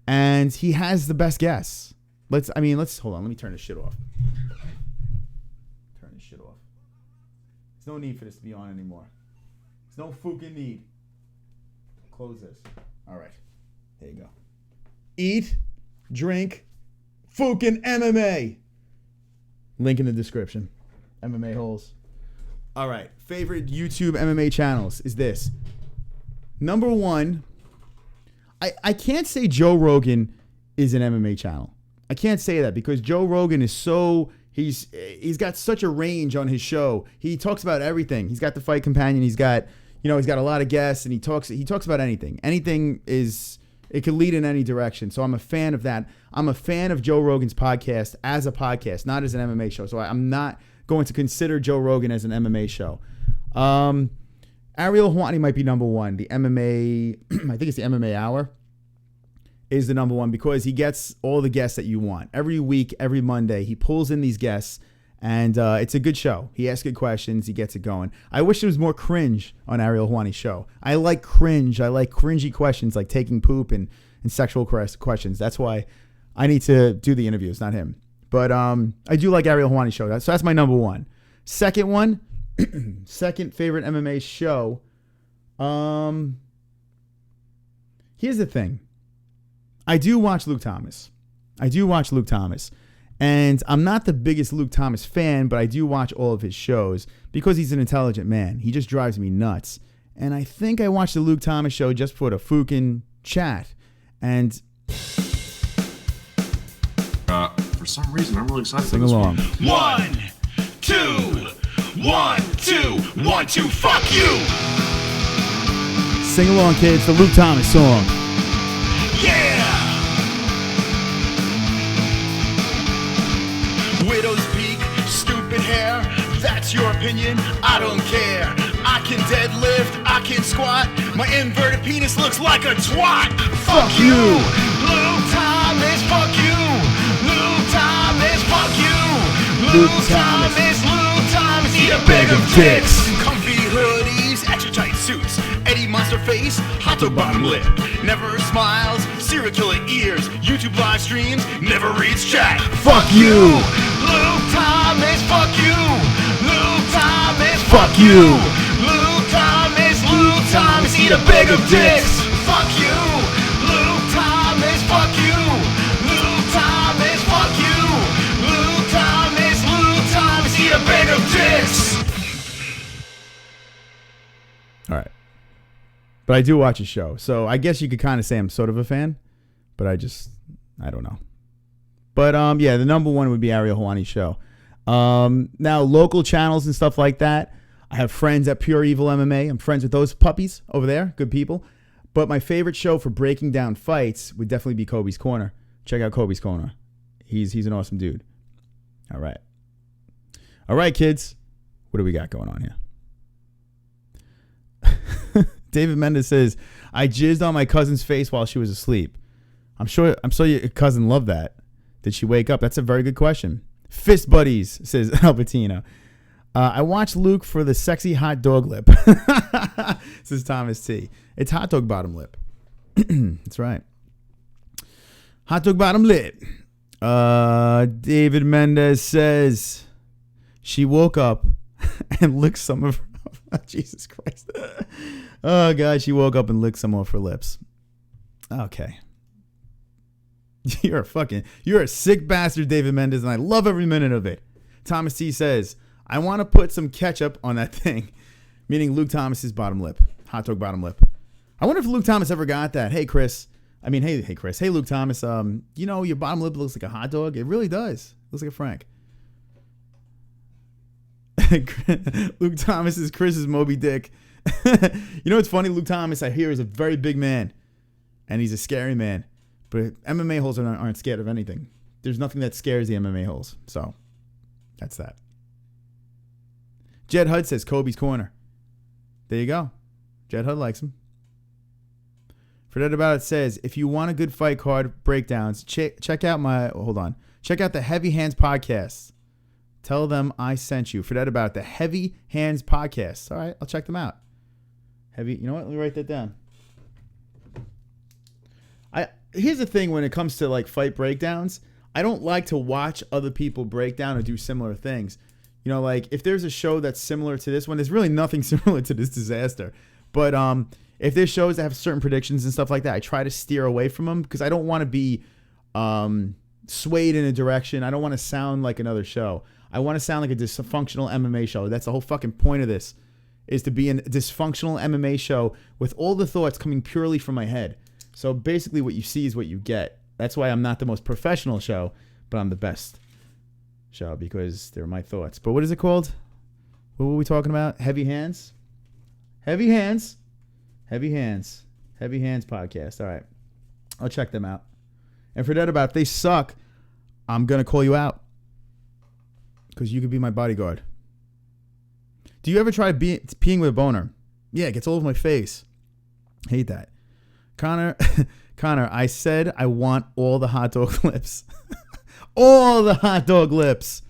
and he has the best guests. Let's hold on. Let me turn this shit off. There's no need for this to be on anymore. There's no fucking need. Close this. All right. There you go. Eat, drink, fucking MMA. Link in the description. MMA Holes. All right. Favorite YouTube MMA channels is this. Number 1, I can't say Joe Rogan is an MMA channel. I can't say that because Joe Rogan is so... He's got such a range on his show. He talks about everything. He's got the Fight Companion. He's got a lot of guests, and he talks about anything. Anything it could lead in any direction. So I'm a fan of that. I'm a fan of Joe Rogan's podcast as a podcast, not as an MMA show. So I'm not going to consider Joe Rogan as an MMA show. Ariel Helwani might be number 1. The MMA, I think it's the MMA Hour, is the number 1 because he gets all the guests that you want. Every week, every Monday, he pulls in these guests, and it's a good show. He asks good questions. He gets it going. I wish there was more cringe on Ariel Helwani's show. I like cringe. I like cringy questions like taking poop and and sexual questions. That's why I need to do the interviews, not him. But I do like Ariel Helwani's show. So that's my number one. Second one, second favorite MMA show. Here's the thing. I do watch Luke Thomas. And I'm not the biggest Luke Thomas fan, but I do watch all of his shows because he's an intelligent man. He just drives me nuts. And I think I watched the Luke Thomas show just for the fucking chat. And for some reason, I'm really excited. Sing along. 1, 2, 1, 2, 1, 2, fuck you! Sing along, kids, the Luke Thomas song. Yeah! Widow's peak, stupid hair, that's your opinion, I don't care. I can deadlift, I can squat, my inverted penis looks like a twat. Fuck you! Luke Thomas, fuck you! Luke Thomas, fuck you! Luke Thomas, eat a bag of dicks! Comfy hoodies, extra tight suits, Eddie Monster face, hot dog bottom lip. Never smiles, serial killer ears, YouTube live streams, never reads chat. Fuck you! Luke Thomas, fuck you! Luke Thomas, fuck you! Luke Thomas, eat a bag of dicks! Fuck you! Luke Thomas, fuck you! Luke Thomas, fuck you! Luke Thomas, eat a bag of dicks! All right. But I do watch his show. So I guess you could kind of say I'm sort of a fan. But I don't know. But yeah, the number one would be Ariel Helwani's show. Now, local channels and stuff like that. I have friends at Pure Evil MMA. I'm friends with those puppies over there. Good people. But my favorite show for breaking down fights would definitely be Kobe's Corner. Check out Kobe's Corner. He's an awesome dude. All right. All right, kids. What do we got going on here? David Mendes says, I jizzed on my cousin's face while she was asleep. I'm sure your cousin loved that. Did she wake up? That's a very good question. Fist buddies, says Albertina. I watched Luke for the sexy hot dog lip. Says Thomas T. It's hot dog bottom lip. That's right. Hot dog bottom lip. David Mendez says she woke up and licked some of her. Jesus Christ. Oh, God. She woke up and licked some of her lips. Okay. You're a sick bastard, David Mendez, and I love every minute of it. Thomas T says, I want to put some ketchup on that thing, meaning Luke Thomas's bottom lip, hot dog bottom lip. I wonder if Luke Thomas ever got that. Hey, Chris. Hey, Chris. Hey, Luke Thomas. You know, your bottom lip looks like a hot dog. It really does. Looks like a Frank. Luke Thomas is Chris's Moby Dick. You know what's funny? Luke Thomas, I hear, is a very big man, and he's a scary man. But MMA-holes aren't scared of anything. There's nothing that scares the MMA-holes. So, that's that. Jed Hud says Kobe's Corner. There you go. Jed Hud likes him. Forget About It says, if you want a good fight card breakdowns, check out check out the Heavy Hands podcast. Tell them I sent you. Forget About It, the Heavy Hands podcast. All right, I'll check them out. You know what? Let me write that down. Here's the thing when it comes to like fight breakdowns. I don't like to watch other people break down or do similar things. You know, like if there's a show that's similar to this one, there's really nothing similar to this disaster. But if there's shows that have certain predictions and stuff like that, I try to steer away from them because I don't want to be swayed in a direction. I don't want to sound like another show. I want to sound like a dysfunctional MMA show. That's the whole fucking point of this, is to be a dysfunctional MMA show with all the thoughts coming purely from my head. So basically what you see is what you get. That's why I'm not the most professional show, but I'm the best show because they're my thoughts. But what is it called? What were we talking about? Heavy Hands? Heavy Hands. Heavy Hands. Heavy Hands podcast. All right. I'll check them out. And for that about if they suck, I'm going to call you out because you could be my bodyguard. Do you ever try peeing with a boner? Yeah, it gets all over my face. Hate that. Connor, I said I want all the hot dog lips. All the hot dog lips,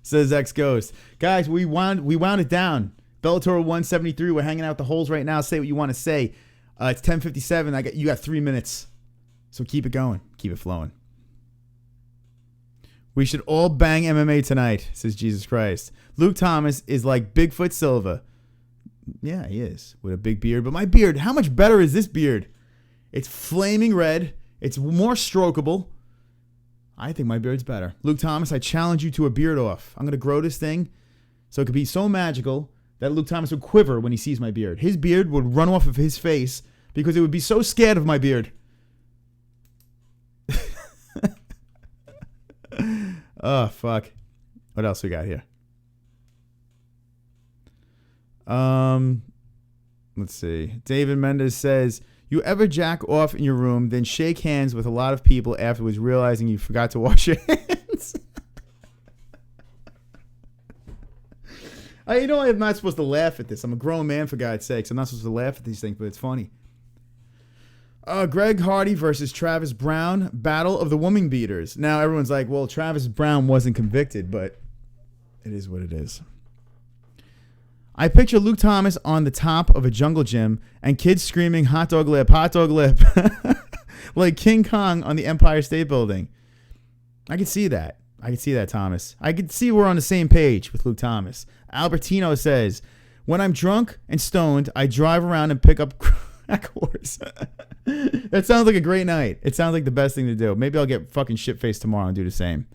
says X Ghost. Guys, we wound it down. Bellator 173. We're hanging out the holes right now. Say what you want to say. It's 10:57. You got 3 minutes. So keep it going. Keep it flowing. We should all bang MMA tonight, says Jesus Christ. Luke Thomas is like Bigfoot Silva. Yeah, he is, with a big beard. But my beard, how much better is this beard? It's flaming red. It's more strokeable. I think my beard's better. Luke Thomas, I challenge you to a beard off. I'm going to grow this thing so it could be so magical that Luke Thomas would quiver when he sees my beard. His beard would run off of his face because it would be so scared of my beard. Oh, fuck. What else we got here? Let's see. David Mendez says, you ever jack off in your room, then shake hands with a lot of people afterwards, realizing you forgot to wash your hands? You know, I'm not supposed to laugh at this. I'm a grown man, for God's sakes. I'm not supposed to laugh at these things, but it's funny. Greg Hardy versus Travis Brown, Battle of the Woman Beaters. Now, everyone's like, well, Travis Brown wasn't convicted, but it is what it is. I picture Luke Thomas on the top of a jungle gym and kids screaming, hot dog lip, like King Kong on the Empire State Building. I can see that. I can see that, Thomas. I can see we're on the same page with Luke Thomas. Albertino says, when I'm drunk and stoned, I drive around and pick up crack whores. That sounds like a great night. It sounds like the best thing to do. Maybe I'll get fucking shit-faced tomorrow and do the same.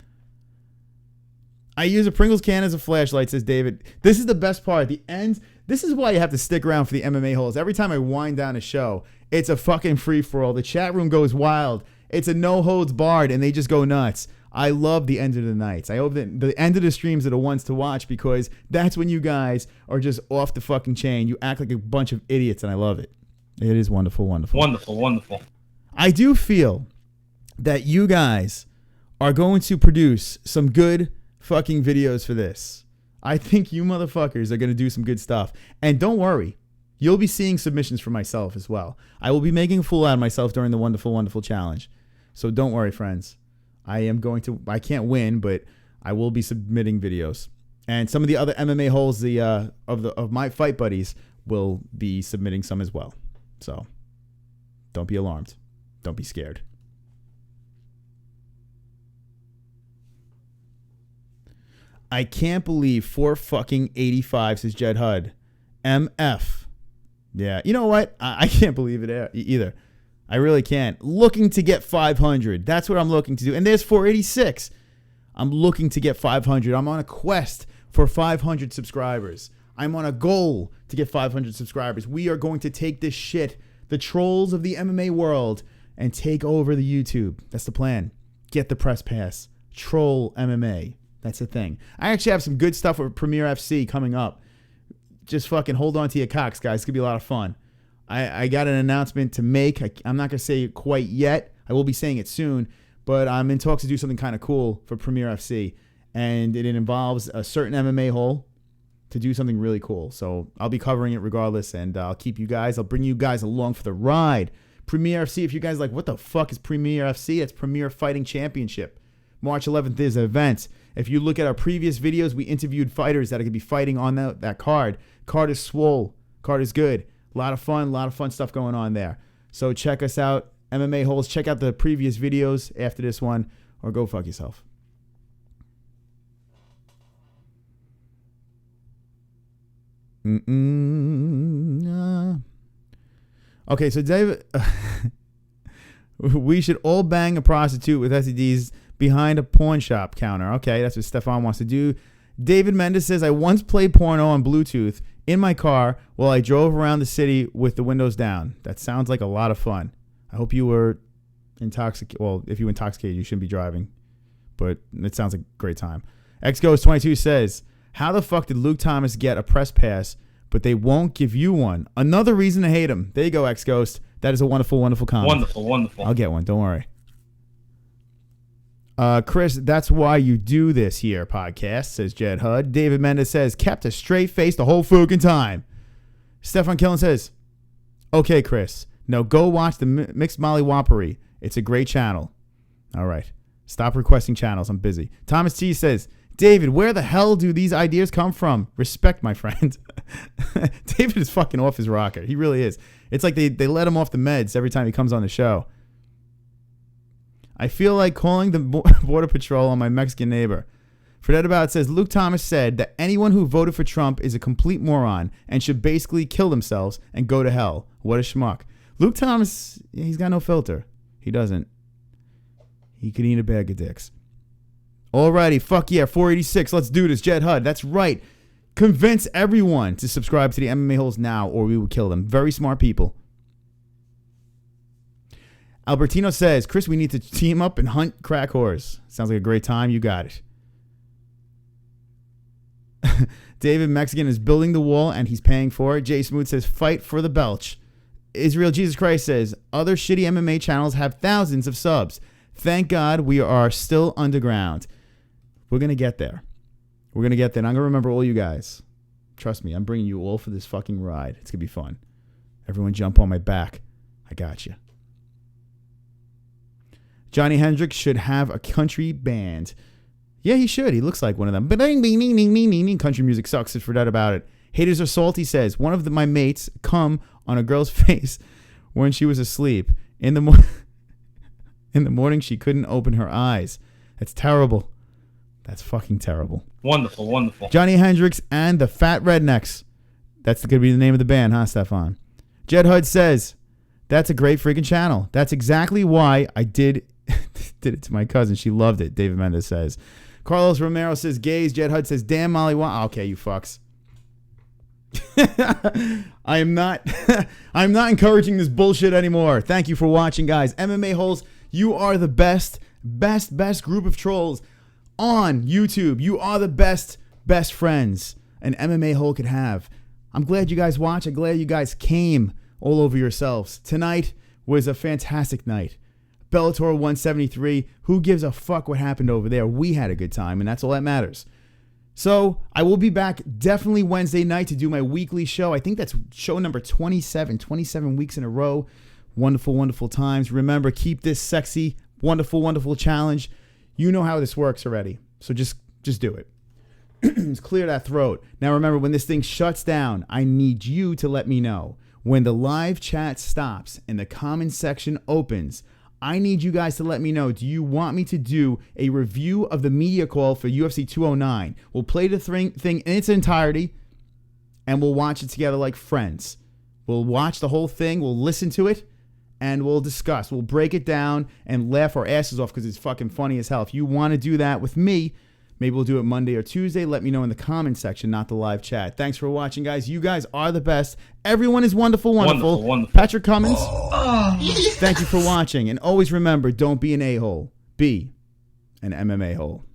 I use a Pringles can as a flashlight, says David. This is the best part. At the end, this is why you have to stick around for the MMA holes. Every time I wind down a show, it's a fucking free-for-all. The chat room goes wild. It's a no-holds-barred, and they just go nuts. I love the end of the nights. I hope that the end of the streams are the ones to watch because that's when you guys are just off the fucking chain. You act like a bunch of idiots, and I love it. It is wonderful, wonderful. Wonderful, wonderful. I do feel that you guys are going to produce some good fucking videos for this. I think you motherfuckers are going to do some good stuff. And don't worry, you'll be seeing submissions for myself as well. I will be making a fool out of myself during the Wonderful, Wonderful Challenge. So don't worry, friends. I can't win, but I will be submitting videos. And some of the other MMA holes of my fight buddies will be submitting some as well. So don't be alarmed. Don't be scared. I can't believe 485, says Jed Hud. MF. Yeah. You know what? I can't believe it either. I really can't. Looking to get 500. That's what I'm looking to do. And there's 486. I'm looking to get 500. I'm on a quest for 500 subscribers. I'm on a goal to get 500 subscribers. We are going to take this shit, the trolls of the MMA world, and take over the YouTube. That's the plan. Get the press pass. Troll MMA. That's the thing. I actually have some good stuff with Premier FC coming up. Just fucking hold on to your cocks, guys. It's going to be a lot of fun. I got an announcement to make. I'm not going to say it quite yet. I will be saying it soon. But I'm in talks to do something kind of cool for Premier FC. And it involves a certain MMA hole to do something really cool. So I'll be covering it regardless. And I'll bring you guys along for the ride. Premier FC, if you guys are like, what the fuck is Premier FC? It's Premier Fighting Championship. March 11th is an event. If you look at our previous videos, we interviewed fighters that are going to be fighting on that card. Card is swole. Card is good. A lot of fun stuff going on there. So check us out, MMA Holes. Check out the previous videos after this one, or go fuck yourself. Okay, so David, we should all bang a prostitute with STDs behind a pawn shop counter. Okay, that's what Stefan wants to do. David Mendes says, I once played porno on Bluetooth in my car while I drove around the city with the windows down. That sounds like a lot of fun. I hope you were intoxicated. Well, if you were intoxicated, you shouldn't be driving. But it sounds like a great time. XGhost22 says, how the fuck did Luke Thomas get a press pass, but they won't give you one? Another reason to hate him. There you go, XGhost. That is a wonderful, wonderful comment. Wonderful, wonderful. I'll get one. Don't worry. Chris, that's why you do this here podcast, says Jed Hud. David Mendes says, kept a straight face the whole fucking time. Stefan Killen says, okay, Chris, now go watch the Mixed Molly Whoppery. It's a great channel. All right. Stop requesting channels. I'm busy. Thomas T says, David, where the hell do these ideas come from? Respect, my friend. David is fucking off his rocker. He really is. It's like they let him off the meds every time he comes on the show. I feel like calling the Border Patrol on my Mexican neighbor. Forget About says, Luke Thomas said that anyone who voted for Trump is a complete moron and should basically kill themselves and go to hell. What a schmuck. Luke Thomas, he's got no filter. He doesn't. He could eat a bag of dicks. Alrighty, fuck yeah, 486. Let's do this. Jed Hud, that's right. Convince everyone to subscribe to the MMA Holes now or we will kill them. Very smart people. Albertino says, Chris, we need to team up and hunt crack whores. Sounds like a great time. You got it. David Mexican is building the wall and he's paying for it. Jay Smooth says, fight for the belch. Israel Jesus Christ says, other shitty MMA channels have thousands of subs. Thank God we are still underground. We're going to get there. We're going to get there. And I'm going to remember all you guys. Trust me, I'm bringing you all for this fucking ride. It's going to be fun. Everyone jump on my back. I got you. Johnny Hendricks should have a country band. Yeah, he should. He looks like one of them. Country music sucks. Forget about it. Haters are salty says, one of my mates come on a girl's face when she was asleep. In the morning, she couldn't open her eyes. That's terrible. That's fucking terrible. Wonderful, wonderful. Johnny Hendricks and the Fat Rednecks. That's going to be the name of the band, huh, Stefan? Jed Hud says, that's a great freaking channel. That's exactly why I did it to my cousin. She loved it, David Mendez says. Carlos Romero says, gays. Jed Hud says, damn, Molly. Okay, you fucks. I'm not encouraging this bullshit anymore. Thank you for watching, guys. MMA Holes, you are the best group of trolls on YouTube. You are the best friends an MMA Hole could have. I'm glad you guys watched. I'm glad you guys came all over yourselves. Tonight was a fantastic night. Bellator 173. Who gives a fuck what happened over there? We had a good time, and that's all that matters. So I will be back definitely Wednesday night to do my weekly show. I think that's show number 27 weeks in a row. Wonderful, wonderful times. Remember, keep this sexy, wonderful, wonderful challenge. You know how this works already. So just do it. Just clear that throat. Now remember, when this thing shuts down, I need you to let me know. When the live chat stops and the comment section opens, I need you guys to let me know, do you want me to do a review of the media call for UFC 209? We'll play the thing in its entirety, and we'll watch it together like friends. We'll watch the whole thing, we'll listen to it, and we'll discuss. We'll break it down and laugh our asses off because it's fucking funny as hell. If you want to do that with me, maybe we'll do it Monday or Tuesday. Let me know in the comment section, not the live chat. Thanks for watching, guys. You guys are the best. Everyone is wonderful, wonderful. Wonderful. Patrick Cummins, thank you for watching. And always remember, don't be an a-hole. Be an MMA-hole.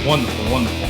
Wonderful, wonderful.